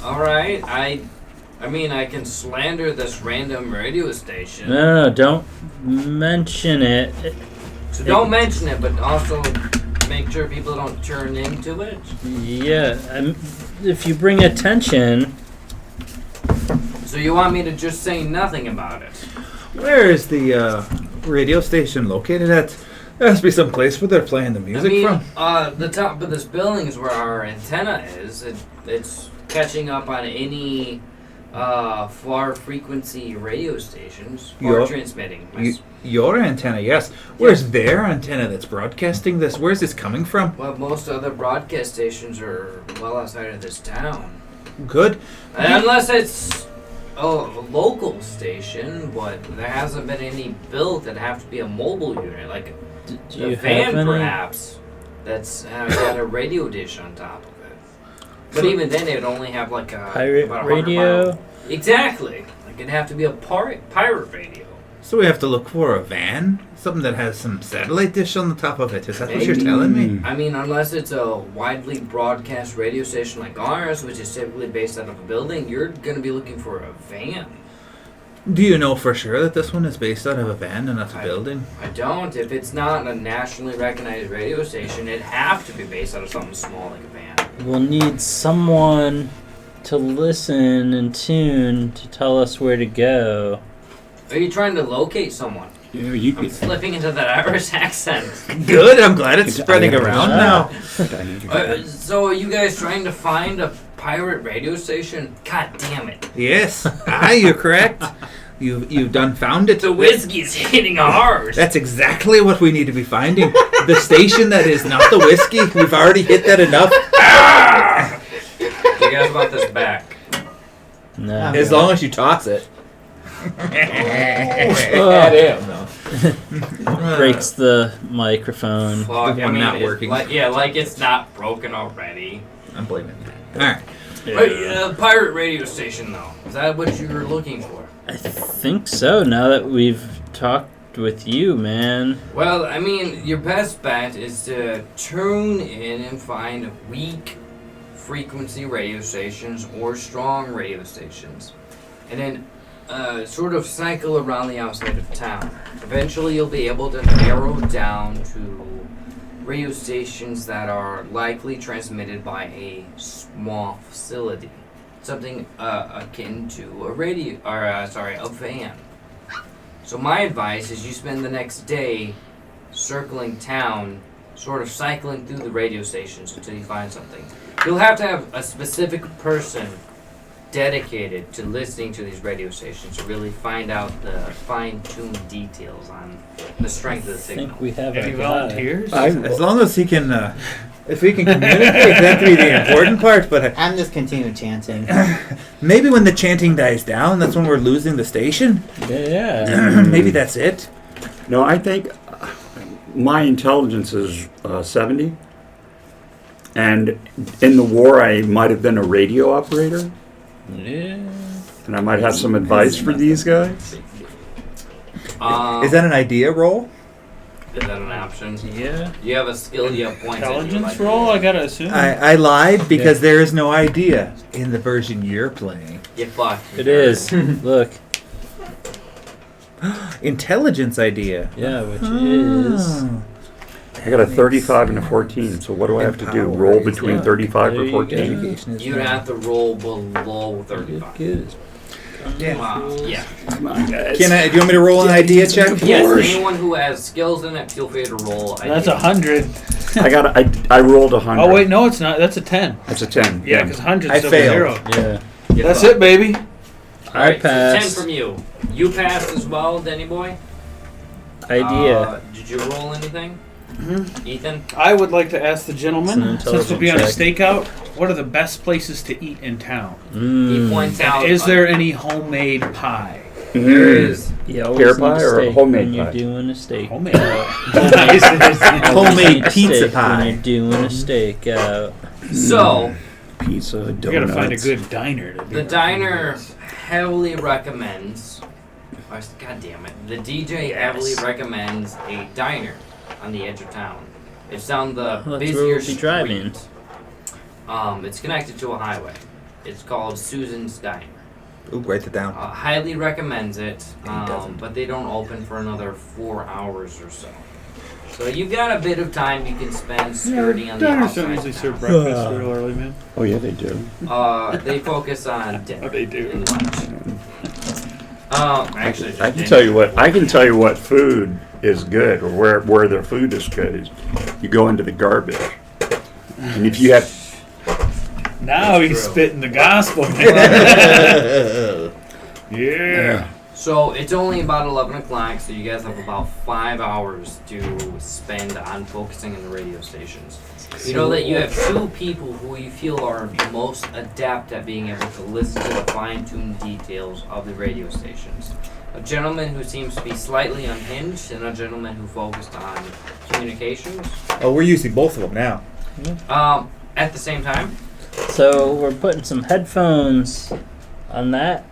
All right. I mean, I can slander this random radio station. No, don't mention it. So don't mention it, but also make sure people don't turn into it. Yeah, if you bring attention, So you want me to just say nothing about it? Where is the radio station located at? There has to be some place where they're playing the music from. The top of this building is where our antenna is. It's catching up on any far frequency radio stations or Your- transmitting. Your antenna, yes. Where's their antenna that's broadcasting this? Where's this coming from? Well, most other broadcast stations are well outside of this town. Good. Unless it's a local station, but there hasn't been any built that have to be a mobile unit, like do a you van have any? perhaps, that's got a radio dish on top of it. But So- even then, it would only have like a Pirate about 100 radio? mile- Exactly. Like it'd have to be a pirate radio. So we have to look for a van? Something that has some satellite dish on the top of it. Is that what you're Maybe. telling me? I mean, unless it's a widely broadcast radio station like ours, which is typically based out of a building, you're going to be looking for a van. Do you know for sure that this one is based out of a van and not a building? I don't. If it's not a nationally recognized radio station, it'd have to be based out of something small like a van. We'll need someone to listen and tune to tell us where to go. Are you trying to locate someone? Yeah, you I'm could. slipping into that Irish accent. Good, I'm glad it's spreading around now. So are you guys trying to find a pirate radio station? God damn it. Yes, you're correct. You've done found it. The whiskey's hitting hard. That's exactly what we need to be finding. The station that is not the whiskey. We've already hit that enough. You guys want this back? No. As long as you toss it. Breaks the microphone. Fuck, Yeah, not working. Like it's not broken already. I'm blaming that. All right. Pirate radio station, though. Is that what you were looking for? I think so. Now that we've talked with you, man. Well, I mean, your best bet is to tune in and find weak frequency radio stations or strong radio stations, and then sort of cycle around the outside of town. Eventually, you'll be able to narrow down to radio stations that are likely transmitted by a small facility, something akin to a radio, or a van. So my advice is you spend the next day circling town, sort of cycling through the radio stations until you find something. You'll have to have a specific person dedicated to listening to these radio stations to really find out the fine-tuned details on the strength of the I signal. think we have Any a guy. volunteers? As long as he can, if we can communicate, that could be the important part. But I'm just continuing chanting. maybe when the chanting dies down, that's when we're losing the station. Yeah. Maybe that's it. No, I think my intelligence is 70. And in the war, I might have been a radio operator. Yeah. And I might have some advice for these guys. Is that an idea roll? Is that an option? Yeah. You have a skill, you have points. that you would Intelligence like to roll, use. I gotta assume. I lied because there is no idea in the version you're playing. You fucked. It is. Look. Intelligence idea. Yeah, which is. I got a 35 and a 14, so what do I have to do? Roll between 35 There or you 14? You'd have to roll below 35. Good. Yeah. Come on, guys. Do you want me to roll an idea check? Yes, anyone who has skills in it, feel free to roll. That's 100. I rolled 100. Oh wait, no, it's not. That's a 10. That's a 10. Yeah, because 100 I is failed. 0. Yeah. That's it, baby. Alright, so 10 passed. from you. You passed as well, Denny boy? Idea. Did you roll anything? Ethan? I would like to ask the It's gentleman, an since we'll be on a intelligence stakeout, what are the best places to eat in town? He points out. And is there any homemade pie? There is. You always Pear need pie a or steak homemade when you're pie? doing a steak. Homemade. Homemade Need a pizza steak pie. When you're doing a steak out. So, Pizza, donuts. You gotta find a good diner. To do the it. diner heavily recommends. God damn it. The DJ heavily recommends a diner on the edge of town. It's down the That's where busier we'll be street. driving. It's connected to a highway. It's called Susan's Diner. Ooh, write that down. Highly recommends it, doesn't. but they don't open for another 4 hours or so. So you've got a bit of time you can spend skirting on the Diners outside. don't usually of serve town. breakfast real early, man. Oh, yeah, they do. They focus on dinner They do. and lunch. Actually, just I can dinner. tell you what. I can tell you what food is good, or where their food is good. Is you go into the garbage, and if you have Now he's True. spitting the gospel. Yeah. So it's only about 11 o'clock, so you guys have about 5 hours to spend on focusing on the radio stations. You know that you have two people who you feel are the most adept at being able to listen to the fine-tuned details of the radio stations. A gentleman who seems to be slightly unhinged, and a gentleman who focused on communications. Oh, we're using both of them now. At the same time. So we're putting some headphones on that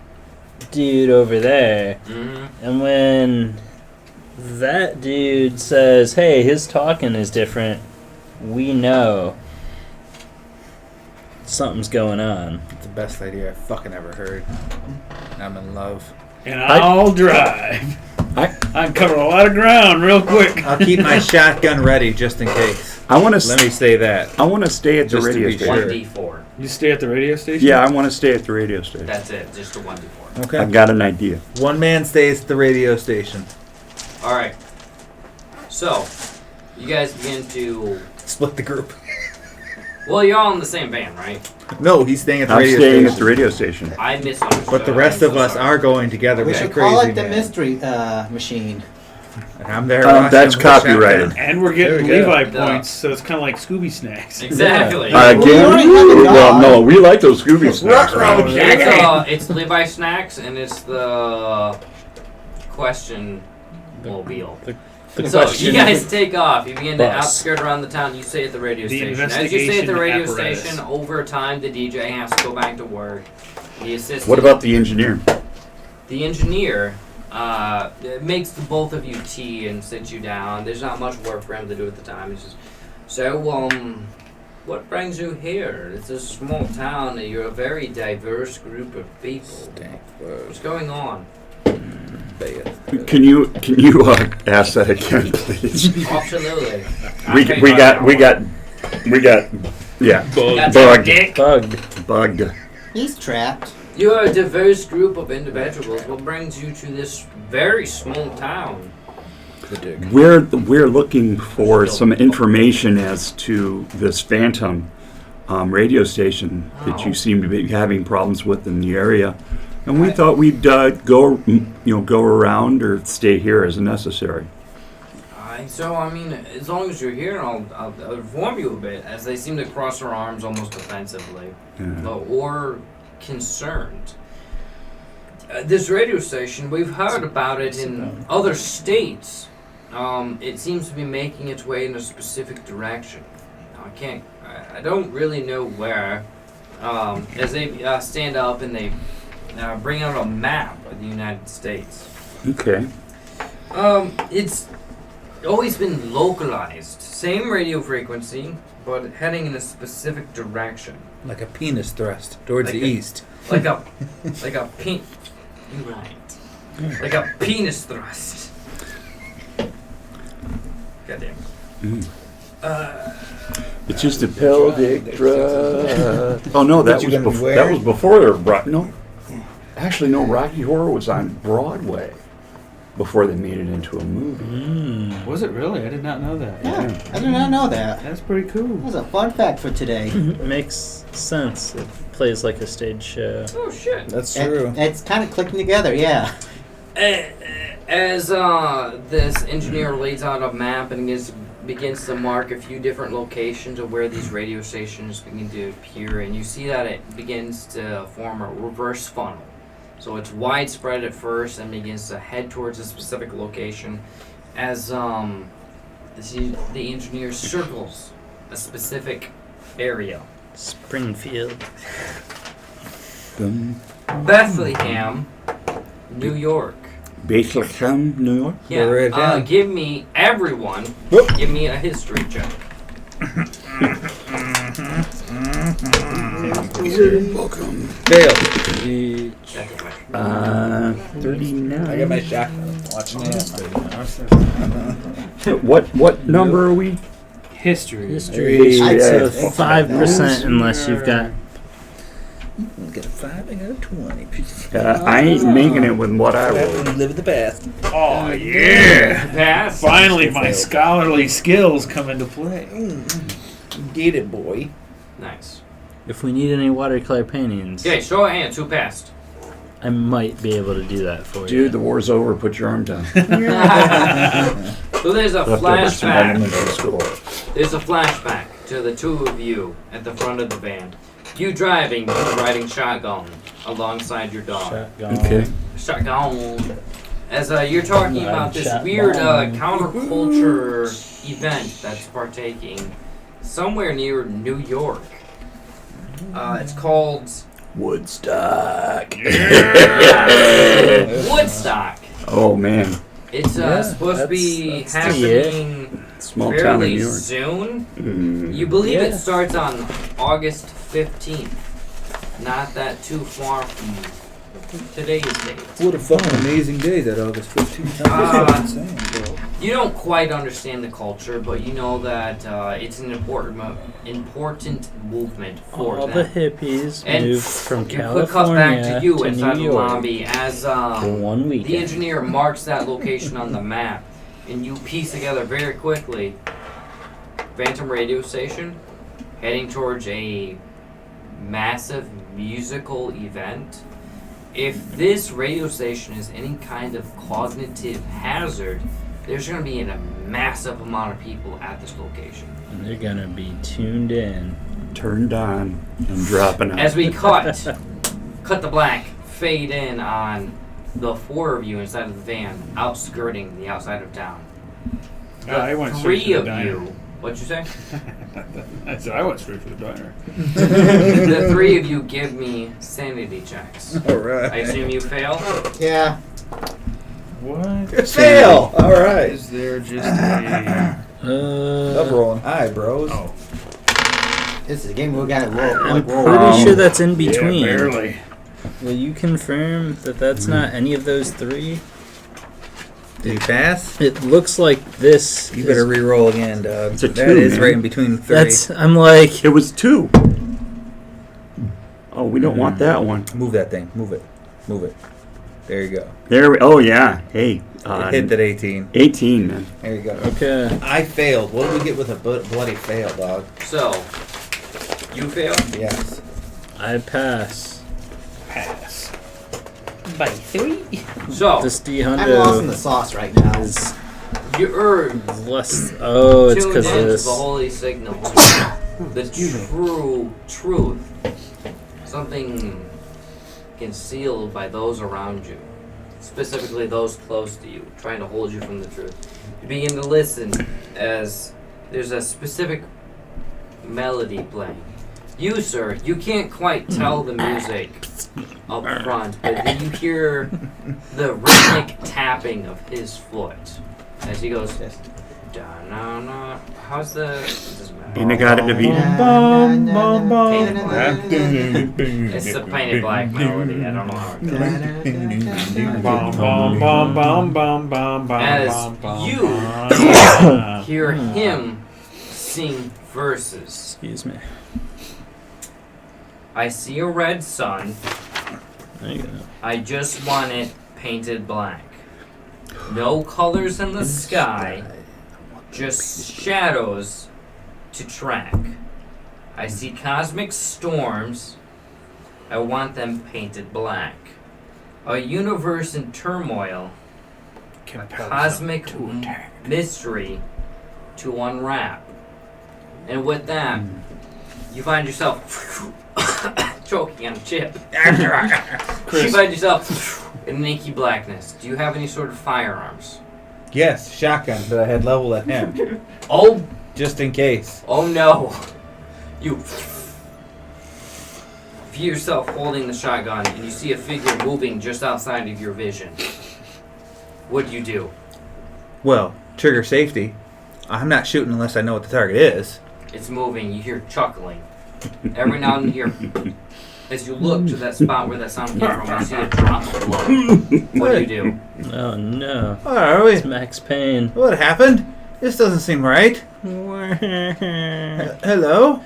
dude over there. Mm-hmm. And when that dude says, hey, his talking is different, we know something's going on. It's the best idea I fucking ever heard. I'm in love. And I'll drive. I'm covering a lot of ground real quick. I'll keep my shotgun ready just in case. I want to. Let me say that. I want to stay at the Just to radio be station. sure. 1d4. You stay at the radio station? Yeah, I want to stay at the radio station. That's it, just a 1d4. Okay. I've got an idea. One man stays at the radio station. Alright. So, you guys begin to. Split the group. Well, you're all in the same van, right? No, he's staying at the I'm radio staying station. at the radio station. I misunderstood. But the rest of us are going together. We with should the call crazy it the man. mystery machine. And I'm there. That's watching with a copyrighted. shotgun. And we're getting There we go. Levi points, so it's kind of like Scooby Snacks. Exactly. Again? We already have a Well, dog. no, we like those Scooby snacks. It's Levi Snacks, and it's the question mobile. The So you question- guys take off. You begin to Bus. outskirt around the town. You stay at the radio The station. As you stay at the investigation radio apparatus. station, over time the DJ has to go back to work. The assistant. What about the engineer? The engineer? Makes the both of you tea and sits you down. There's not much work for him to do at the time. He's just, so what brings you here? It's a small town. And you're a very diverse group of people. What's going on? Can you ask that again, please? Absolutely. we got yeah. Bug. He's trapped. You are a diverse group of individuals. What brings you to this very small town? We're looking for some information as to this phantom radio station that you seem to be having problems with in the area, and we thought we'd go around or stay here as necessary. So, I mean, as long as you're here, I'll inform you a bit, as they seem to cross their arms almost offensively, or concerned. This radio station, we've heard about it in other states. It seems to be making its way in a specific direction. I don't really know where. As they stand up and they bring out a map of the United States. Okay. It's always been localized. Same radio frequency, but heading in a specific direction. Like a penis thrust towards Like the a- east. Like a pin. You're right. Like a penis thrust. Goddamn. It's just a pelvic thrust. Oh no, that was before they were brought. No, actually, no. Rocky Horror was on Broadway before they made it into a movie. Was it really? I did not know that. Yeah, I did not know that. That's pretty cool. That's a fun fact for today. Makes sense. It plays like a stage show. Oh shit. That's true. It's kind of clicking together, yeah. As this engineer lays out a map and begins to mark a few different locations of where these radio stations begin to appear, and you see that it begins to form a reverse funnel. So it's widespread at first and begins to head towards a specific location as the engineer circles a specific area. Springfield. Bethlehem, New York. Bethlehem, New York. Yeah, give me, everyone, give me a history check. Welcome. Fail. 39. I got my shotgun. Watching that. What number are we? History. I'd say So 5% unless you've got. I got a 5, I got a 20. I ain't making it with what I rolled. Live in the past. Oh yeah! Pass. Finally, my scholarly skills come into play. Get it, boy. Nice. If we need any watercolor paintings, Okay, show of hands, who passed? I might be able to do that for you. Dude, the war's over. Put your arm down. So there's a Leftover some flashback. elementary school. There's a flashback to the two of you at the front of the van. You driving, riding shotgun alongside your dog. Shotgun. Okay. Shotgun. As you're talking about this Shotgun. weird counterculture event that's partaking somewhere near New York. It's called Woodstock. Woodstock. Oh man, It's supposed to be that's the year. happening small town in fairly New York. soon. Mm. You believe it Yeah. starts on August 15th. Not that too far from today's date. What a fucking amazing day that August 15th. You don't quite understand the culture, but you know that it's an important movement for All them. the hippies And moved from Quick cuts back California to you to inside New the York lobby as for one the weekend. engineer marks that location on the map, and you piece together very quickly Phantom radio station heading towards a massive musical event. If this radio station is any kind of cognitive hazard, there's going to be a massive amount of people at this location. And they're gonna be tuned in. Turned on and dropping out. As we cut the black, fade in on the four of you inside of the van, outskirting the outside of town. I went straight Three to of the diner. you. What'd you say? I said I went straight to the diner. The three of you give me sanity checks. All right. I assume you fail. Yeah. What? Fail. All right. Is there just a... Love rolling high, bros. Oh. This is a game we got to I'm roll. pretty sure that's in between. Yeah, barely. Will you confirm that that's not any of those three? Did you pass? It looks like this. You better re-roll again, dog. It's a That two, is man. right in between three. I'm like, It was 2. Oh, we don't want that one. Move that thing. Move it. Move it. There you go. Oh, yeah. Hey. It hit that 18. 18, man. There you go. okay. I failed. What did we get with a bloody fail, dog? So, you fail. Yes. I pass. Pass. By 3? So, This I'm lost in D-hundo the sauce right now. is you're less. Oh, it's tuned because into of this. the holy signal. The true truth. Something concealed by those around you. Specifically those close to you, trying to hold you from the truth. You begin to listen as there's a specific melody playing. You, sir, you can't quite tell the music up front, but then you hear the rhythmic tapping of his foot as he goes, da-na-na. How's the... It doesn't matter. Enigmatic Divine. It's the painted black melody. I don't know how it goes. As you hear him sing verses. Excuse me. I see a red sun. There you go. I just want it painted black. No colors in the sky. Just shadows to track. I see cosmic storms. I want them painted black. A universe in turmoil. A cosmic mystery to unwrap. And with that, you find yourself choking on a chip. You find yourself in an inky blackness. Do you have any sort of firearms? Yes, shotgun, but I had leveled at him. Oh, Just in case. oh no. You feel yourself holding the shotgun and you see a figure moving just outside of your vision. What do you do? Well, trigger safety. I'm not shooting unless I know what the target is. It's moving. You hear chuckling. Every now and then you hear... As you look to that spot where that sound came from, you see a drop of blood. What do you do? Oh no. What are we? It's Max Payne. What happened? This doesn't seem right. Hello?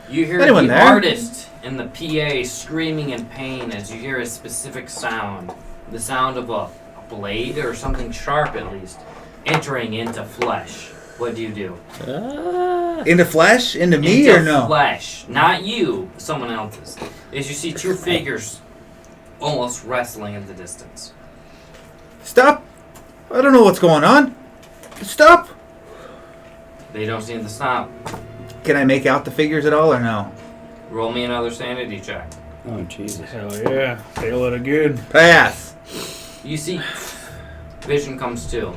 You hear Anyone the there? artist in the PA screaming in pain as you hear a specific sound. The sound of a blade or something sharp at least, entering into flesh. What do you do? Into flesh? Into me Into or no? flesh. Not you, someone else's. As you see two figures almost wrestling in the distance. Stop! I don't know what's going on. Stop! They don't seem to stop. Can I make out the figures at all or no? Roll me another sanity check. Oh, Jesus. Hell yeah. Fail it again. Pass! You see, vision comes to.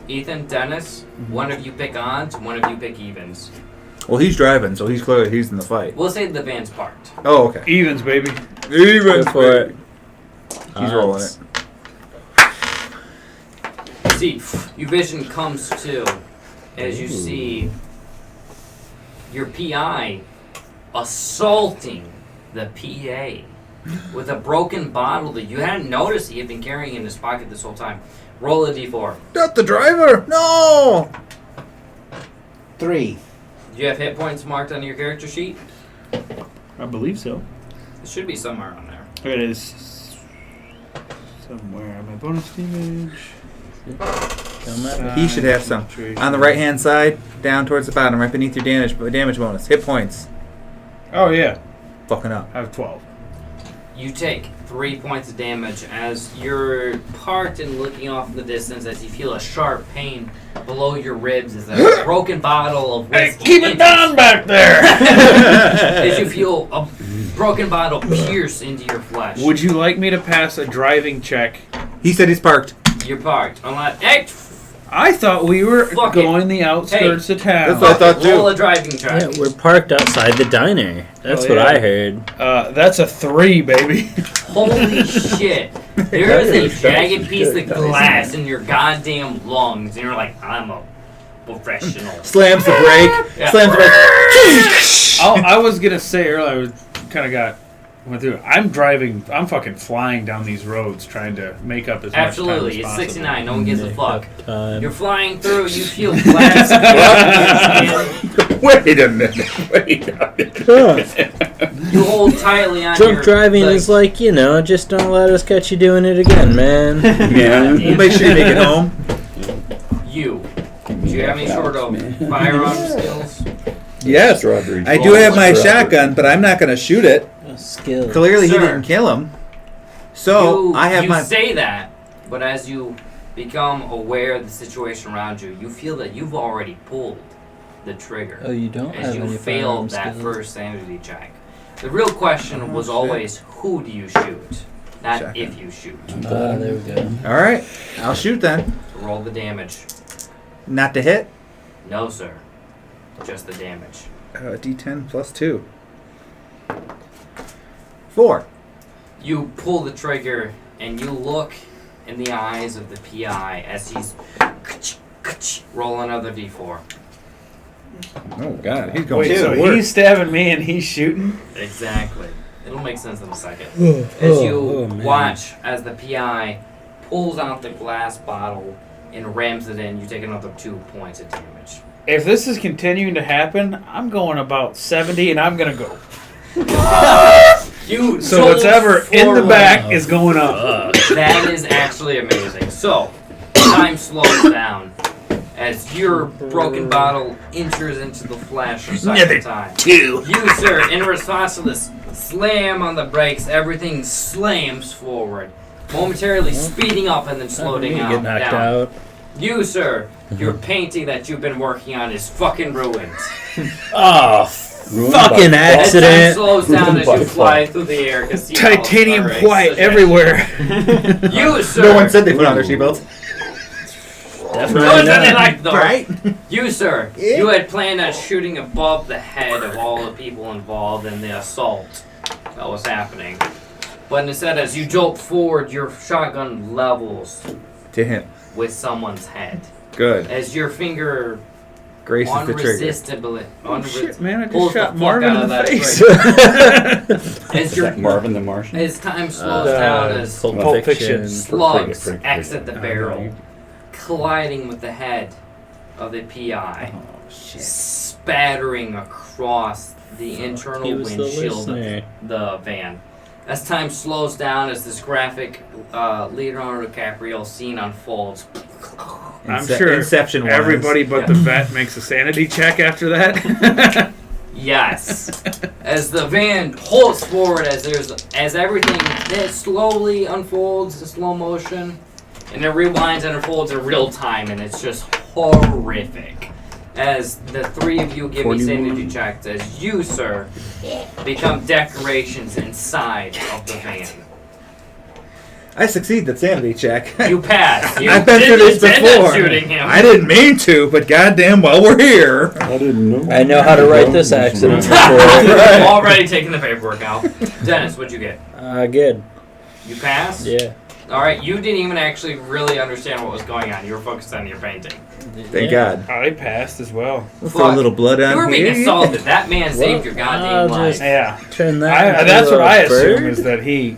Ethan, Dennis, one of you pick odds, one of you pick evens. Well, he's driving, so he's clearly he's in the fight. We'll say the van's parked. Oh, okay. Evens, baby. Even Go for it. He's rolling it. See, your vision comes to as you see your PI assaulting the PA with a broken bottle that you hadn't noticed he had been carrying in his pocket this whole time. Roll a d4. Not the driver! No! 3. Do you have hit points marked on your character sheet? I believe so. It should be somewhere on there. It is somewhere. My bonus damage. Come at me. He should have some. On the right hand side, down towards the bottom, right beneath your damage bonus. Hit points. Oh, yeah. Fucking up. I have 12. You take 3 points of damage as you're parked and looking off in the distance as you feel a sharp pain below your ribs as a broken bottle of Hey, whiskey. keep it down back there! As you feel a broken bottle pierce into your flesh. Would you like me to pass a driving check? He said he's parked. You're parked. Hey, I thought we were Fuck going the outskirts of town. That's what I thought too. roll a driving check. Yeah, we're parked outside the diner. That's Oh, what yeah. I heard. That's a 3, baby. Holy shit. There is a jagged piece of glass in your goddamn lungs, and you're like, I'm a professional. Slams the brake. Yeah. Slams the brake. I was gonna say earlier, I went through. I'm fucking flying down these roads trying to make up as much Absolutely, time as it's possible. 69. No one gives a fuck. Time. You're flying through. You feel glass in your skin. Wait a minute. You hold tightly on Drunk your driving legs. is like, just don't let us catch you doing it again, man. Yeah. We'll make sure you make it home. You. Do you have any sort of firearm skills? Yes. Strawberry I do have my strawberry. shotgun, but I'm not going to shoot it. Skill. Clearly, he Sir. didn't kill him. So I have you my. say that, but as you become aware of the situation around you, you feel that you've already pulled the trigger. Oh, you don't as have you any failed firearm that skills. first sanity check. The real question was always, who do you shoot? Not Shotgun. if you shoot. There we go. All right, I'll shoot then. Roll the damage. Not to hit. No, sir. Just the damage. D10 plus 2. 4. You pull the trigger and you look in the eyes of the PI as he's roll another d4. Oh God, he's going Wait, to so work. he's stabbing me and he's shooting? Exactly. It'll make sense in a second. As you man. watch as the PI pulls out the glass bottle and rams it in, you take another 2 points of damage. If this is continuing to happen, I'm going about 70 and I'm going to go. You So jolt whatever in the forward. back is going up. That is actually amazing. So, time slows down as your broken bottle enters into the flesh a second time. You, sir, in response to this slam on the brakes, everything slams forward, momentarily speeding up and then slowing Get knocked down. out. You, sir, your painting that you've been working on is fucking ruined. Oh, Ruined fucking by As time accident. slows down as Ruined you by fly through the air. 'cause seatbelts Titanium are a white suggestion. everywhere. You, sir. No one said they put on their seatbelts. No one said they liked them. Right? You, sir, Yeah. you had planned on shooting above the head of all the people involved in the assault that was happening. But instead, as you jolt forward, your shotgun levels To him. with someone's head. Good. As your finger Grace is the trigger. unresistably Shit, man, I pulls just shot the fuck Marvin out in of the that face. trigger. As Is your that Marvin the Martian? as time slows down, as Pulp Fiction. slugs Frick. exit the barrel, colliding with the head of the PI, spattering across the internal He was the windshield listener. of the van. As time slows down, as this graphic Leonardo DiCaprio scene unfolds, I'm sure Inception wise. everybody but the vet makes a sanity check after that. yes, as the van pulls forward, as everything that slowly unfolds in slow motion, and it rewinds and unfolds in real time, and it's just horrific. As the three of you give me 41. sanity checks, as you, sir, become decorations inside of the van. I succeed the sanity check. You pass. You I've been through this didn't intend on before. shooting him. I didn't mean to, but goddamn, while we're here. I didn't know. I know how to write this accident before. I'm already taking the paperwork out. Dennis, what'd you get? Good. You passed? Yeah. Alright, you didn't even actually really understand what was going on. You were focused on your painting. Thank Yeah. God. I passed as well. We'll throw a little blood on You were here. being assaulted. That man saved your goddamn I'll life. just- Yeah. Turn that. into That's what a I assume bird? is that he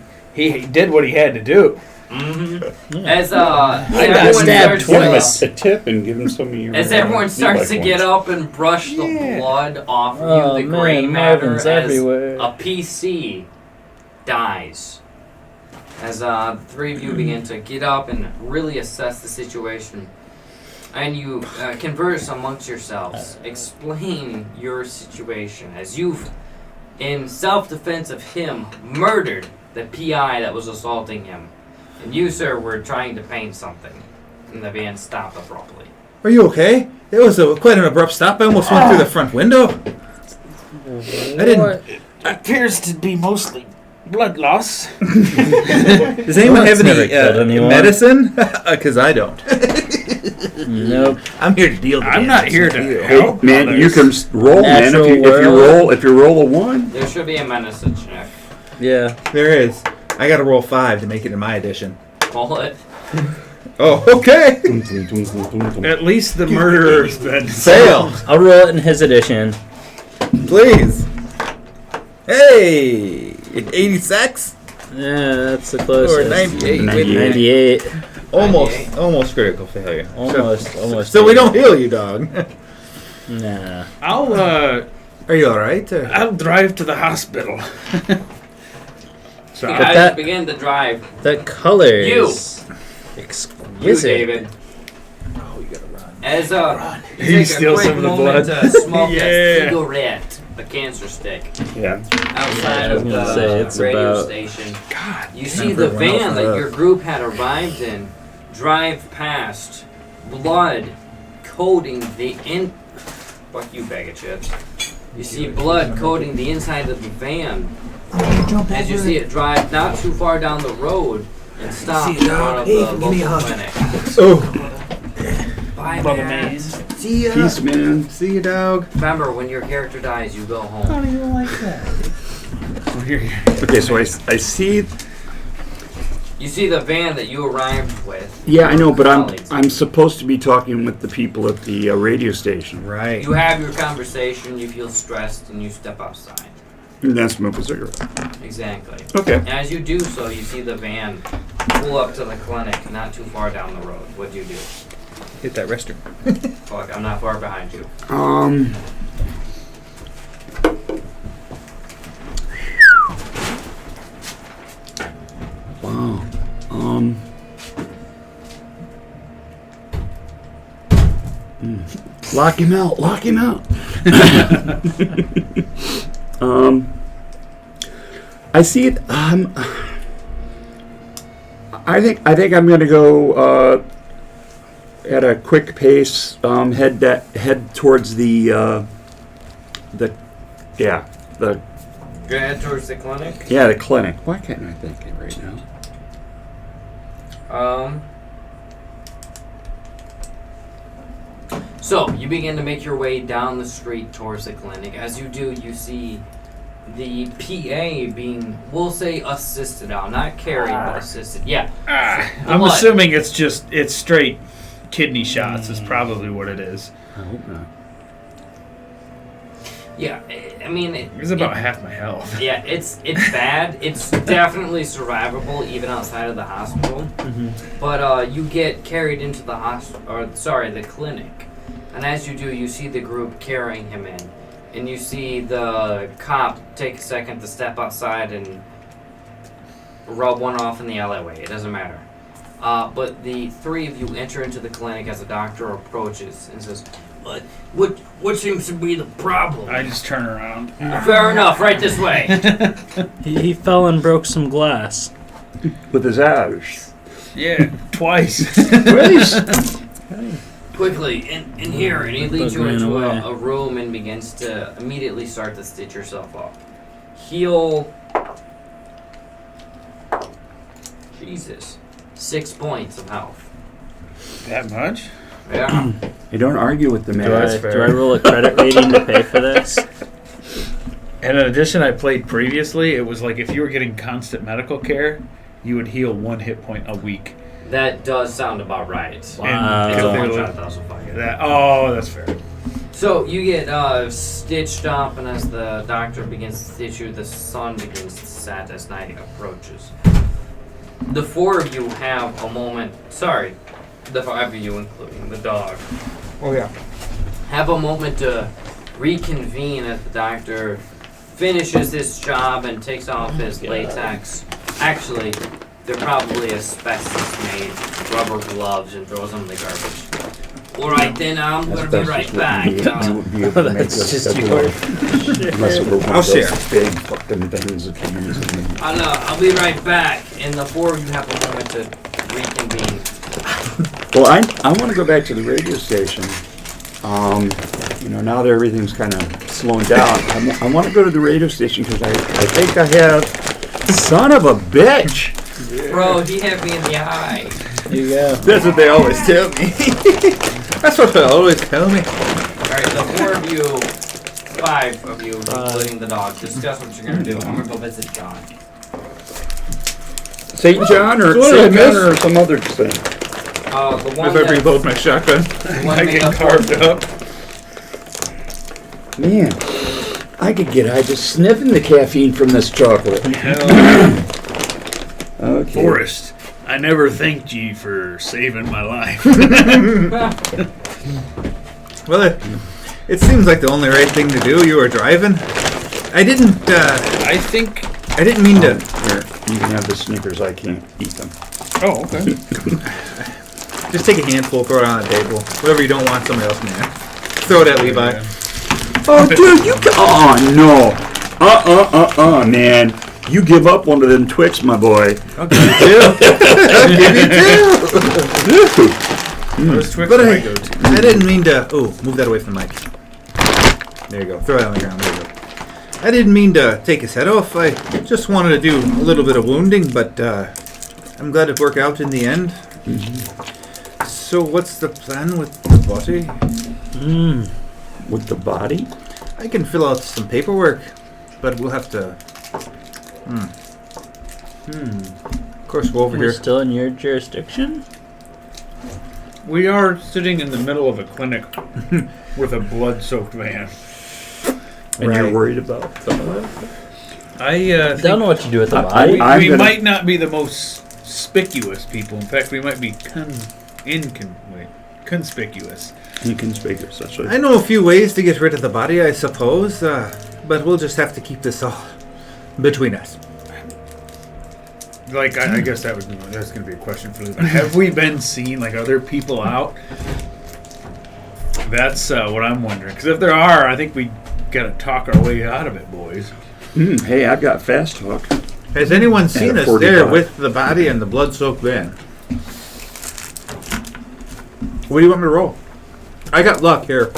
did what he had to do. Mm-hmm. As got everyone stabbed starts Give him a tip and give him some of your. as everyone starts to e-bike get ones. up and brush the blood off Oh you, the gray man, matter Marvin's as everywhere. a PC dies. As the three of you begin to get up and really assess the situation, and you converse amongst yourselves, explain your situation as you've, in self-defense of him, murdered the PI that was assaulting him, and you, sir, were trying to paint something, and the van stopped abruptly. Are you okay? It was quite an abrupt stop. I almost went through the front window. I didn't. It appears to be mostly blood loss. Does anyone have never any killed anyone. medicine? Because I don't. Nope. I'm here to deal. The I'm not damage, here to you. help. Man, others. you can roll, man. Natural If you roll a 1. There should be a medicine check. Yeah. There is. I got to roll 5 to make it in my edition. Roll it. Oh, okay. At least the murderer's been Fail, I'll roll it in his edition. please. Hey, 86 Yeah, that's the or closest. 98. 98. Almost critical failure. Almost. So we don't heal you, dog. Nah. I'll Are you all right? I'll drive to the hospital. You But guys that- begin to drive. The colors. You, Exquisite. David. Oh, you gotta run. As You take a steal quick some of the moment blood. to smoke Yeah. a cigarette, a cancer stick, Yeah. outside I was of gonna the say, it's radio about- station. God. You see Remember the when I was van that up. your group had arrived in drive past, blood coating the in. Fuck you, bag of chips. You see blood coating the inside of the van. As you see it drive not too far down the road and stop in front of the local clinic. Oh, Bye, Brother man. Maze. see ya. Peace, man. See you, dog. Remember, when your character dies, you go home. do you like that? Okay, so I see. You see the van that you arrived with. Yeah, I know, but Colleagues. I'm supposed to be talking with the people at the radio station. Right. You have your conversation, you feel stressed, and you step outside. And then smoke a cigarette. Exactly. Okay. And as you do so, you see the van pull up to the clinic not too far down the road. What do you do? Hit that restroom. Fuck, I'm not far behind you. Wow. Lock him out. Lock him out. I see it. I think I'm gonna go at a quick pace. Head towards the Go ahead towards the clinic. the clinic. Why can't I think it right now? So you begin to make your way down the street towards the clinic. As you do, you see the PA being, we'll say, assisted out, not carried, but assisted. Yeah. I'm Blood. assuming it's straight kidney shots is probably what it is. I hope not. Yeah. I mean, It's about half my health. Yeah, it's bad. It's definitely survivable even outside of the hospital. But you get carried into the the clinic. And as you do, you see the group carrying him in. And you see the cop take a second to step outside and rub one off in the alleyway. It doesn't matter. But the three of you enter into the clinic as the doctor approaches and says, What seems to be the problem? I just turn around. Fair enough, right this way. He fell and broke some glass. With his eyes. Yeah, twice. Quickly, in here, and he leads you Ran into away. a room and begins to immediately start to stitch yourself up. Heal. Jesus. 6 points of health. That much? Yeah. You don't argue with the man. Do I roll a credit rating to pay for this? In an edition I played previously, it was like if you were getting constant medical care, you would heal 1 hit point a week. That does sound about right. Wow. It's a Cthulhu, one-shot, though, so fuck it. that's fair. So you get stitched up, and as the doctor begins to stitch you, the sun begins to set as night approaches. The four of you have a moment. Sorry, the five of you, including the dog, Oh yeah. have a moment to reconvene as the doctor finishes his job and takes off his latex. Actually, they're probably asbestos-made rubber gloves and throws them in the garbage. All right, then I'm gonna be right back. That's just yours. I'll share. Big fucking things that can use in the- I'll be right back, and the four of you have a moment to reconvene. Well, I want to go back to the radio station. Now that everything's kind of slowing down, I want to go to the radio station because I think I have Son of a bitch! Bro, he hit me in the eye. Here you go. That's what they always tell me. That's what they always tell me. Alright, the 4 of you, 5 of you, including the dog, discuss what you're gonna do. I'm gonna go visit John. St. John or So what did I St. John miss? or some other thing? The one If I that, reload my shotgun, the one I made get up carved up. Man, I could get high just sniffing the caffeine from this chocolate. Okay. Forrest, I never thanked ye for saving my life. Well, it seems like the only right thing to do. You were driving. I didn't mean to. Here, you can have the Snickers. I can't eat them. Oh, okay. Just take a handful, throw it on the table. Whatever you don't want, somebody else can have. Throw it at Levi. Oh, dude, you. Oh no. Man. You give up one of them Twix, my boy. I'll give you 2. I'll give you 2. Those Twix But are my go-to. I didn't mean to. Oh, move that away from the mic. There you go. Throw it on the ground. There you go. I didn't mean to take his head off. I just wanted to do a little bit of wounding, but I'm glad it worked out in the end. So, what's the plan with the body? With the body? I can fill out some paperwork, but we'll have to. Of course, we're over We're here. still in your jurisdiction? We are sitting in the middle of a clinic with a blood-soaked van. And you're worried about some of that? I Don't know what you do with the body. we might not be the most conspicuous people. In fact, we might be conspicuous. Inconspicuous, that's right. I know a few ways to get rid of the body, I suppose, but we'll just have to keep this all between us. Like, I guess that's going to be a question for Levi. Have we been seeing, like, other people out? That's what I'm wondering. Because if there are, I think we got to talk our way out of it, boys. Hey, I've got fast talk. Has anyone seen a us 45. there with the body and the blood-soaked van? What do you want me to roll? I got luck here.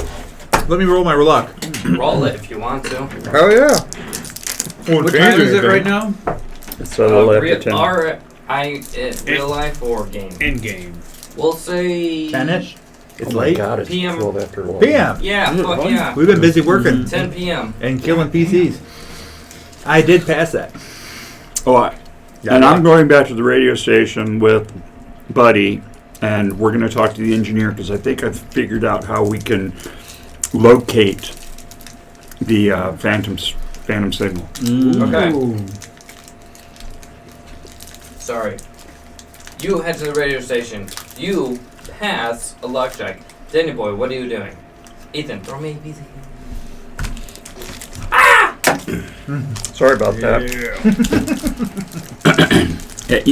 Let me roll my luck. Roll it if you want to. Hell yeah. What time is it right now? It's a little after 10. Real life or game? In game. We'll say 10-ish? It's Oh my late. God, it's PM. 12 after 11. PM. Yeah, fuck yeah. We've been busy working 10 p.m. and killing PCs. I did pass that. Oh, and I'm going back to the radio station with Buddy, and we're going to talk to the engineer because I think I've figured out how we can locate the phantom signal. Okay. Sorry. You head to the radio station. You pass a luck check. Danny boy, what are you doing? Ethan, throw me a piece of Sorry about that.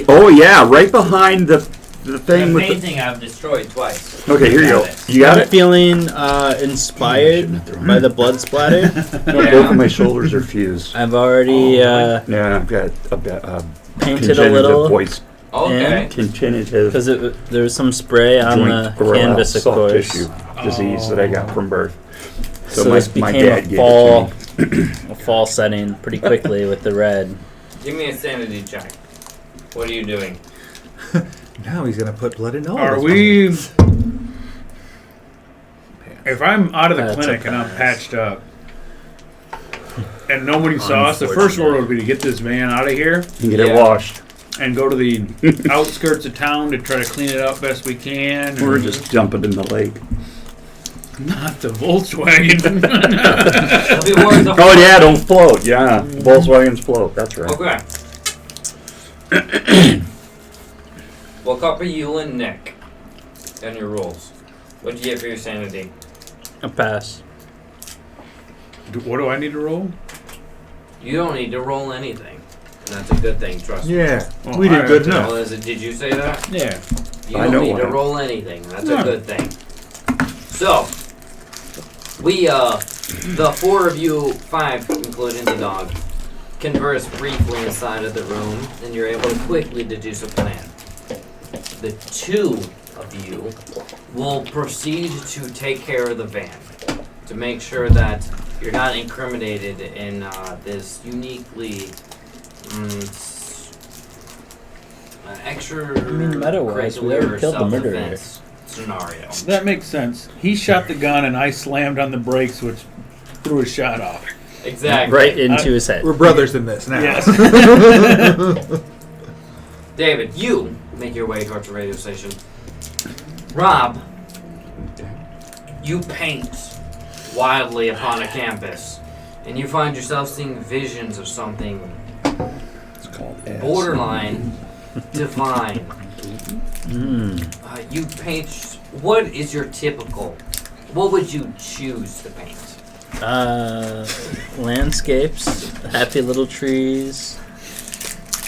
Oh yeah, right behind the thing the with painting I've destroyed twice. Okay, here you go. You got I'm it? feeling inspired by the blood splatter. Both of my shoulders are fused. I've already Yeah, I've got painted a little. voice. Okay. Congenitive Because there was some spray on the joint canvas, of soft course. tissue disease that I got from birth. So my, this my became dad a gave fall, it to me. a fall setting pretty quickly with the red. Give me a sanity check. What are you doing? Now he's gonna put blood in all. Are of his we... bones. If I'm out of the That's clinic a and I'm pass. patched up, and nobody saw us, the first order would be to get this van out of here You get it Yeah. washed. and go to the outskirts of town to try to clean it up best we can. Or just dump it in the lake. Not the Volkswagen. It'll be worth the Oh yeah, don't float. Yeah, Volkswagens float. That's right. Okay. We'll copy you and Nick and your rolls. What'd you get for your sanity? A pass. What do I need to roll? You don't need to roll anything. And that's a good thing, trust me. Yeah, Oh, we did alright, good then. enough. Well, did you say that? Yeah. You I don't know need what to I- roll anything. That's No. a good thing. So, we, the 4 of you, 5, including the dog, converse briefly inside of the room, and you're able to quickly deduce a plan. The 2 of you will proceed to take care of the van, to make sure that you're not incriminated in this uniquely meta-wise, we already killed the murderer. self-defense scenario. That makes sense. He shot the gun and I slammed on the brakes, which threw his shot off. Exactly. Right into his head. We're brothers in this now. Yes. David, you make your way towards the radio station. Rob, you paint wildly upon a campus, and you find yourself seeing visions of something It's called ass. borderline divine. You paint. What is your typical? What would you choose to paint? Landscapes, happy little trees,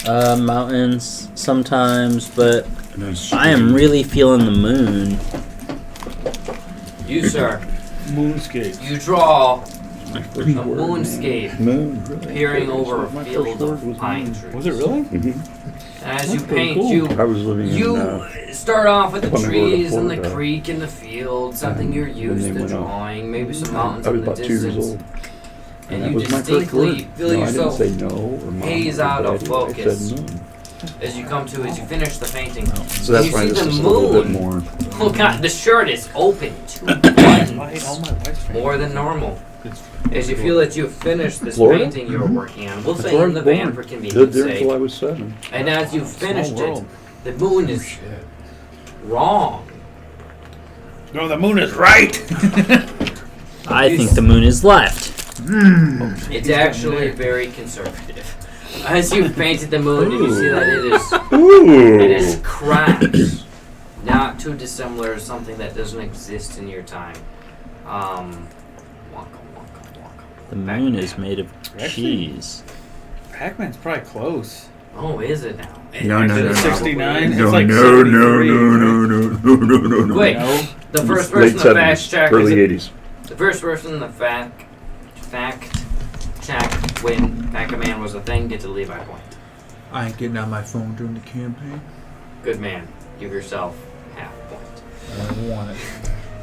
mountains sometimes, but I am really feeling the moon. You, sir, Moonscape. you draw My a first word, moonscape man. Moon, really. peering over a My field first word of was pine moon. trees. Was it really? Mhm. And as you That's pretty paint, cool. I was living you in. start off with the when we were to trees and the Florida, creek and the field, something you're when used they to went off. drawing, maybe some mountains I was in the about 2 years distance. old. And that you was my first distinctly word. feel No, I didn't yourself say no or mom haze or out of daddy. focus. I said moon. As you come to, as you finish the painting, So that's you why see this the is a little bit moon. more. Look out, the shirt is open to I buttons, hate all my wife's friends. more than normal. As you feel that you've finished this Florida? painting you were working on, we'll That's say where I in the was van born. for Lived convenience there until I sake, was 7. and as you've finished it, world. the moon is wrong. No, the moon is right. I think the moon is left. It's actually very conservative. As you've painted the moon, and you see that it is Ooh. cracked, not too dissimilar to something that doesn't exist in your time. Wonka, wonka, wonka. The moon is made of cheese. Pac-Man's probably close. Oh, is it now? No, no, Actually, no, no. 69? No, It's like no, 73, no, right? no. Wait, No. the first Late person to fact 70s, check early is 80s. the first person to fact check when Pac-Man was a thing gets a Levi point. I ain't getting on my phone during the campaign. Good man. Give yourself half a point. I don't want it.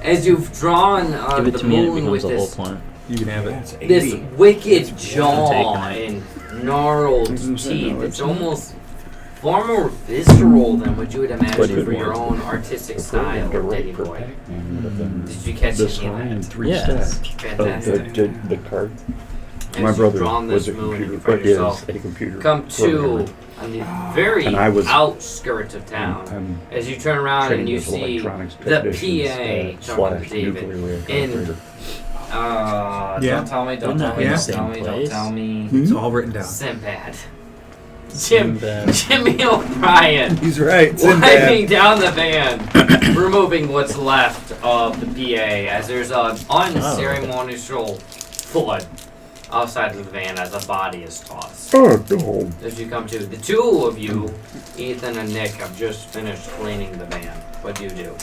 As you've drawn Give it the to me and it moon becomes with a whole this, point. You can have it. That's this 80. wicked jaw taking and gnarled Even if I teeth, know it's it's- almost far more visceral than what you would What imagine it for your was. own artistic style, Daddy Boy. Did you catch This any of high and that? 3 Yes. stacks. Fantastic. The card. As My you've brother drawn was this a moon, computer, you find but is yourself a computer come to programmer. on the very And I was- outskirts of town. I'm As you turn around and trained you as see electronics the technicians, PA talking slash to David nuclear reactor in operator. Yeah. don't tell me, don't They're tell not me, in the don't same tell me, don't place. tell me. It's all written down. Sinbad. Sinbad. Jimmy O'Brien He's right. wiping down the van, removing what's left of the PA as there's an unceremonial flood outside of the van as a body is tossed. Oh, no. As you come to, the two of you, Ethan and Nick, have just finished cleaning the van. What do you do?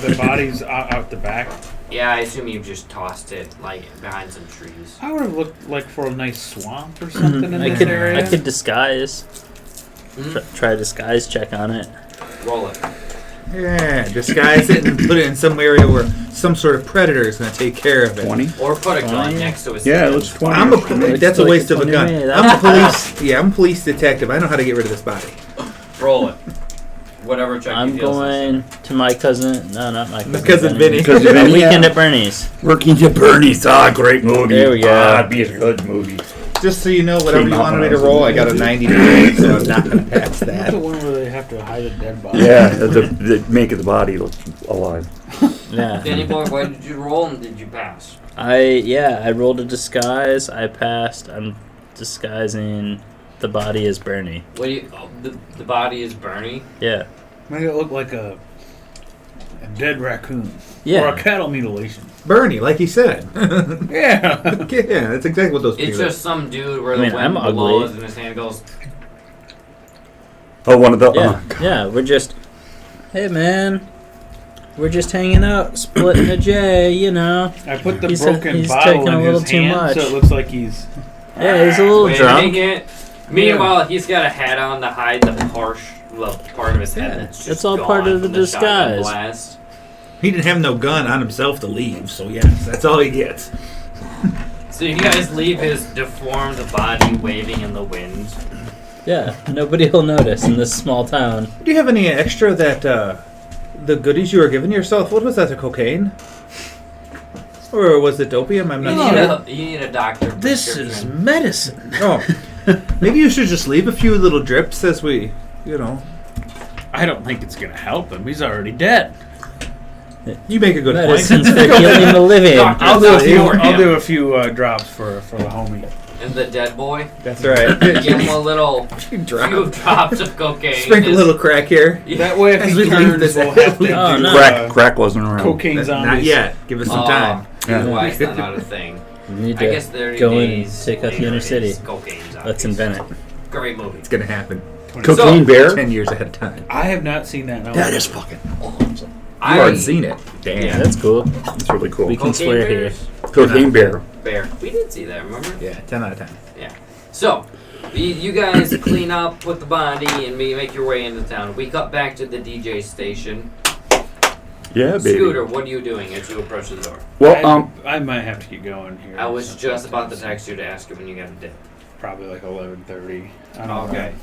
The body's out the back. Yeah, I assume you just tossed it like behind some trees. I would have looked like for a nice swamp or something in I this could area. I could disguise. Hmm? Try a disguise check on it. Roll it. Yeah, disguise it and put it in some area where some sort of predator is going to take care of it. 20? Or put a gun 20? next to his Yeah, head. let's 20. I'm that's a like waste a of a 20 gun. minute. I'm a police. Yeah, I'm a police detective. I know how to get rid of this body. Roll it. Whatever check I'm you feel going to my cousin. No, not my cousin. cousin Vinny. Cousin A Vinny, Weekend yeah. at Bernie's. Working to Bernie's. Ah, great movie. There we go. Ah, it'd be a good movie. Just so you know, whatever you Came out wanted when me I to was roll, in I got a the 99, so I'm not going to pass That's that. the one where they have to hide a dead body. Yeah, the make of the body look alive. Yeah. Danny boy, what did you roll and did you pass? I rolled a disguise. I passed. I'm disguising the body as Bernie. What do you? Oh, the body is Bernie. Yeah. Make it look like a dead raccoon. Yeah. Or a cattle mutilation. Bernie, like he said. Yeah. Yeah, that's exactly what those It's people just some dude where I mean, the I'm wind ugly. blows and his hand goes. Oh, one of the. Yeah. Yeah. We're just. Hey man. We're just hanging out, splitting a J. You know. I put the He's broken bottle taking in a little his too hand much. so it looks like he's... Yeah, he's a little Wait a drunk. minute. Meanwhile, he's got a hat on to hide the part of his head. Yeah, That's just it's all part gone of the from shotgun disguise. blast. He didn't have no gun on himself to leave, so yes, that's all he gets. So you guys leave his deformed body waving in the wind. Yeah, nobody will notice in this small town. Do you have any extra that the goodies you were giving yourself? What was that? The cocaine? Or was it opium? I'm not sure. You need a doctor. This is prescription. medicine. Oh, maybe you should just leave a few little drips as we, I don't think it's gonna help him. He's already dead. You make a good Medicines point. for healing the living. I'll do a few drops for the homie. And the dead boy. That's right. Give him a little few drops of cocaine. Sprinkle a little crack here. Yeah. That way, if he turns, we'll have to Oh, do no. Crack wasn't around. cocaine zombies. Not yet. Give us some time. Yeah. Why is that not a thing? You need I to guess 30 go and days take out the later inner it city. is cocaine zombies. Let's invent it. Great movie. It's gonna happen. Cocaine Bear? 10 years ahead of time. I have not seen that. No. That is fucking awesome. I've already seen it. Damn. Yeah, that's cool. It's really cool. We can Cocaine swear here. bears? Cocaine Bear. Bear. We did see that, remember? Yeah, 10 out of 10. Yeah. So, you guys clean up, put the body, and make your way into town. We cut back to the DJ station. Yeah, baby. Scooter, what are you doing as you approach the door? Well, I might have to get going here. I was just about to text you to ask you when you got a dip. Probably like 11:30. I don't know. Okay.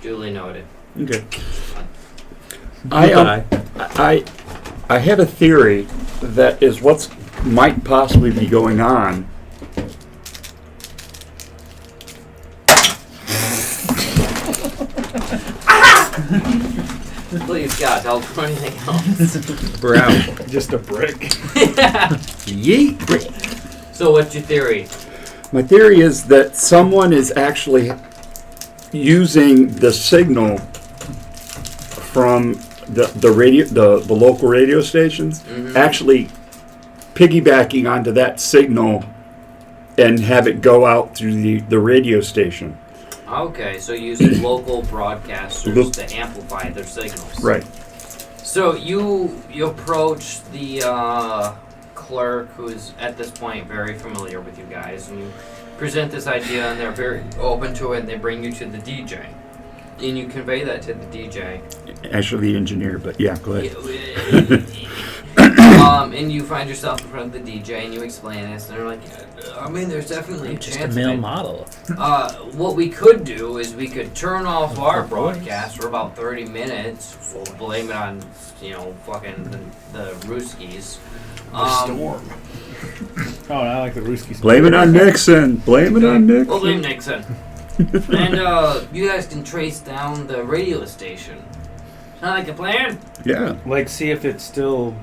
Duly noted. okay. Goodbye. I have a theory that is what's might possibly be going on. Please, God, don't do anything else. We're out. Just a brick. Yeet. So, what's your theory? My theory is that someone is actually using the signal from the radio, the local radio stations, actually piggybacking onto that signal and have it go out through the radio station. Okay, so using local broadcasters to amplify their signals. Right. So you approach the clerk, who's at this point very familiar with you guys, and you present this idea, and they're very open to it, and they bring you to the DJ. And you convey that to the DJ. Actually, the engineer, but yeah, go ahead. And you find yourself in front of the DJ, and you explain this, and they're like, I mean, there's definitely I'm a just chance a male that- model. What we could do is we could turn off our broadcast for about 30 minutes. We'll blame it on, fucking the Ruskies. Storm. Oh, I like the Ruskies. Blame it on Nixon. Blame it on Nixon. We'll blame Nixon. And you guys can trace down the radio station. Sound like a plan? Yeah. Like, see if it's still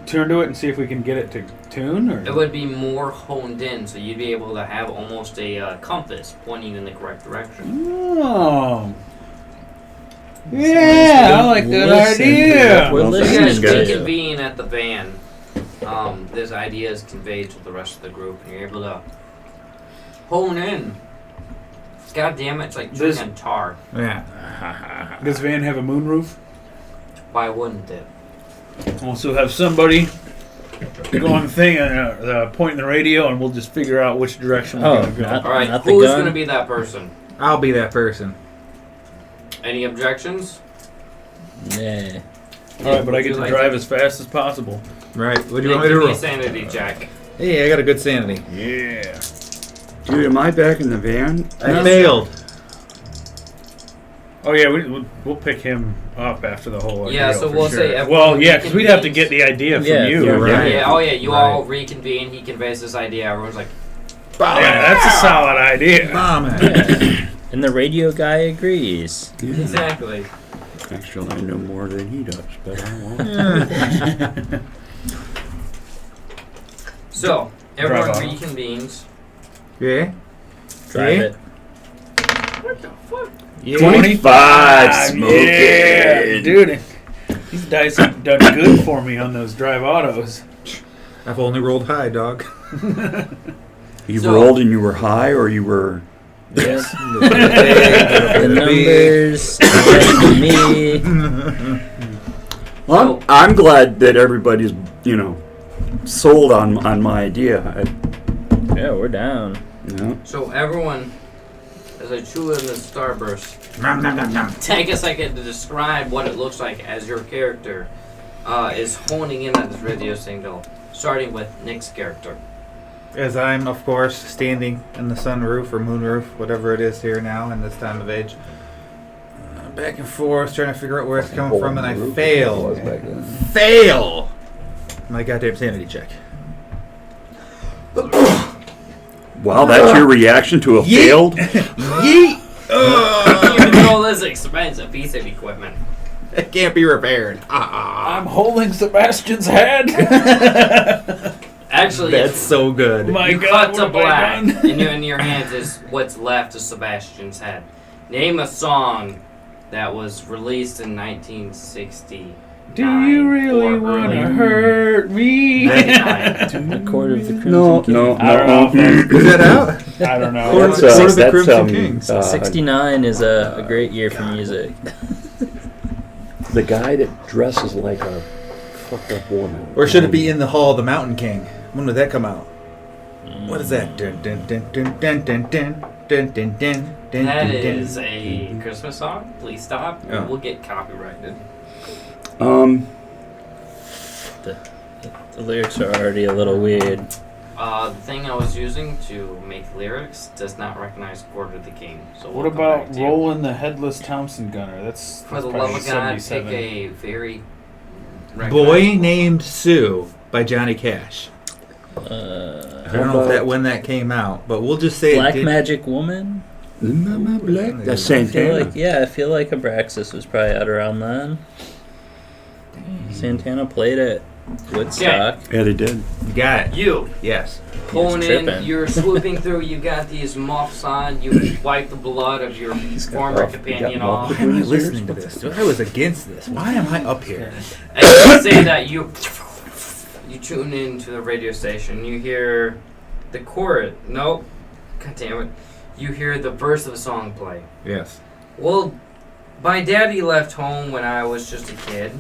tuned to it and see if we can get it to tune? Or? It would be more honed in, so you'd be able to have almost a compass pointing in the correct direction. Oh. Yeah, I like that idea. We're So you listening guys to you. reconvene at the van. This idea is conveyed to the rest of the group, and you're able to hone in. God damn it, it's like This- drinking tar. Yeah. Does Van have a moonroof? Why wouldn't it? Also have somebody go on the thing and point in the radio, and we'll just figure out which direction we're Oh, going to go. not- All right, not the who's gun. going to be that person? I'll be that person. Any objections? Yeah. All right, but I Would get you to like drive as fast as possible. Right. What do you Make want me to me a roll? sanity check. Hey, I got a good sanity. Yeah. Dude, am I back in the van? I failed. Oh yeah, we'll pick him up after the whole. Yeah, ordeal so for we'll sure. say everyone Well, yeah, because we'd have to reconvenes. get the idea from Yeah, you. you're right. Yeah, oh yeah, you Right. all reconvene. He conveys this idea. Everyone's like, Yeah, that's a solid idea. Bomb it. Yeah. And the radio guy agrees. exactly. Actually, I know more than he does, but I won't. So everyone Drive off. reconvenes. Yeah. Drive Yeah. it. What the fuck? Yeah. 25 smoking. Yeah, dude. These dice have done good for me on those drive autos. I've only rolled high, dog. You So- rolled and you were high, or you were. Yes. The numbers, me. Well, I'm glad that everybody's, sold on my idea. Yeah, we're down. So everyone, as I chew in the starburst, take a second to describe what it looks like as your character is honing in on this radio signal, starting with Nick's character. As I'm, of course, standing in the sunroof or moonroof, whatever it is here now in this time of age, back and forth, trying to figure out where it's coming from, and I fail. Fail! My goddamn sanity check. Wow, that's your reaction to a failed? Yeet! Even though this expensive piece of equipment. It can't be repaired. I'm holding Sebastian's head. Actually, That's so good. My you God, cut to what have I black, done? and in your hands is what's left of Sebastian's head. Name a song that was released in 1960. Do you really want to hurt me? The Court of the Crimson No, King. no, I don't know. no. Is that out? I don't know. Court of the Crimson Kings. 69 is a great year for music. The guy that dresses like a fucked up woman. Or should it be In the Hall of the Mountain King? When would that come out? What is that? Dun, dun, dun, dun, dun, dun, dun, dun, dun, dun, dun, That dun, is dun. a Christmas song. Please stop. Oh. We'll get copyrighted. The lyrics are already a little weird. The thing I was using to make lyrics does not recognize Court of the King. So What we'll come about back to you. Roland the Headless Thompson Gunner? That's For the probably love of God, pick 77. a very Boy recognizable- Named Sue by Johnny Cash. I don't know if that when that came out, but we'll just say Black it did. Magic Woman? Black. That's I feel Santana. like, I feel like Abraxas was probably out around then. Santana played at Woodstock. Yeah, they did. You got it. You Yes. pulling in, tripping. you're swooping through. You got these muffs on. You wipe the blood of your former companion off. Why am I listening to this? I was against this. Why am I up here? And you say that you tune into the radio station. You hear the chorus. Nope. God damn it. You hear the verse of the song play. Yes. Well, my daddy left home when I was just a kid.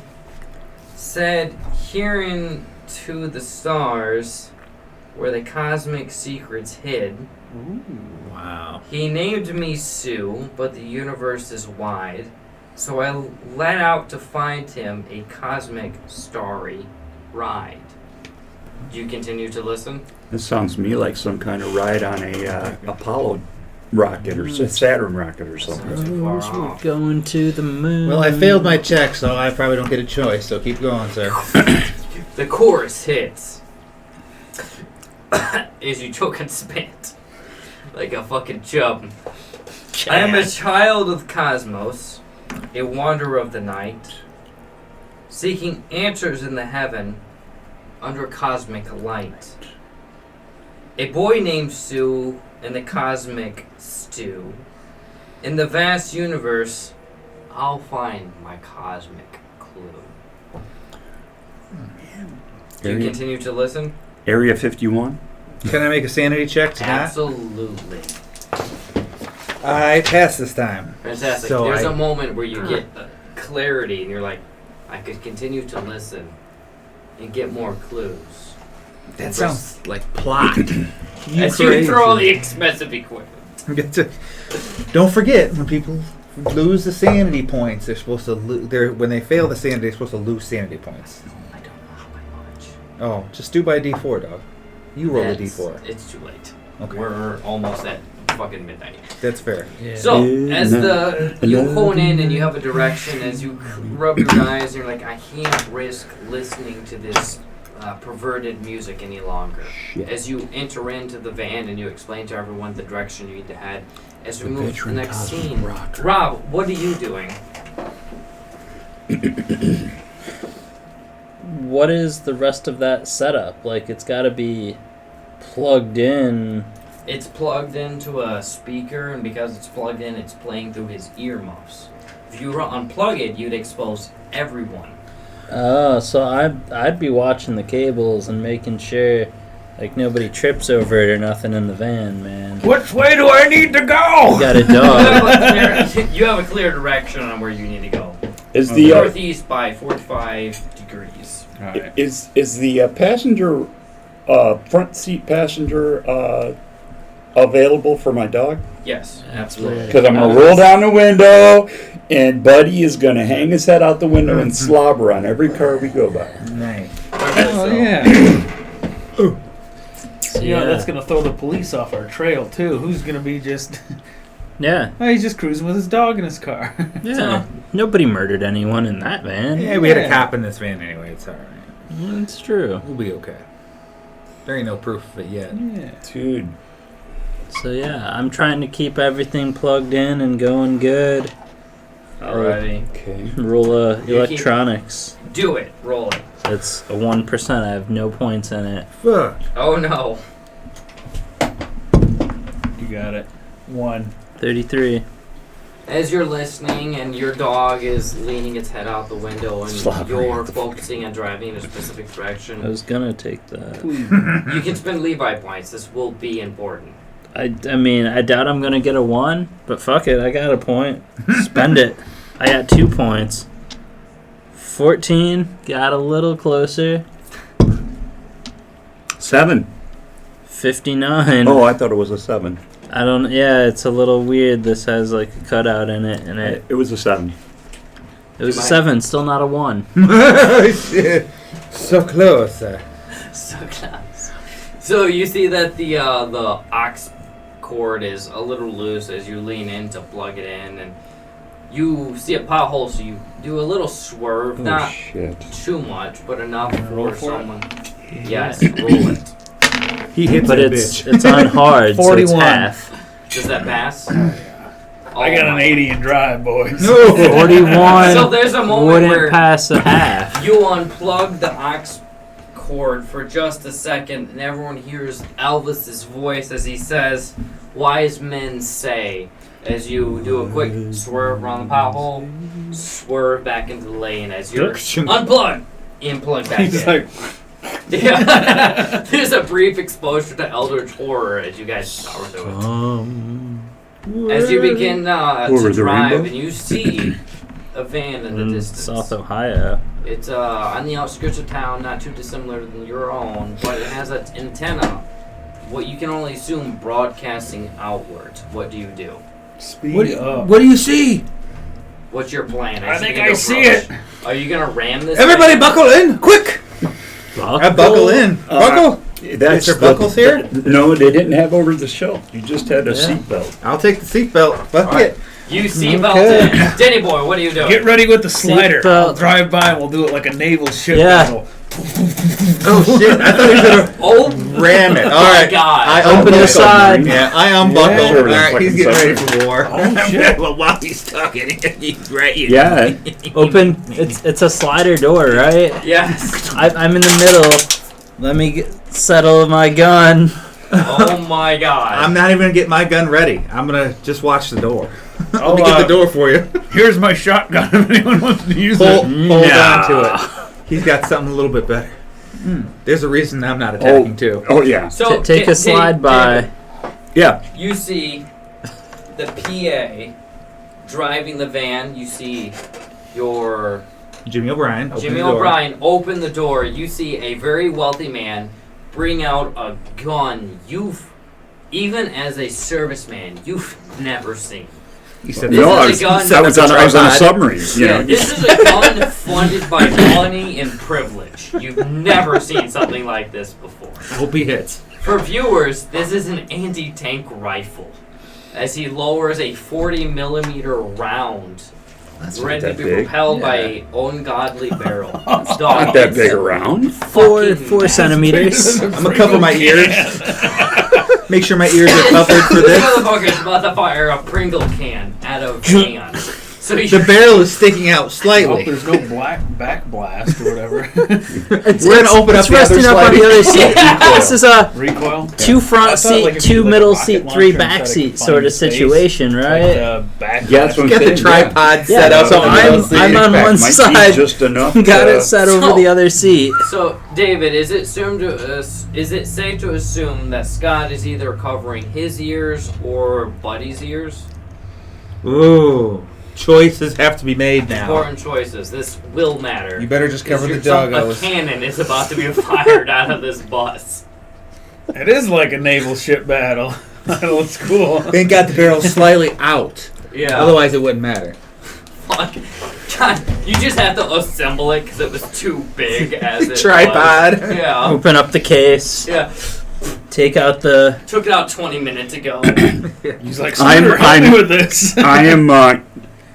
Said, hearing to the stars where the cosmic secrets hid. Wow. He named me Sue, but the universe is wide. So I let out to find him a cosmic starry ride. Do you continue to listen? This sounds to me like some kind of ride on a Apollo rocket or Saturn rocket or something. Too far We're off. going to the moon. Well, I failed my check, so I probably don't get a choice. So keep going, sir. The chorus hits as you choke and spit like a fucking chub. I am a child of the cosmos, a wanderer of the night, seeking answers in the heaven under cosmic light. A boy named Sue in the cosmic stew. In the vast universe, I'll find my cosmic clue. Do you Area, continue to listen? Area 51? Can I make a sanity check to that? Absolutely. I passed this time. Fantastic. So There's I- a moment where you get clarity and you're like, I could continue to listen and get more clues. That sounds like plot. As you throw the expensive equipment. Don't forget, when people lose the sanity points, they're supposed to when they fail the sanity, they're supposed to lose sanity points. I don't know how much. Oh, just do by D4, dog. You roll a That's- D4. It's too late. Okay. We're almost at fucking midnight. That's fair. So, as you hone in and you have a direction, as you rub your eyes, you're like, I can't risk listening to this perverted music any longer. Shit. As you enter into the van and you explain to everyone the direction you need to head, as we The move to the veteran next cosmic scene, rocker. Rob, what are you doing? What is the rest of that setup? Like, it's got to be plugged in. It's plugged into a speaker, and because it's plugged in, it's playing through his earmuffs. If you unplug it, you'd expose everyone. Oh, so I'd be watching the cables and making sure, like, nobody trips over it or nothing in the van, man. Which way do I need to go? You got a You dog. have a clear direction on where you need to go. Is the Northeast by 45 degrees. Alright. is the passenger front seat passenger available for my dog? Yes, absolutely. Because I'm gonna roll down the window, and Buddy is gonna hang his head out the window and slobber on every car we go by. Nice. Oh, yeah. Yeah, that's gonna throw the police off our trail too. Who's gonna be just? Yeah. Oh, he's just cruising with his dog in his car. Yeah. Nobody murdered anyone in that van. Yeah, we had a cop in this van anyway. It's all right. That's true. We'll be okay. There ain't no proof of it yet. Yeah. Dude. So yeah, I'm trying to keep everything plugged in and going good. Alrighty. Okay. Roll electronics. Do it. Roll it. It's a 1%. I have no points in it. Fuck. Oh no. You got it. 1. 33. As you're listening and your dog is leaning its head out the window and Slobbering you're at the focusing on driving in a specific direction, I was gonna take that. you can spend Levi points. This will be important. I mean, I doubt I'm gonna get a 1, but fuck it, I got a point. Spend it. I got 2 points. 14, got a little closer. 7. 59. Oh, I thought it was a 7. I don't. Yeah, it's a little weird. This has like a cutout in it, and it It was a 7. was a 7, still not a 1. Shit. So close. So close. So you see that the aux cord is a little loose as you lean in to plug it in, and you see a pothole, so you do a little swerve, Oh, not shit. too much, but enough Roll for for it? someone. Yes, roll it. He hits But that it's bitch. it's on hard, so it's 41. half. Does that pass? I got Oh an my- 80 in drive, boys. No. 41 So there's a moment wouldn't where pass a half. you unplug the aux cord for just a second, and everyone hears Elvis's voice as he says, "Wise men say," as you do a quick swerve around the pothole, swerve back into the lane as you're unplug, plug back He's in. like, Yeah. There's a brief exposure to Eldritch horror as you guys power through it. As you begin Over to the drive, rainbow? and you see a van in the In distance. South Ohio. It's on the outskirts of town, not too dissimilar than your own, but it has an antenna. What you can only assume broadcasting outward. What do you do? speed up. What do you see? What's your plan? I Is it think gonna I go see rush? it. Are you gonna ram this? Everybody thing? buckle in, quick! I buckle in. Buckle? That's there buckles here? No, they didn't have over the shelf. You just had a Yeah. seatbelt. I'll take the seatbelt. Fuck Alright. it. You seatbelt Okay. in. Danny boy, what are you doing? Get ready with the slider. Seatbelt. I'll drive by and we'll do it like a naval ship Yeah. battle. Oh shit! I thought he was gonna Oh ram it. All my right. God. I Open unbuckle. the side. Yeah, I unbuckle. Yeah. All right, he's getting ready for war. Oh shit. Well, while he's talking, he's right. Yeah. Open. It's a slider door, right? Yes. I'm in the middle. Let me settle my gun. Oh my God. I'm not even gonna get my gun ready. I'm gonna just watch the door. Let Oh, me get the door for you. Here's my shotgun if anyone wants to use Hold it. on to it. He's got something a little bit better. There's a reason I'm not attacking too. Oh, yeah. So Take a slide by. Yeah. You see the PA driving the van. You see your Jimmy O'Brien. open Jimmy the door. O'Brien open the door. You see a very wealthy man bring out a gun even as a serviceman, you've never seen. He said, This No, is a gun- I was on a submarine. You Yeah, know. this is a gun funded by money and privilege. You've never seen something like this before. Hope he hits. For viewers, this is an anti-tank rifle. As he lowers a 40mm round, ready to that be big. propelled by an ungodly barrel. Not that big around. Four Fucking centimeters. I'm gonna cover my ears. Make sure my ears are covered for This this. motherfucker's about to fire a Pringle can out of can. So The you barrel is sticking out Hope slightly. there's no black back blast or whatever. We're gonna open up It's the other resting up on sliding the other seat. This is a Recoil. 2 I front thought, seat, like, if 2 you did, like, a middle rocket seat, launcher 3 and back tried to seat confine sort of space, situation, Like right? the back Yeah, that's what Get the saying, tripod set Yeah, up. so on the middle I'm seat. on one Might be side. just enough. Got it set over So- the other seat. So, David, is it safe to assume that Scott is either covering his ears or Buddy's ears? Ooh, choices have to be made now. Important choices. This will matter. You better just cover the A doggos. cannon is about to be fired out of this bus. It is like a naval ship battle. It's cool. They got the barrel slightly out. Yeah. Otherwise, it wouldn't matter. Fuck. God, you just have to assemble it because it was too big as it Tripod. was. Yeah. Open up the case. Yeah. take out the. Took it out 20 minutes ago. He's like, I'm- "Sir, help me with this." I am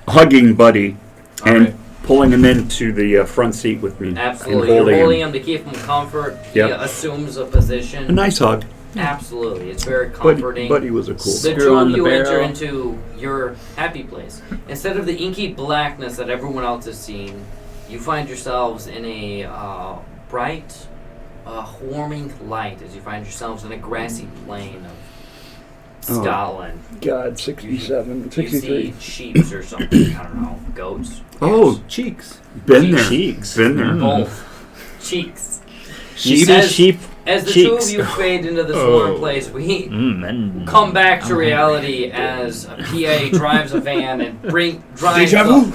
hugging Buddy and Alright. pulling him into the front seat with me. Absolutely. And You're holding him. him to keep him comfort. He Yep. assumes a position. A nice hug. Absolutely. It's very comforting. Buddy was a cool. The Screw two on of the you enter barrel. into your happy place. Instead of the inky blackness that everyone else has seen, you find yourselves in a bright, warming light as you find yourselves in a grassy plain of Oh. Scotland. God, 67, You see sheeps or something. I don't know. Goats. Oh, Cheeks. been there. Cheeks. Been there. Both. Cheeks. You As- see sheep. As the two Cheeks. of you fade into this warm place, we And come back to reality as a PA drives a van and drives Deja vu.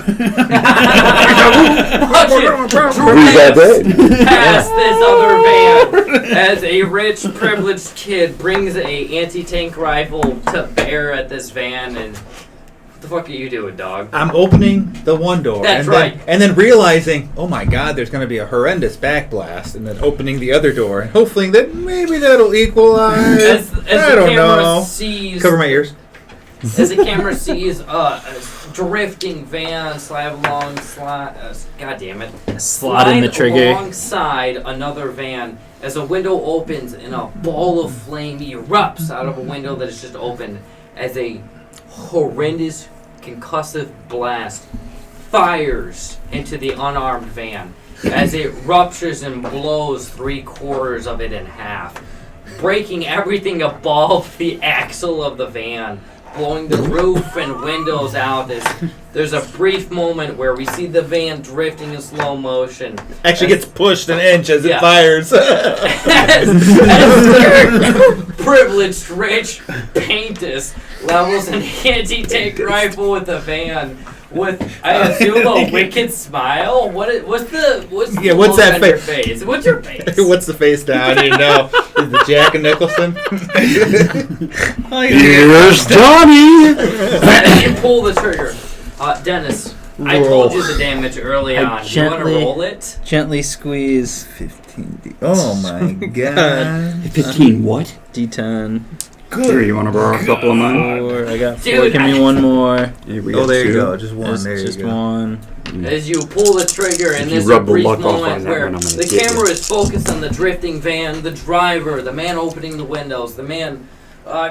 past this other van as a rich, privileged kid brings a anti-tank rifle to bear at this van. And what the fuck are you doing, dog? I'm opening the one door. That's and right. and then realizing, oh my God, there's going to be a horrendous backblast. And then opening the other door. And hoping that maybe that'll equalize. As I the don't camera know. sees, Cover my ears. as the camera sees a drifting van slide along, God damn it. slot in the trigger. Alongside another van as a window opens and a ball of flame erupts out of a window that is just open as a horrendous concussive blast fires into the unarmed van as it ruptures and blows 3/4 of it in half, breaking everything above the axle of the van, blowing the roof and windows out. There's a brief moment where we see the van drifting in slow motion. Actually gets pushed an inch as Yeah. it fires. as your privileged rich paintus levels an anti-tank rifle with the van with, I assume, a wicked smile. What's the Yeah, what's look that on your face? face? What's your face? What's the face down? You know, is it Jack and Nicholson? Here's Johnny. You pull the trigger. Dennis, I told you the damage early I on. You want to gently- roll it? Gently squeeze 15D. Oh my God. 15 what? D10. Here, you want to borrow a couple of mine? 4. I got 4. Dude, Give me one more. Here, we Oh, got there you two. go. Just one. Just, There you just go. one. As you pull the trigger, and If you there's a rub the brief luck off on moment that where one, I'm gonna the get camera you. is focused on the drifting van, the driver, the man opening the windows, the man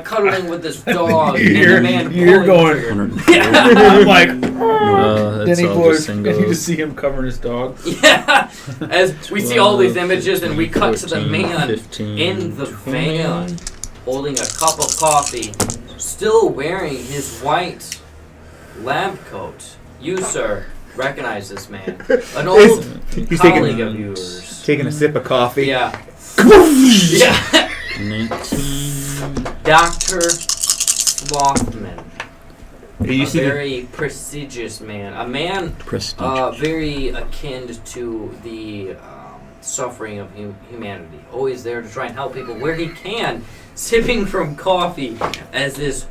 cuddling with his dog, and the man You're pulling the going. trigger. I'm like, Oh, that's Denny all boy, just and you singles. just see him covering his dog. Yeah, as we see all these 12, images, and we cut to the 14, man 15, in the 20. van, holding a cup of coffee, still wearing his white lab coat. You, sir, recognize this man. An old He's colleague taking, of yours. taking a sip of coffee. Yeah. Yeah. 19. Dr. Slothman. You A see the, very prestigious man. A man Prestige. very akin to the suffering of humanity. Always there to try and help people where he can. Sipping from coffee as this.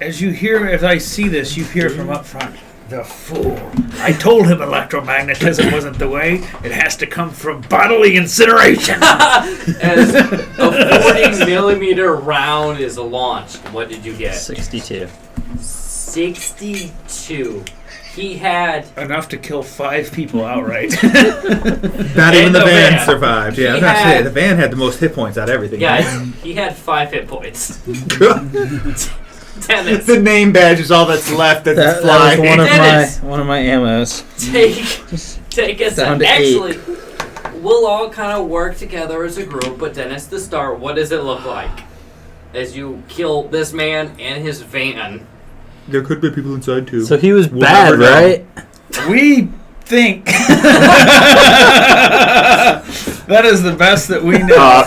As you hear, as I see this, you hear from up front. The fool. I told him electromagnetism wasn't the way. It has to come from bodily incineration. As a 40 millimeter round is launched. What did you get? 62. 62. He had. Enough to kill 5 people outright. not even And the the van van. survived. Yeah, I was He gonna say had- the van had the most hit points out of everything. Yeah, he had 5 hit points. Dennis, The name badge is all that's left. That's That was flying. Dennis. one of my ammos. take us Down to actually. We'll all kind of work together as a group, but Dennis, to start, what does it look like as you kill this man and his van? There could be people inside too. So he was We'll bad, never know. right? We think that is the best that we know.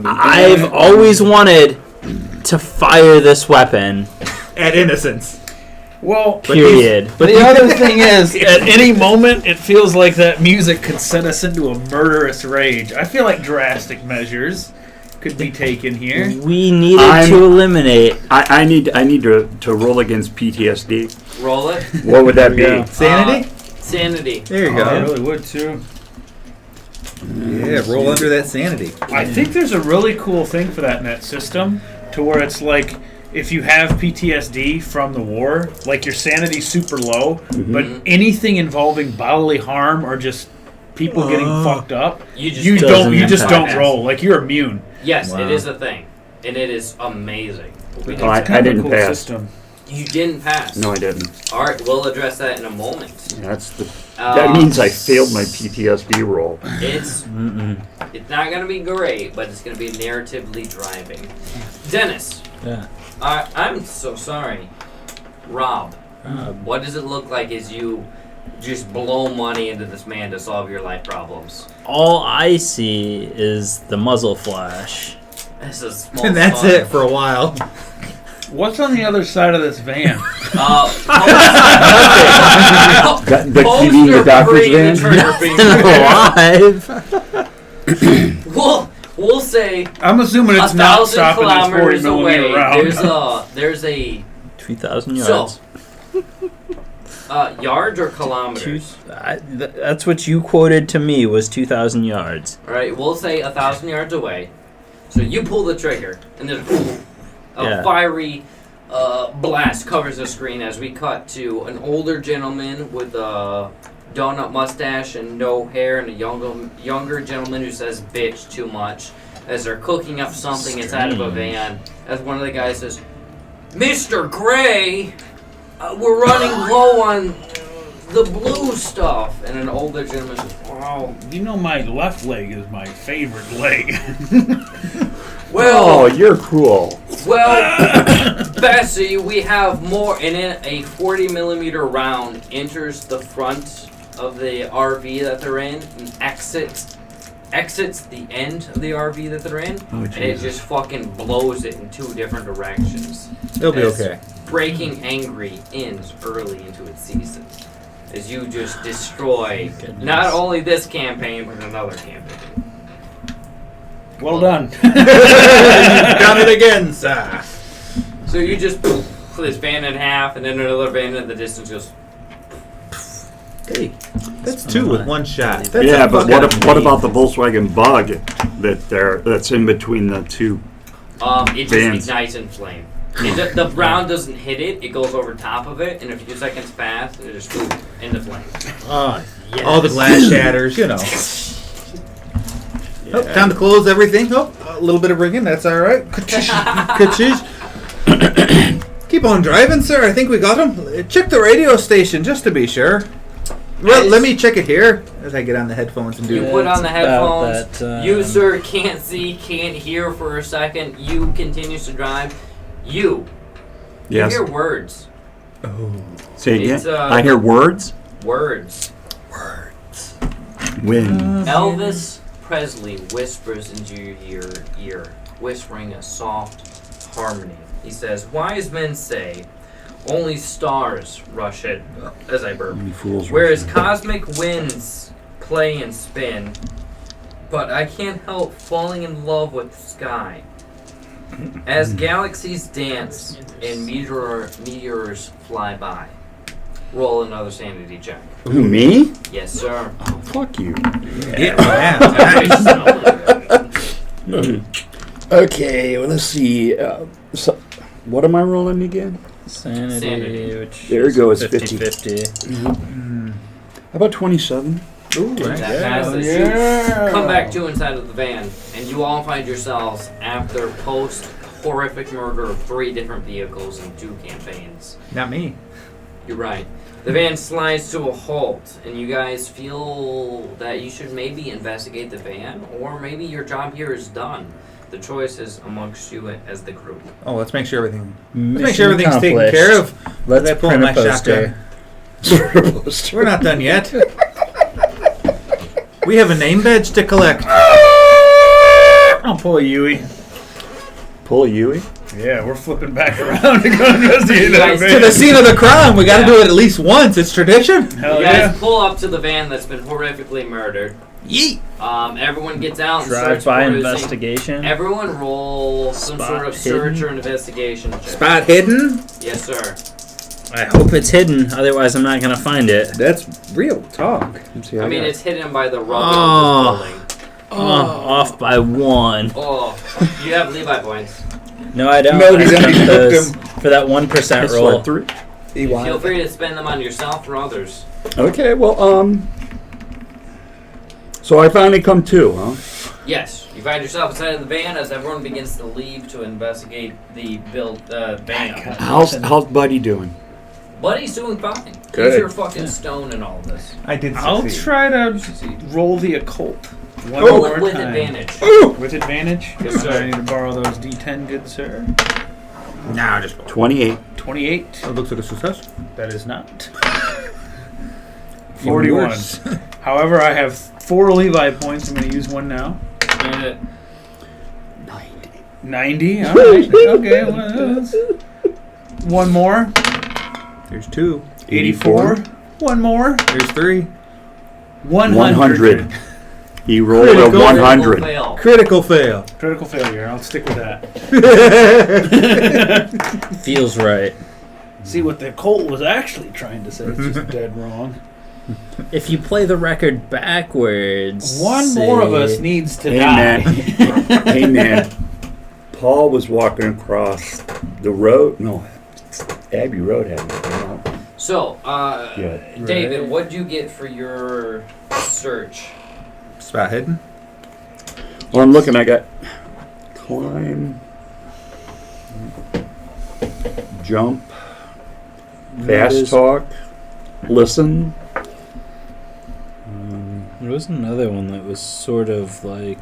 I've always wanted to fire this weapon. At innocence. Well, Period. but the other thing is, at any moment, it feels like that music could set us into a murderous rage. I feel like drastic measures could be taken here. We needed to eliminate. I need to roll against PTSD. Roll it. What would that be? Yeah. Sanity? Sanity. There you I go. really would too. Yeah, roll under that sanity. I think there's a really cool thing for that in that system, to where it's like if you have PTSD from the war, like your sanity's super low, but anything involving bodily harm or just people getting fucked up, you just don't roll. Like you're immune. Yes, it is a thing, and it is amazing. I didn't pass. System. You didn't pass. No, I didn't. All right, we'll address that in a moment. That means I failed my PTSD roll. It's not going to be great, but it's going to be narratively driving. Dennis. Yeah. I'm so sorry. Rob, what does it look like as you just blow money into this man to solve your life problems? All I see is the muzzle flash. This is small And that's it for a while. What's on the other side of this van? The TV in the doctor's van? Alive. We'll say I'm assuming it's not stopping this 40 millimeter round. There's a 2,000 yards. Yards or kilometers? That's what you quoted to me was 2,000 yards. All right, we'll say 1,000 yards away. So you pull the trigger, and there's a fiery blast covers the screen as we cut to an older gentleman with a donut mustache and no hair, and a younger gentleman who says bitch too much as they're cooking up something inside of a van. As one of the guys says, Mr. Gray, we're running low on the blue stuff. And an older gentleman says, wow. You know my left leg is my favorite leg. Well, you're cool. Well, Bessie, we have more in it. A 40 millimeter round enters the front of the RV that they're in and exits the end of the RV that they're in, and it just fucking blows it in two different directions. It'll be okay. Breaking Angry ends early into its season as you just destroy not only this campaign but another campaign. Well done. You've done it again, sir. So you just poof this van in half, and then another van in the distance goes. Hey, that's two with one shot. That's Yeah, but what about the Volkswagen Bug that's in between the two? It just ignites in flame. The round doesn't hit it; it goes over top of it, and a few seconds pass, and it just goes into flame. Yes. All the glass shatters, you know. Oh, time to close everything. Oh, a little bit of ringing. That's all right. Keep on driving, sir. I think we got him. Check the radio station just to be sure. Well, let me check it here as I get on the headphones and do You put on the headphones. You, sir, can't see, can't hear for a second. You continues to drive. You hear words. Oh. Say again. It's, I hear words. Words. When Elvis Presley whispers into your ear, whispering a soft harmony. He says, "Wise men say, only stars rush it," as I burp. "Whereas cosmic winds play and spin, but I can't help falling in love with the sky. As galaxies dance and meteors fly by." Roll another sanity check. Who, me? Yes, sir. Oh, fuck you. Yeah. Okay, well, let's see. So, what am I rolling again? Sanity. Which there is goes 50-50. How about 27? Ooh, right. That passes. You come back to inside of the van, and you all find yourselves after post-horrific murder of 3 different vehicles in 2 campaigns. Not me. You're right. The van slides to a halt, and you guys feel that you should maybe investigate the van, or maybe your job here is done. The choice is amongst you as the crew. Oh, let's make sure everything's Mission taken care of. Let's I pull print my a poster. shotgun. We're not done yet. We have a name badge to collect. I'll pull a Yui. Pull a Yui? Yeah, we're flipping back around to go investigate that van. To the scene of the crime. We got to do it at least once. It's tradition. Hell You guys yeah. pull up to the van that's been horrifically murdered. Yeet. Everyone gets out and starts Drive-by perusing. investigation. Everyone roll some Spot sort of search hidden. or investigation check. Spot hidden. Yes, sir. I hope it's hidden, otherwise I'm not gonna find it. That's real talk. I mean, it's hidden by the rubble of this building. Off by 1. Oh, you have Levi points. No, I don't. Melodies I spent already booked those for that 1% That's roll. what, 3? Feel free to spend them on yourself or others. Okay, well, so I finally come to, huh? Yes, you find yourself inside of the van as everyone begins to leave to investigate the van. How's Buddy doing? Buddy's doing fine. Good. He's your fucking stone in all this. I did I'll succeed. try to roll the occult. One Roll more it with time. advantage. With advantage? Yes, sir. I need to borrow those D10, good sir. Nah, just 28. 28. It looks like a success. That is not. Even 41. worse. However, I have 4 Levi points. I'm going to use one now. 90. All right. Okay. Well, one more. There's 2. 84. One more. There's 3. 100. He rolled Critical. a 100. Fail. Critical fail. Critical failure. I'll stick with that. Feels right. See what the occult was actually trying to say. It's just dead wrong. If you play the record backwards, One more of us needs to Hey, die. man. Hey, man. Paul was walking across the road. No, Abbey Road hadn't come out. So, Yeah. David, what do you get for your search? Spot hidden. Well, I'm looking. I got climb, jump, fast talk, listen. There was another one that was sort of like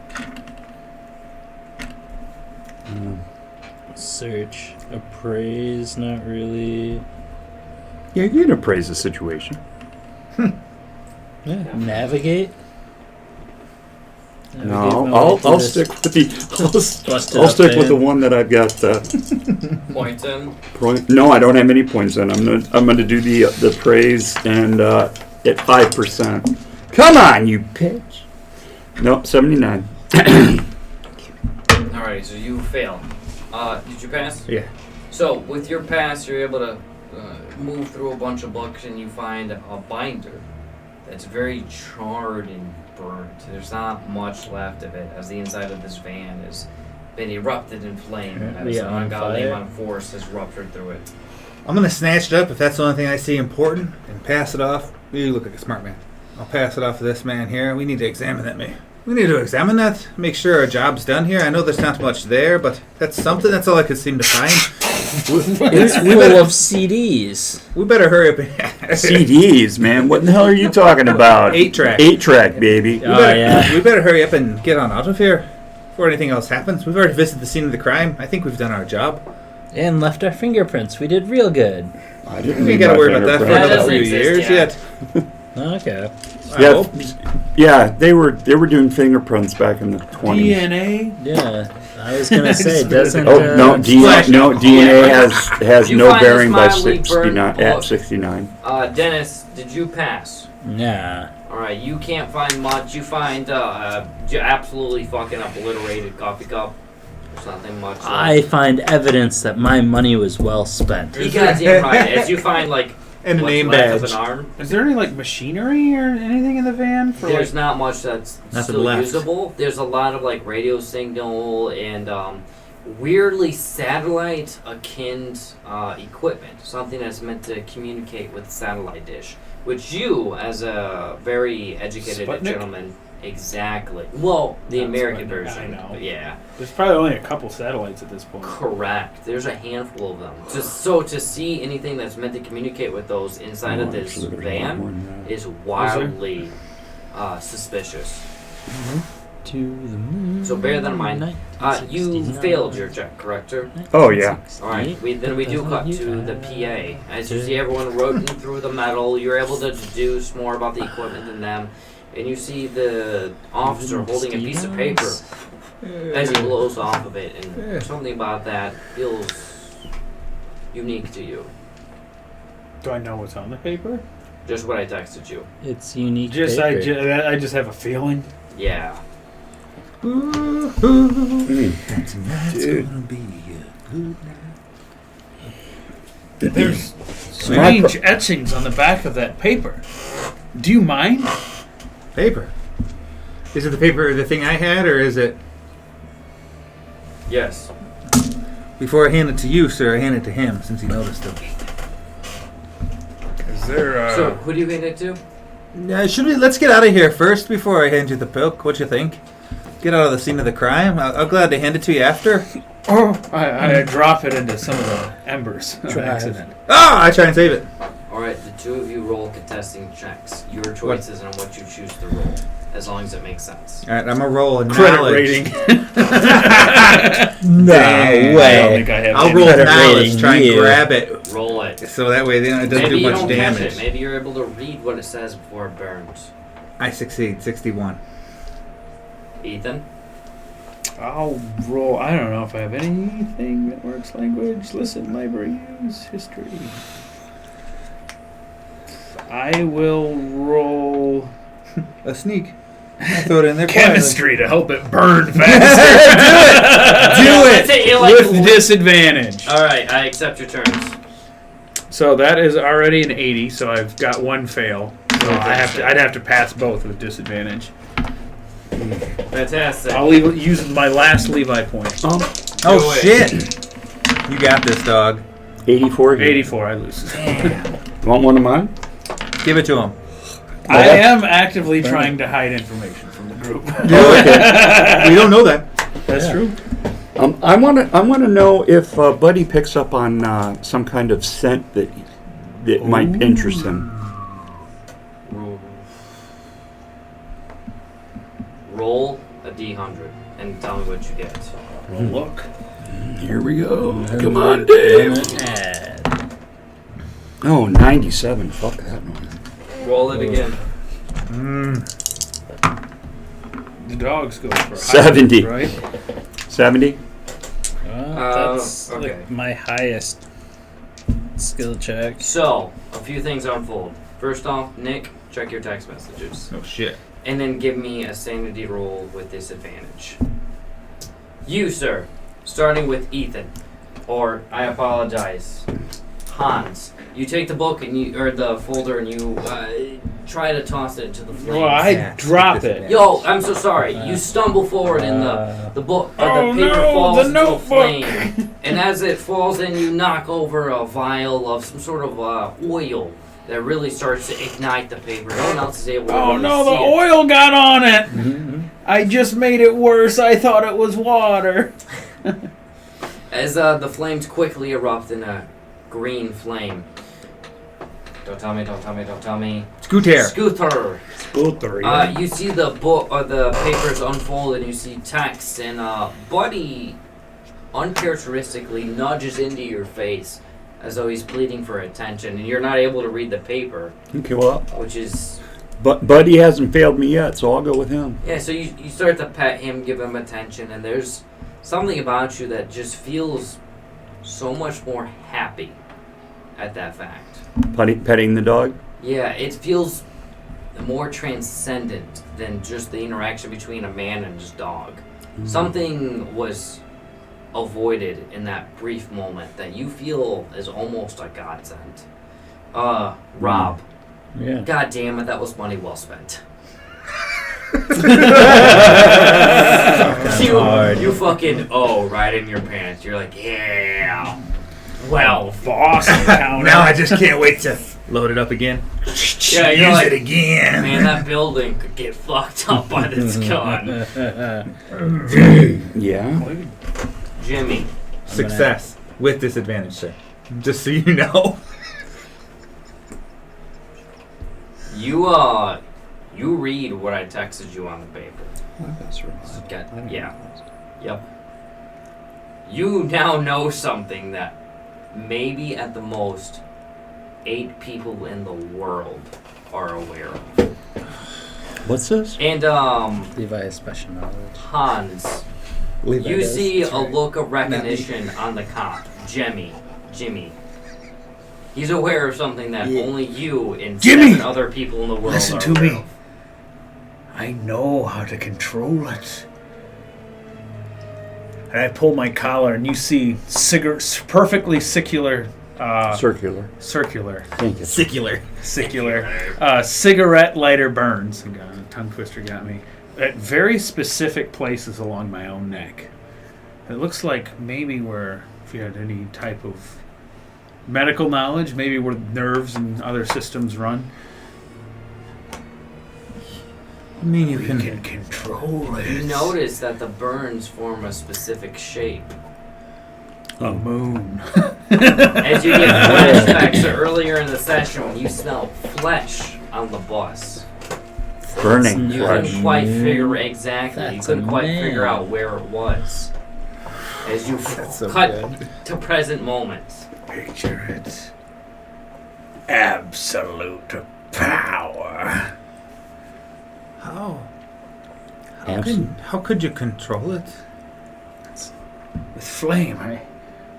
search, appraise, not really. Yeah, you can appraise the situation. Yeah. Navigate. No, Navigate I'll to this stick with the busted I'll up stick with the van. one that I've got. Points in. No, I don't have any points in. I'm gonna do the praise and at 5%. Come on, you bitch. Nope, 79. Alright, so you fail. Did you pass? Yeah. So, with your pass, you're able to move through a bunch of books and you find a binder that's very charred and burnt. There's not much left of it as the inside of this van has been erupted in flame as Yeah, an on ungodly fire. amount of force has ruptured through it. I'm gonna snatch it up if that's the only thing I see important and pass it off. You look like a smart man. I'll pass it off to this man here. We need to examine that, mate. We need to examine that, make sure our job's done here. I know there's not much there, but that's something. That's all I could seem to find. It's full of CDs. We better hurry up. CDs, man. What the hell are you talking about? 8-track. 8-track, baby. We better hurry up and get on out of here before anything else happens. We've already visited the scene of the crime. I think we've done our job. And left our fingerprints. We did real good. I didn't We leave gotta my worry about that for That another doesn't few exist years yet. yet. Okay. I Yeah, hope. yeah. They were doing fingerprints back in the 20s. DNA. Yeah. I was gonna say, doesn't Oh no, Flash. DNA has You no find this bearing by mildly burned 69 at book. 69. Dennis, did you pass? Nah. Alright, you can't find much. You find absolutely fucking obliterated coffee cup. There's nothing much left. I find evidence that my money was well spent. You goddamn right. As you find like And a what's name left badge. of an arm, Is there any like machinery or anything in the van for there's like? not much that's Nothing still left. usable. There's a lot of like radio signal and weirdly satellite akin equipment, something that's meant to communicate with the satellite dish, which you, as a very educated Sputnik? gentleman, exactly. Well, the Not American Sputnik, version, I know. but yeah. There's probably only a couple satellites at this point. Correct. There's a handful of them. Just so to see anything that's meant to communicate with those inside of this Actually, there's a lot more van than that. is wildly suspicious. To the moon. So bear that in mind. You failed your check, correct, sir? Oh yeah. All right. Then we do cut to the PA. As you see everyone rotating through the metal, you're able to deduce more about the equipment than them, and you see the officer holding a piece of paper as he blows off of it, and something about that feels unique to you. Do I know what's on the paper? Just what I texted you. It's unique. Just paper. I just have a feeling. Yeah. Mm. Dude. There's strange etchings on the back of that paper. Do you mind? Paper. Is it the paper, the thing I had, or is it... Yes. Before I hand it to you, sir, I hand it to him, since he noticed it. Is there So, who do you hand it to? Let's get out of here first before I hand you the book. What you think? Get out of the scene of the crime. I'll glad to hand it to you after. I drop it into some of the embers of accident. I try and save it. Alright, the two of you roll contesting checks. Your choices on what you choose to roll, as long as it makes sense. All right, I'm gonna roll a Credit knowledge. rating. No I way. don't think I have I'll any. roll Credit knowledge, rating, try and you. grab it, Roll it. so that way it doesn't Maybe do you much don't catch damage. it. Maybe you're able to read what it says before it burns. I succeed, 61. Ethan? I'll roll. I don't know if I have anything that works language. Listen, library use, history. I will roll A sneak. I throw it in there. chemistry to help it burn faster. Do it! With disadvantage. Alright, I accept your terms. So that is already an 80, so I've got one fail. So I'd have to pass both with disadvantage. Fantastic. I'll use my last Levi point. Oh Do it. shit! You got this, dog. 84 again. 84, I lose. Want one of mine? Give it to him. I am actively trying to hide information from the group. We don't know that. That's true. I want to know if Buddy picks up on some kind of scent that might interest him. Roll a D100 and tell me what you get. Look. Here we go. Come on, Dave. Oh, 97. Fuck that one. Roll it again. The dogs go for 70. right? 70? That's okay. like my highest skill check. So, a few things unfold. First off, Nick, check your text messages. Oh shit. And then give me a sanity roll with disadvantage. You, sir, starting with Ethan, or I apologize, Hans. You take the book and or the folder and you try to toss it into the flames. Well, I drop it. Yo, I'm so sorry. You stumble forward and the book, the paper falls the into notebook. a flame. And as it falls in, you knock over a vial of some sort of oil that really starts to ignite the paper. No one else is able to Oh really no, the see it. oil got on it. I just made it worse. I thought it was water. As the flames quickly erupt in a green flame. Don't tell me, don't tell me, don't tell me. Scooter. Scooter. You see the book or the papers unfold and you see text and Buddy uncharacteristically nudges into your face as though he's pleading for attention and you're not able to read the paper. Okay, well, Which is... but Buddy hasn't failed me yet, so I'll go with him. Yeah, so you start to pet him, give him attention, and there's something about you that just feels so much more happy at that fact. Petting the dog? Yeah, it feels more transcendent than just the interaction between a man and his dog. Something was avoided in that brief moment that you feel is almost a godsend. Rob. Yeah. God damn it, that was money well spent. you fucking right in your pants. You're like, yeah. Well, boss. Now I just can't wait to load it up again. Yeah, you're Use like, it again. Man, that building could get fucked up by this gun. Yeah. Jimmy. Success with disadvantage, sir. Just so you know. You read what I texted you on the paper. Yeah. Yep. You now know something that maybe at the most 8 people in the world are aware of. What's this? And Levi has special knowledge. Hans, Levi you does, see that's a right. look of recognition on the cop, Jimmy. He's aware of something that only you and Jimmy! 7 other people in the world Listen are to aware me. of. I know how to control it. And I pull my collar, and you see perfectly circular. Circular. Thank you. Secular. Cigarette lighter burns. Tongue twister got me. at very specific places along my own neck. It looks like maybe where, if you had any type of medical knowledge, maybe where nerves and other systems run. I mean, you We can control it. You notice that the burns form a specific shape. A moon. As you get flashbacks to earlier in the session when you smell flesh on the bus. Burning You flesh. couldn't quite figure exactly. That's you couldn't a quite man. figure out where it was. As you so cut good. to present moments. Picture it. Absolute power. How could you control it? With flame,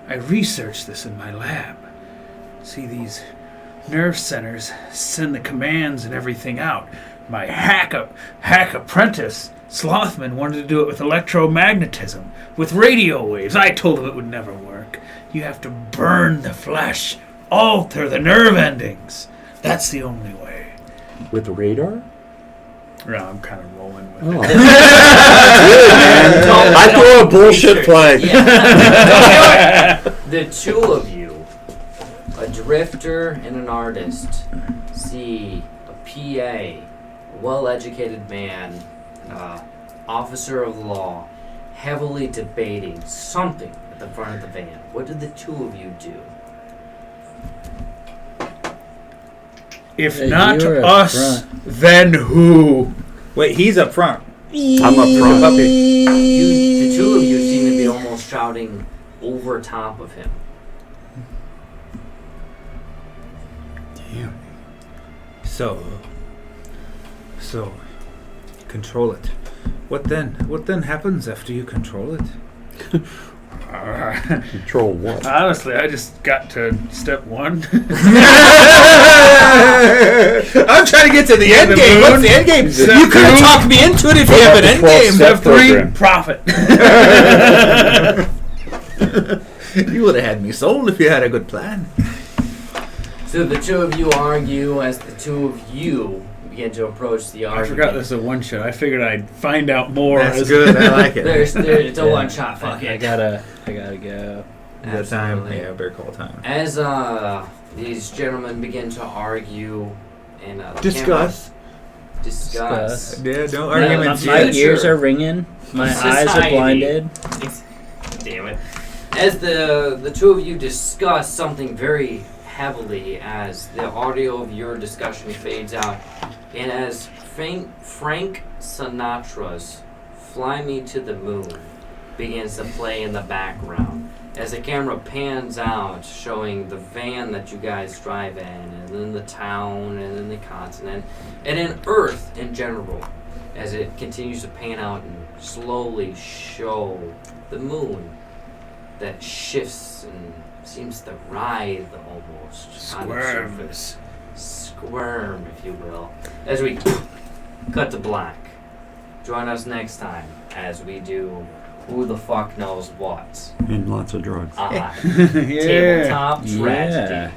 I researched this in my lab. See, these nerve centers send the commands and everything out. My hack apprentice, Slothman, wanted to do it with electromagnetism, with radio waves. I told him it would never work. You have to burn the flesh, alter the nerve endings. That's the only way. With radar? No, I'm kind of rolling with Oh. it. I throw a bullshit flag. Yeah. The two of you, a drifter and an artist, see a PA, a well-educated man, officer of the law, heavily debating something at the front of the van. What did the two of you do? If Hey, not you're up us, front. then who? Wait, he's up front. I'm up front. The two of you seem to be almost shouting over top of him. Damn. So, control it. What then? What then happens after you control it? Control what? Honestly, I just got to step one. I'm trying to get to the end The game. What's moon. the end game? Step You could have two. talked me into it if you What have an about end the 12 game. step Step three, program? profit. You would have had me sold if you had a good plan. So the two of you argue as the two of you begin to approach the I argument. forgot this is a one shot. I figured I'd find out more. That's good. I like it. It's a Yeah. one shot. Fuck I it. gotta go. The time. Absolutely. Yeah, better call time. As these gentlemen begin to argue and the Discuss. camera- discuss. Yeah, no Yeah, arguments. my My yet. ears are ringing. My eyes are Society. blinded. Damn it. As the two of you discuss something very heavily, as the audio of your discussion fades out, and as Frank Sinatra's "Fly Me to the Moon" begins to play in the background, as the camera pans out, showing the van that you guys drive in, and then the town, and then the continent, and then Earth in general, as it continues to pan out and slowly show the moon that shifts and seems to writhe almost on the surface. Squirm, if you will. As we cut to black. Join us next time as we do Who the Fuck Knows What. And lots of drugs. Yeah. Tabletop tragedy. Yeah.